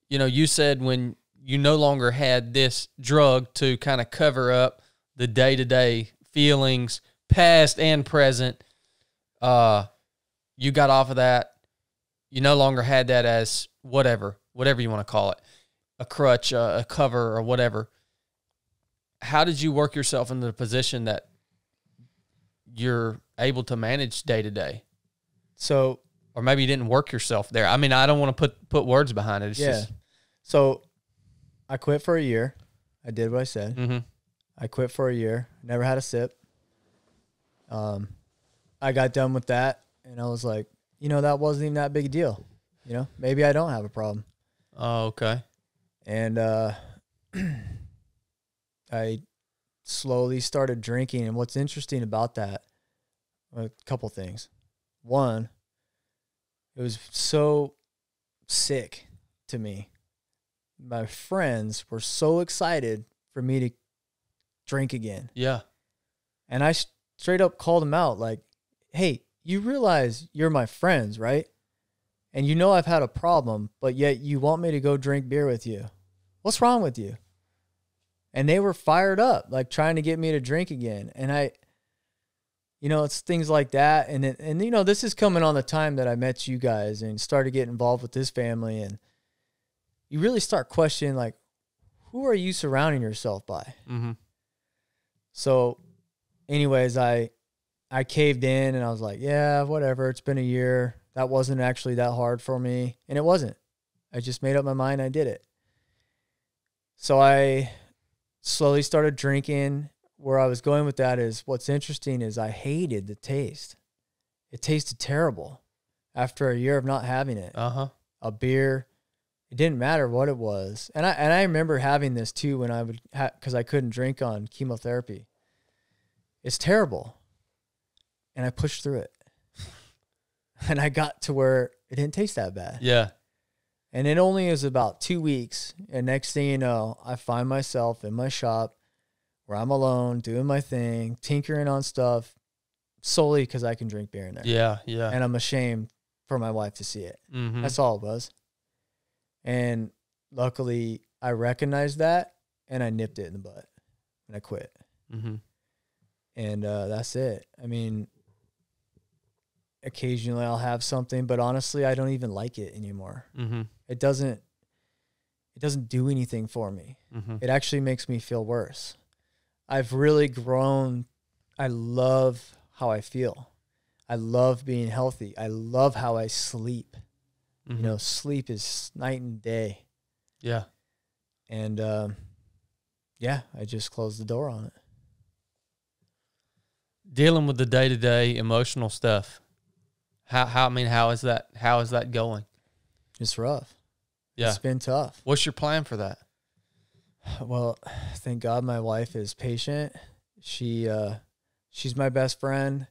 You know, you said when you no longer had this drug to kind of cover up the day-to-day feelings, past and present, you got off of that. You no longer had that as whatever you want to call it, a crutch, a cover, or whatever. How did you work yourself into the position that you're able to manage day to day? So, or maybe you didn't work yourself there. I mean, I don't want to put words behind it. It's just, so I quit for a year. I did what I said. mm-hmm. I quit for a year. Never had a sip. I got done with that, and I was like, you know, that wasn't even that big a deal. You know, maybe I don't have a problem. Oh, okay. And I slowly started drinking. And what's interesting about that, a couple things. One, it was so sick to me. My friends were so excited for me to drink again. Yeah. And I straight up called them out like, hey, you realize you're my friends, right? And you know I've had a problem, but yet you want me to go drink beer with you. What's wrong with you? And they were fired up, like trying to get me to drink again. And you know, it's things like that. And you know, this is coming on the time that I met you guys and started getting involved with this family. And you really start questioning, like, who are you surrounding yourself by? Mm-hmm. So anyways, I caved in and I was like, yeah, whatever. It's been a year. That wasn't actually that hard for me. And it wasn't. I just made up my mind. I did it. So I slowly started drinking. Where I was going with that is, what's interesting is I hated the taste. It tasted terrible after a year of not having it. Uh-huh. A beer, It didn't matter what it was. And I remember having this too when I would, because I couldn't drink on chemotherapy. It's terrible. And I pushed through it. And I got to where it didn't taste that bad. Yeah. And it only was about 2 weeks. And next thing you know, I find myself in my shop where I'm alone, doing my thing, tinkering on stuff solely because I can drink beer in there. Yeah, yeah. And I'm ashamed for my wife to see it. Mm-hmm. That's all it was. And luckily, I recognized that, and I nipped it in the butt, and I quit. Mm-hmm. And that's it. I mean, occasionally I'll have something, but honestly, I don't even like it anymore. Mm-hmm. It doesn't do anything for me. Mm-hmm. It actually makes me feel worse. I've really grown. I love how I feel. I love being healthy. I love how I sleep. Mm-hmm. You know, sleep is night and day. Yeah. And, yeah, I just closed the door on it. Dealing with the day-to-day emotional stuff. How is that going? It's rough. Yeah. It's been tough. What's your plan for that? Well, thank God my wife is patient. She's my best friend.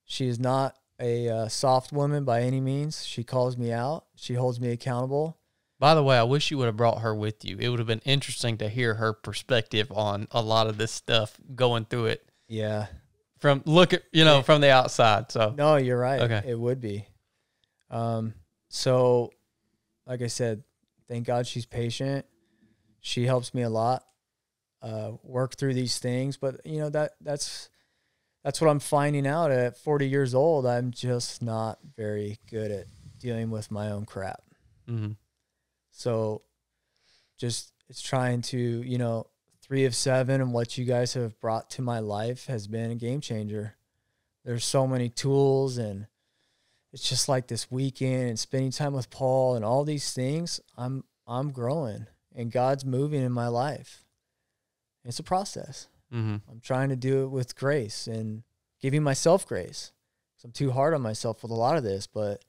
She is not a soft woman by any means. She calls me out. She holds me accountable. By the way, I wish you would have brought her with you. It would have been interesting to hear her perspective on a lot of this stuff going through it. Yeah. From from the outside. So No, you're right. Okay. It would be. So like I said, thank God she's patient. She helps me a lot, work through these things. But you know, that's what I'm finding out at 40 years old. I'm just not very good at dealing with my own crap. Mm-hmm. So just it's trying to, 3 of 7 and what you guys have brought to my life has been a game changer. There's so many tools, and it's just like this weekend and spending time with Paul and all these things. I'm growing, and God's moving in my life. It's a process. Mm-hmm. I'm trying to do it with grace and giving myself grace. So I'm too hard on myself with a lot of this, but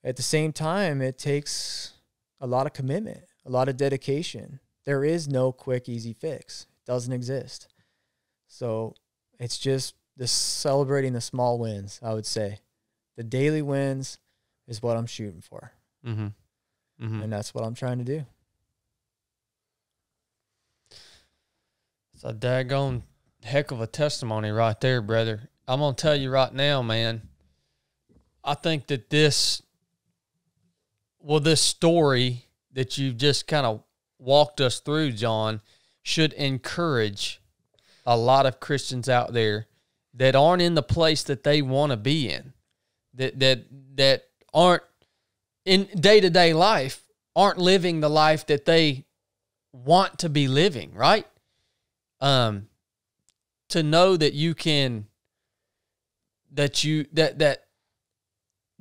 at the same time, it takes a lot of commitment, a lot of dedication. There is no quick, easy fix. It doesn't exist. So it's just celebrating the small wins, I would say. The daily wins is what I'm shooting for. Mm-hmm. Mm-hmm. And that's what I'm trying to do. It's a daggone heck of a testimony right there, brother. I'm going to tell you right now, man, I think that this story that you've just kind of walked us through, John, should encourage a lot of Christians out there that aren't in the place that they want to be in, that aren't in day-to-day life, aren't living the life that they want to be living, right? To know that you can, that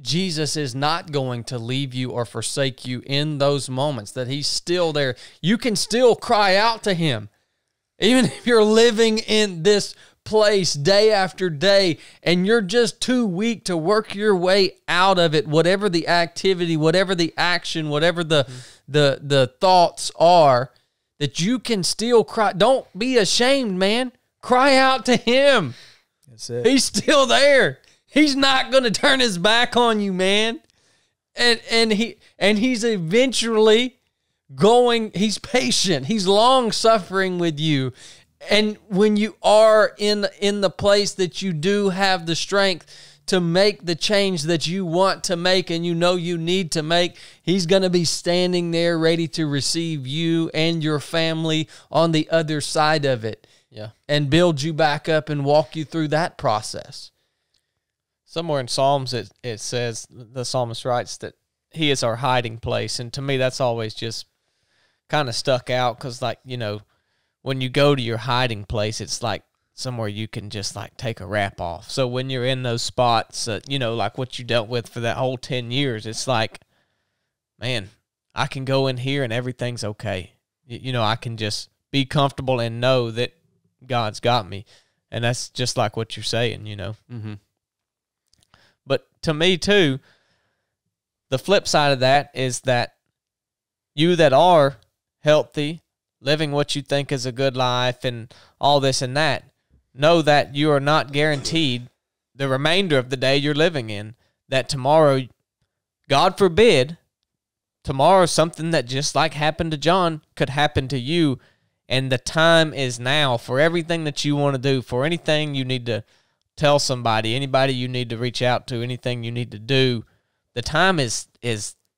Jesus is not going to leave you or forsake you in those moments, that he's still there. You can still cry out to him. Even if you're living in this place day after day and you're just too weak to work your way out of it, whatever the activity, whatever the action, whatever the thoughts are, that you can still cry. Don't be ashamed, man. Cry out to him. That's it. He's still there. He's not going to turn his back on you, man. And he's eventually going, he's patient. He's long suffering with you. And when you are in the place that you do have the strength to make the change that you want to make and you know you need to make, he's going to be standing there ready to receive you and your family on the other side of it. Yeah. And build you back up and walk you through that process. Somewhere in Psalms, it says, the psalmist writes that he is our hiding place. And to me, that's always just kind of stuck out because, like, when you go to your hiding place, it's like somewhere you can just, like, take a wrap off. So when you're in those spots, like what you dealt with for that whole 10 years, it's like, man, I can go in here and everything's okay. I can just be comfortable and know that God's got me. And that's just like what you're saying, Mm-hmm. But to me, too, the flip side of that is that you that are healthy, living what you think is a good life and all this and that, know that you are not guaranteed the remainder of the day you're living in, that tomorrow, God forbid, tomorrow something that just like happened to John could happen to you, and the time is now for everything that you want to do, for anything you need to tell somebody, anybody you need to reach out to, anything you need to do. The time is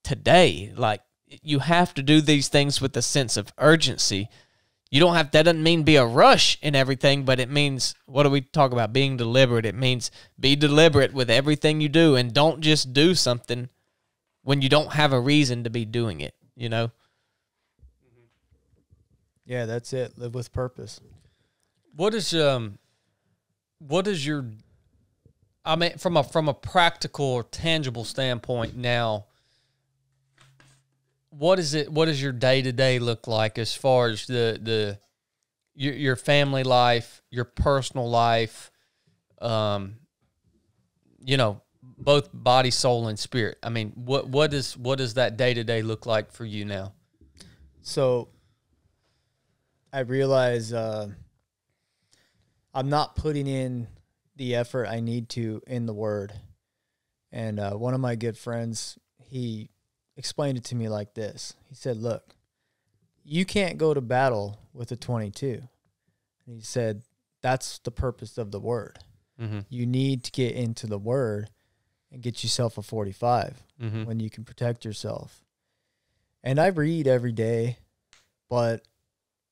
today. Like, you have to do these things with a sense of urgency. You don't have, that doesn't mean be a rush in everything, but it means, what do we talk about? Being deliberate. It means be deliberate with everything you do, and don't just do something when you don't have a reason to be doing it, you know? Yeah, that's it. Live with purpose. What is your, I mean, from a practical or tangible standpoint now, what does your day-to-day look like as far as your family life, your personal life, you know, both body, soul, and spirit? I mean, what does that day-to-day look like for you now? So I realize I'm not putting in the effort I need to in the Word. And one of my good friends, he explained it to me like this. He said, look, you can't go to battle with a 22. And he said, that's the purpose of the Word. Mm-hmm. You need to get into the Word and get yourself a 45 Mm-hmm. when you can protect yourself. And I read every day, but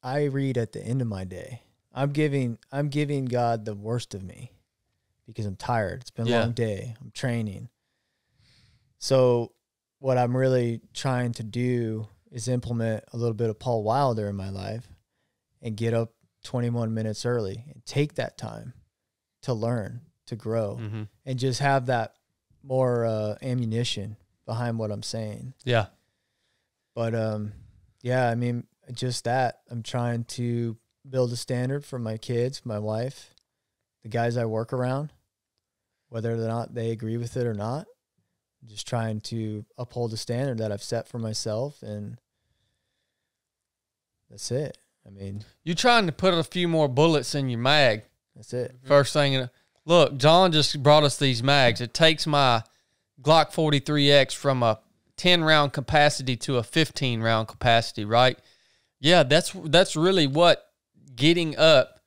I read at the end of my day. I'm giving God the worst of me because I'm tired. It's been a long day. I'm training. So what I'm really trying to do is implement a little bit of Paul Wilder in my life and get up 21 minutes early and take that time to learn, to grow, Mm-hmm. and just have that more ammunition behind what I'm saying. Yeah. But, yeah, I mean, just that. I'm trying to build a standard for my kids, my wife, the guys I work around, whether or not they agree with it or not. I'm just trying to uphold a standard that I've set for myself, and that's it. I mean, You're trying to put a few more bullets in your mag. that's it. First thing, look, John just brought us these mags. It takes my Glock 43X from a 10-round capacity to a 15-round capacity, right? Yeah, that's really what getting up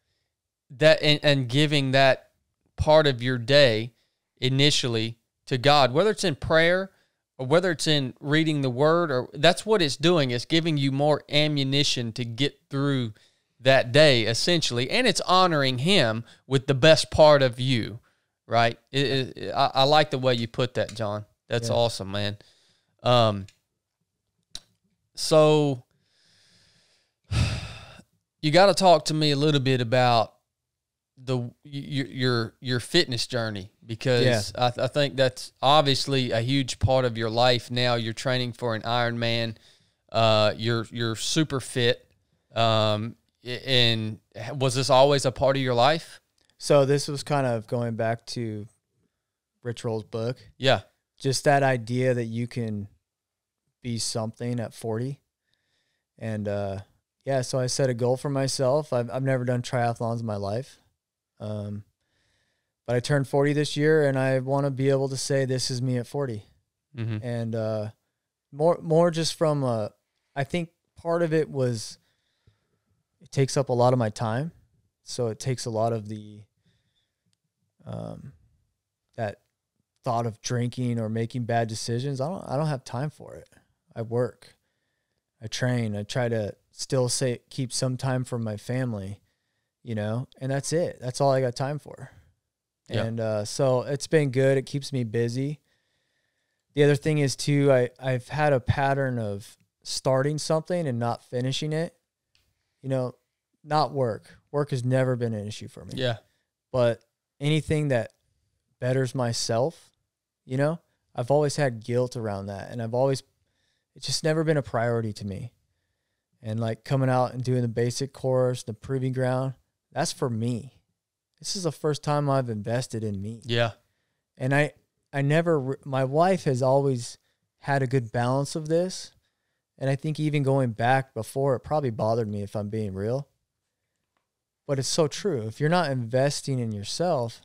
that and giving that part of your day initially to God, whether it's in prayer or whether it's in reading the Word, or that's what it's doing. It's giving you more ammunition to get through that day, essentially, and it's honoring Him with the best part of you, right? I like the way you put that, John. That's awesome, man. So you got to talk to me a little bit about your fitness journey, because I think that's obviously a huge part of your life now. You're training for an Ironman. You're super fit. And was this always a part of your life? So this was kind of going back to Rich Roll's book. Yeah. Just that idea that you can be something at 40. And, yeah, so I set a goal for myself. I've never done triathlons in my life. But I turned 40 this year, and I want to be able to say this is me at 40. Mm-hmm. And more just from I think part of it was it takes up a lot of my time, so it takes a lot of the that thought of drinking or making bad decisions. I don't have time for it. I work, I train, I try to still keep some time for my family, you know, and that's it. That's all I got time for. Yeah. And so it's been good. It keeps me busy. The other thing is too, I've had a pattern of starting something and not finishing it. You know, not work. Work has never been an issue for me. Yeah. But anything that betters myself, you know, I've always had guilt around that. And it's just never been a priority to me. And like coming out and doing the basic course, the proving ground, that's for me. This is the first time I've invested in me. Yeah. And I never, my wife has always had a good balance of this. And I think even going back before, it probably bothered me, if I'm being real. But it's so true. If you're not investing in yourself,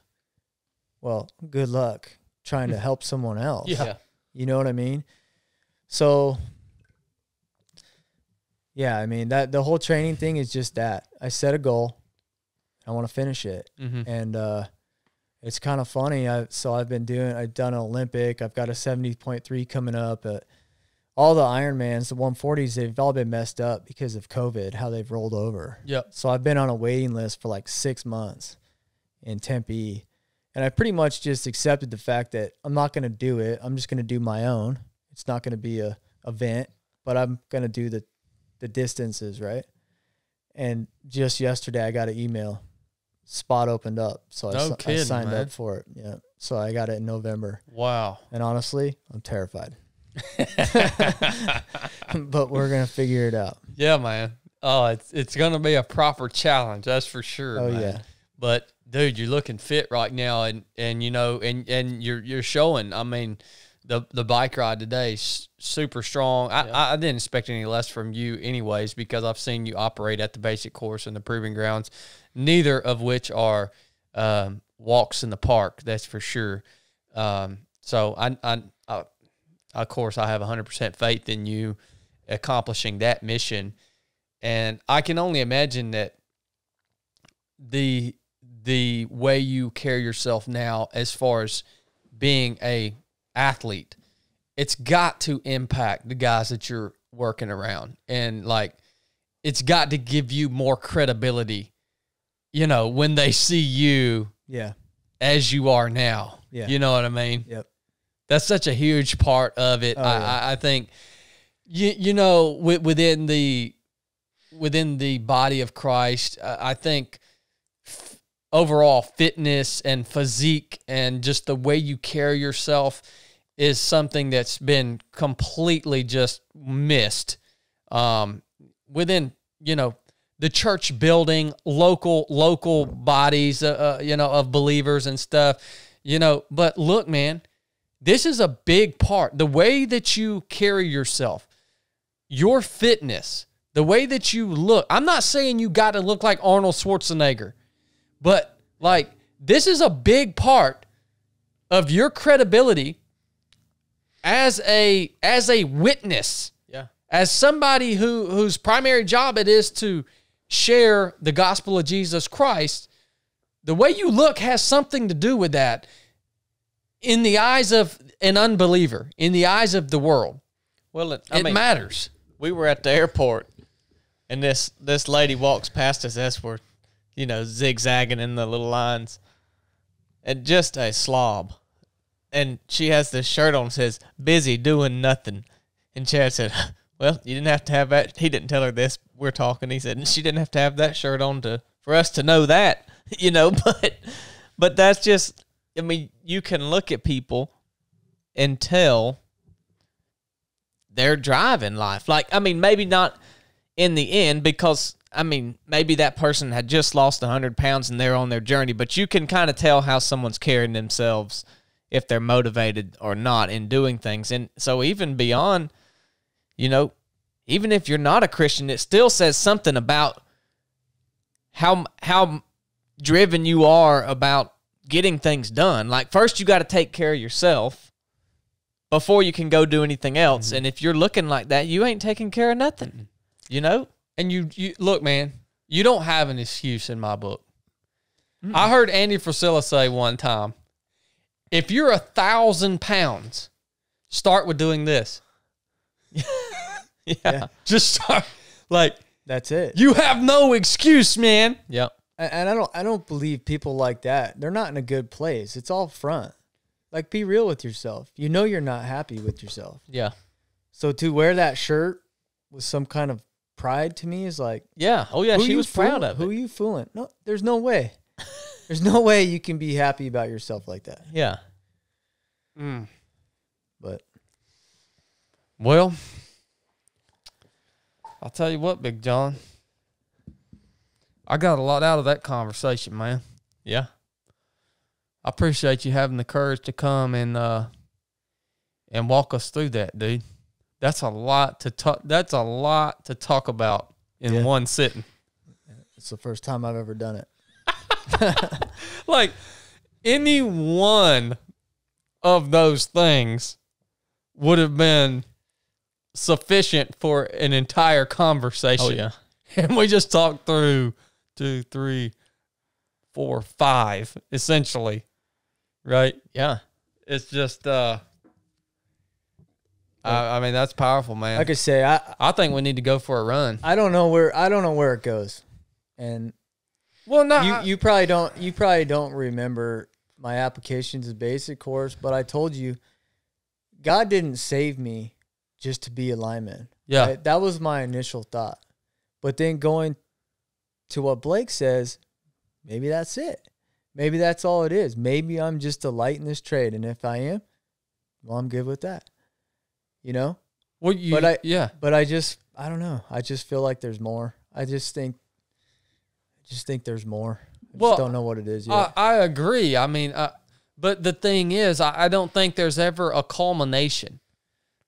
well, good luck trying to help someone else. Yeah. You know what I mean? So, yeah, I mean, that the whole training thing is just that. I set a goal. I want to finish it. And it's kind of funny. I've done an Olympic. I've got a 70.3 coming up. All the Ironmans, the 140s, they've all been messed up because of COVID, how they've rolled over. Yep. So I've been on a waiting list for like 6 months in Tempe. And I pretty much just accepted the fact that I'm not going to do it. I'm just going to do my own. It's not going to be a event, but I'm going to do the distances, right? And just yesterday I got an email. Spot opened up. So I signed up for it. Yeah. So I got it in November. Wow. And honestly, I'm terrified. But we're gonna figure it out. Yeah, man. Oh, it's gonna be a proper challenge, that's for sure. Oh, man. yeah. But dude, you're looking fit right now, and you know, and you're showing. I mean, the bike ride today is super strong. I didn't expect any less from you, anyways, because I've seen you operate at the basic course and the proving grounds, neither of which are walks in the park. That's for sure. So I of course, I have 100% faith in you accomplishing that mission. And I can only imagine that the way you carry yourself now, as far as being a athlete, it's got to impact the guys that you're working around. And, like, it's got to give you more credibility, you know, when they see you as you are now. Yeah. You know what I mean? Yep. That's such a huge part of it. I think, you know, within the body of Christ, I think overall fitness and physique and just the way you carry yourself is something that's been completely just missed within, you know, the church building, local bodies, you know, of believers and stuff, you know. But look, man, this is a big part. The way that you carry yourself, your fitness, the way that you look. I'm not saying you got to look like Arnold Schwarzenegger, but like this is a big part of your credibility as a witness. Yeah. As somebody whose primary job it is to share the gospel of Jesus Christ. The way you look has something to do with that. In the eyes of an unbeliever, in the eyes of the world, well, it matters. We were at the airport, and this lady walks past us as we're, you know, zigzagging in the little lines, and just a slob. And she has this shirt on that says, "Busy doing nothing." And Chad said, "Well, you didn't have to have that." He didn't tell her this. We're talking. He said, "She didn't have to have that shirt on for us to know that," you know. But that's just. I mean, you can look at people and tell they're driving life. Like, I mean, maybe not in the end because, I mean, maybe that person had just lost 100 pounds and they're on their journey, but you can kind of tell how someone's carrying themselves if they're motivated or not in doing things. And so even beyond, you know, even if you're not a Christian, it still says something about how driven you are about getting things done. Like, first you got to take care of yourself before you can go do anything else. Mm-hmm. And if you're looking like that, you ain't taking care of nothing, you know? And you look, man, you don't have an excuse in my book. Mm-hmm. I heard Andy Frisella say one time, if you're 1,000 pounds, start with doing this. Yeah. Just start. Like, that's it. You have no excuse, man. Yeah. And I don't believe people like that. They're not in a good place. It's all front. Like, be real with yourself. You know you're not happy with yourself. Yeah. So to wear that shirt with some kind of pride to me is like, yeah. Oh yeah, she was proud of it. Who are you fooling? No, there's no way. There's no way you can be happy about yourself like that. Yeah. But well, I'll tell you what, Big John. I got a lot out of that conversation, man. Yeah. I appreciate you having the courage to come and walk us through that, dude. That's a lot to talk. That's a lot to talk about in one sitting. It's the first time I've ever done it. Like any one of those things would have been sufficient for an entire conversation. Oh, yeah. And we just talked through 2, 3, 4, 5, essentially. Right? Yeah. It's just I mean, that's powerful, man. Like I say, I think we need to go for a run. I don't know where it goes. And Well, no, you probably don't remember my applications of basic course, but I told you God didn't save me just to be a lineman. Yeah. Right? That was my initial thought. But then going to what Blake says, maybe that's it. Maybe that's all it is. Maybe I'm just a light in this trade. And if I am, well, I'm good with that. You know? Well, But I don't know. I just feel like there's more. I just think there's more. I just don't know what it is yet. I agree. I mean, but the thing is, I don't think there's ever a culmination.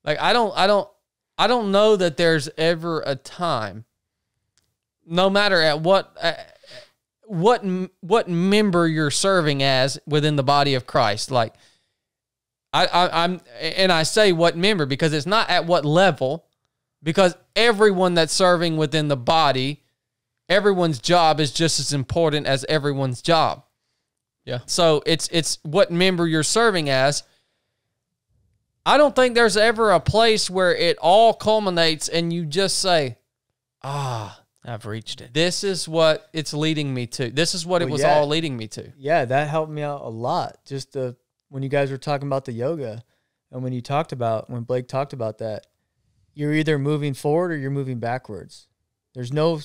Like I don't know that there's ever a time, no matter at what member you're serving as within the body of Christ. Like I say what member because it's not at what level, because everyone that's serving within the body, everyone's job is just as important as everyone's job. Yeah. So it's what member you're serving as. I don't think there's ever a place where it all culminates and you just say, I've reached it. this is what it's leading me to. This is what it was all leading me to. Yeah, that helped me out a lot. Just when you guys were talking about the yoga and when Blake talked about that, you're either moving forward or you're moving backwards. There's no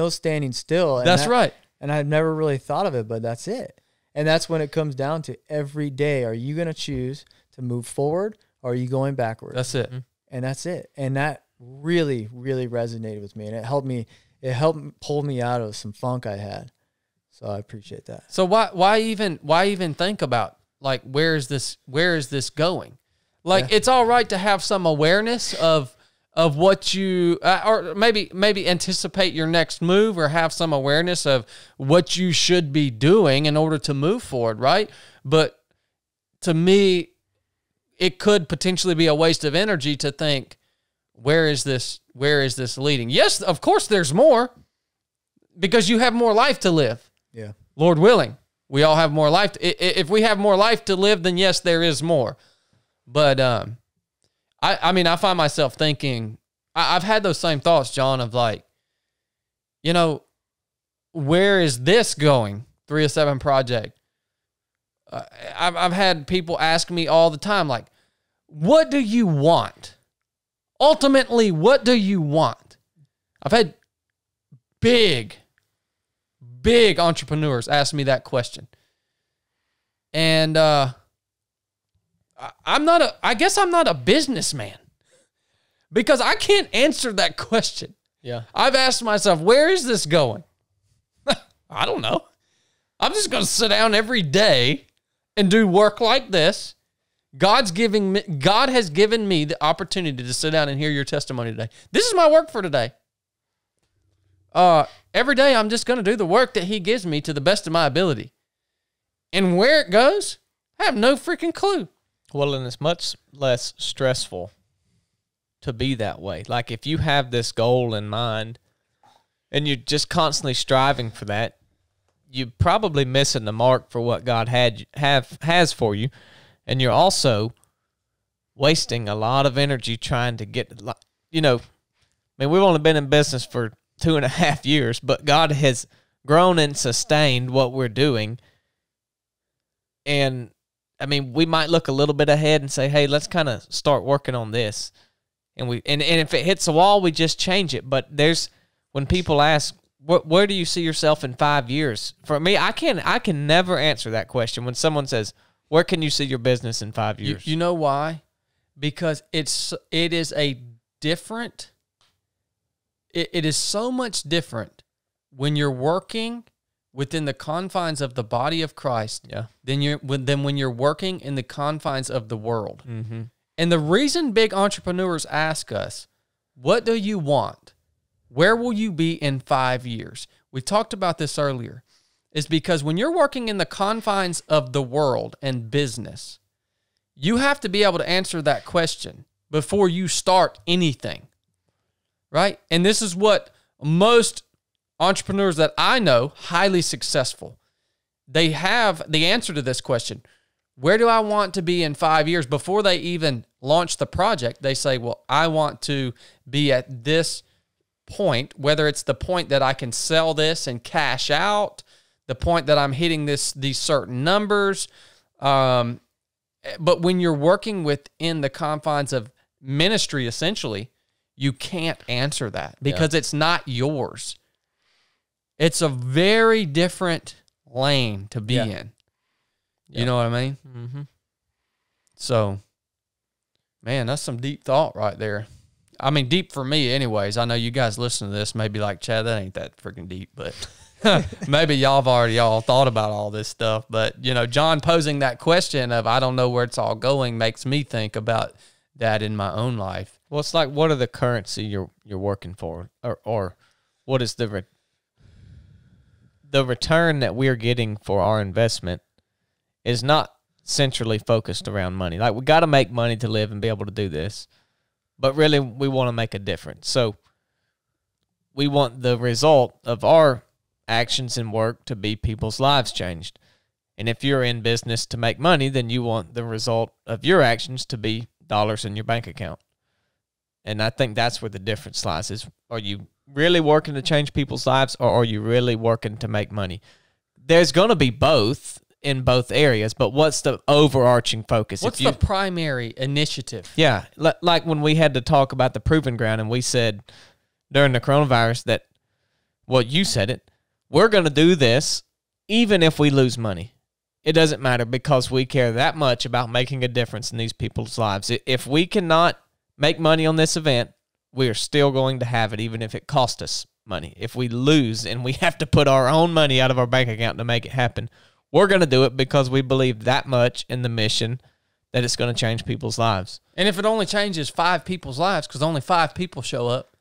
standing still. And That's right. And I've never really thought of it, but that's it. And that's when it comes down to every day. Are you going to choose to move forward or are you going backwards? That's it. And that's it. And that really, really resonated with me. And it helped pull me out of some funk I had. So I appreciate that. So why even think about like where is this going? Like it's all right to have some awareness of what you or maybe anticipate your next move or have some awareness of what you should be doing in order to move forward, right? But to me, it could potentially be a waste of energy to think, where is this leading? Yes, of course there's more, because you have more life to live. Yeah. Lord willing, we all have more life. If we have more life to live, then yes, there is more. But I mean, I find myself thinking, I've had those same thoughts, John, of like, you know, where is this going? 307 Project. I've had people ask me all the time, like, what do you want? Ultimately, what do you want? I've had big entrepreneurs ask me that question. And I guess I'm not a businessman because I can't answer that question. Yeah. I've asked myself, where is this going? I don't know. I'm just going to sit down every day and do work like this. God has given me the opportunity to sit down and hear your testimony today. This is my work for today. Every day I'm just going to do the work that he gives me to the best of my ability. And where it goes, I have no freaking clue. Well, and it's much less stressful to be that way. Like if you have this goal in mind and you're just constantly striving for that, you're probably missing the mark for what God has for you. And you're also wasting a lot of energy trying to get, you know, I mean, we've only been in business for 2.5 years, but God has grown and sustained what we're doing. And I mean, we might look a little bit ahead and say, hey, let's kind of start working on this. And if it hits a wall, we just change it. But when people ask, where do you see yourself in 5 years? For me, I can never answer that question. When someone says, where can you see your business in 5 years? You know why? Because it is so much different when you're working within the confines of the body of Christ than when you're working in the confines of the world. Mm-hmm. And the reason big entrepreneurs ask us, what do you want? Where will you be in 5 years? We talked about this earlier. Is because when you're working in the confines of the world and business, you have to be able to answer that question before you start anything, right? And this is what most entrepreneurs that I know, highly successful, they have the answer to this question. Where do I want to be in 5 years? Before they even launch the project, they say, well, I want to be at this point, whether it's the point that I can sell this and cash out, the point that I'm hitting these certain numbers. But when you're working within the confines of ministry, essentially, you can't answer that because it's not yours. It's a very different lane to be in. You know what I mean? Mm-hmm. So, man, that's some deep thought right there. I mean, deep for me anyways. I know you guys listen to this may be like, Chad, that ain't that freaking deep, but maybe y'all have already all thought about all this stuff. But, you know, John posing that question of I don't know where it's all going makes me think about that in my own life. Well, it's like, what are the currency you're working for? Or what is the return that we're getting for our investment is not centrally focused around money. Like, we got to make money to live and be able to do this. But really, we want to make a difference. So we want the result of our actions and work to be people's lives changed. And if you're in business to make money, then you want the result of your actions to be dollars in your bank account. And I think that's where the difference lies is, are you really working to change people's lives, or are you really working to make money? There's going to be both in both areas, but what's the overarching focus? What's the primary initiative? Yeah, like when we had to talk about the proving ground, and we said during the coronavirus that, well, you said it, we're going to do this even if we lose money. It doesn't matter because we care that much about making a difference in these people's lives. If we cannot make money on this event, we are still going to have it, even if it costs us money. If we lose and we have to put our own money out of our bank account to make it happen, we're going to do it because we believe that much in the mission that it's going to change people's lives. And if it only changes 5 people's lives, because only 5 people show up,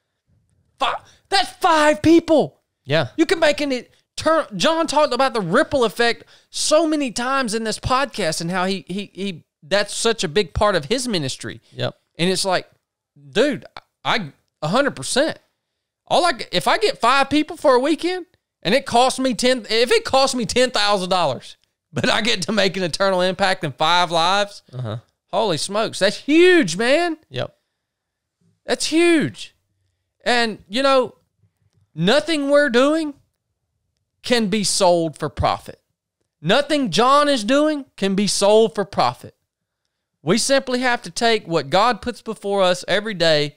that's 5 people. Yeah. You can make it turn. John talked about the ripple effect so many times in this podcast and how he that's such a big part of his ministry. Yep. And it's like, dude, I 100%. If I get 5 people for a weekend and it costs me $10,000, but I get to make an eternal impact in 5 lives, holy smokes, that's huge, man. Yep. That's huge. And, you know, nothing we're doing can be sold for profit. Nothing John is doing can be sold for profit. We simply have to take what God puts before us every day.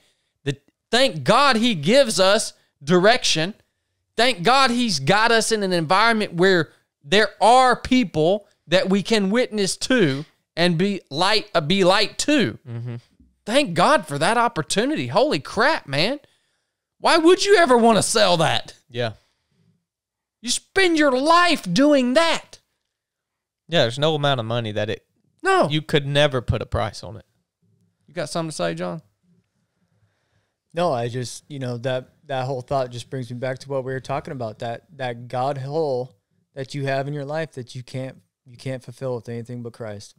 Thank God he gives us direction. Thank God he's got us in an environment where there are people that we can witness to and be light to. Mm-hmm. Thank God for that opportunity. Holy crap, man. Why would you ever want to sell that? Yeah. You spend your life doing that. Yeah, there's no amount of money that you could never put a price on it. You got something to say, John? No, I just, that whole thought just brings me back to what we were talking about, that God hole that you have in your life that you can't fulfill with anything but Christ.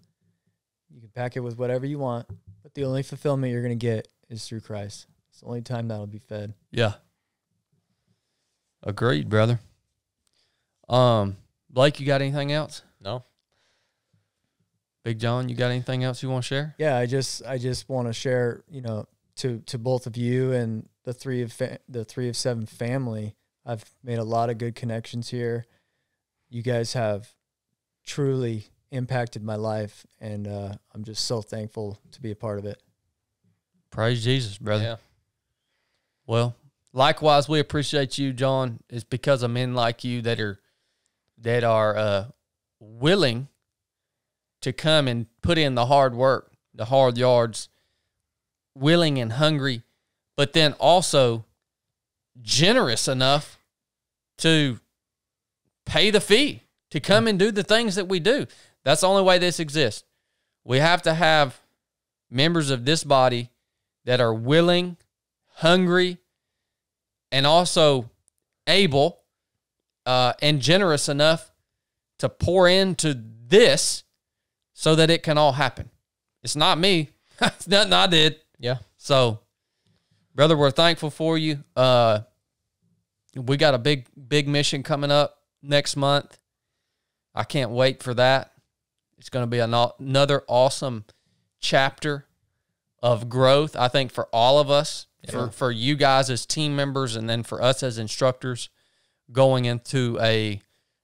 You can pack it with whatever you want, but the only fulfillment you're going to get is through Christ. It's the only time that'll be fed. Yeah. Agreed, brother. Blake, you got anything else? No. Big John, you got anything else you want to share? Yeah, I just want to share, to both of you and the three of seven family. I've made a lot of good connections here. You guys have truly impacted my life, and I'm just so thankful to be a part of it. Praise Jesus, brother. Yeah. Well, likewise, we appreciate you, John. It's because of men like you that are willing to come and put in the hard work, the hard yards, willing and hungry, but then also generous enough to pay the fee to come and do the things that we do. That's the only way this exists. We have to have members of this body that are willing, hungry, and also able and generous enough to pour into this so that it can all happen. It's not me. It's nothing I did. Yeah. So, brother, we're thankful for you. We got a big mission coming up next month. I can't wait for that. It's going to be another awesome chapter of growth, I think, for all of us, for you guys as team members, and then for us as instructors going into a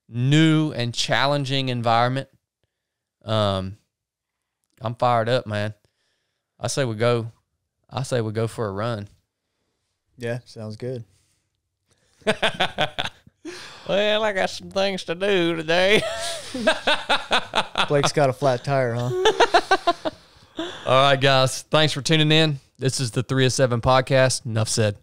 new and challenging environment. I'm fired up, man. I say we go for a run. Yeah, sounds good. Well, I got some things to do today. Blake's got a flat tire, huh? All right, guys. Thanks for tuning in. This is the 3 of 7 podcast. Enough said.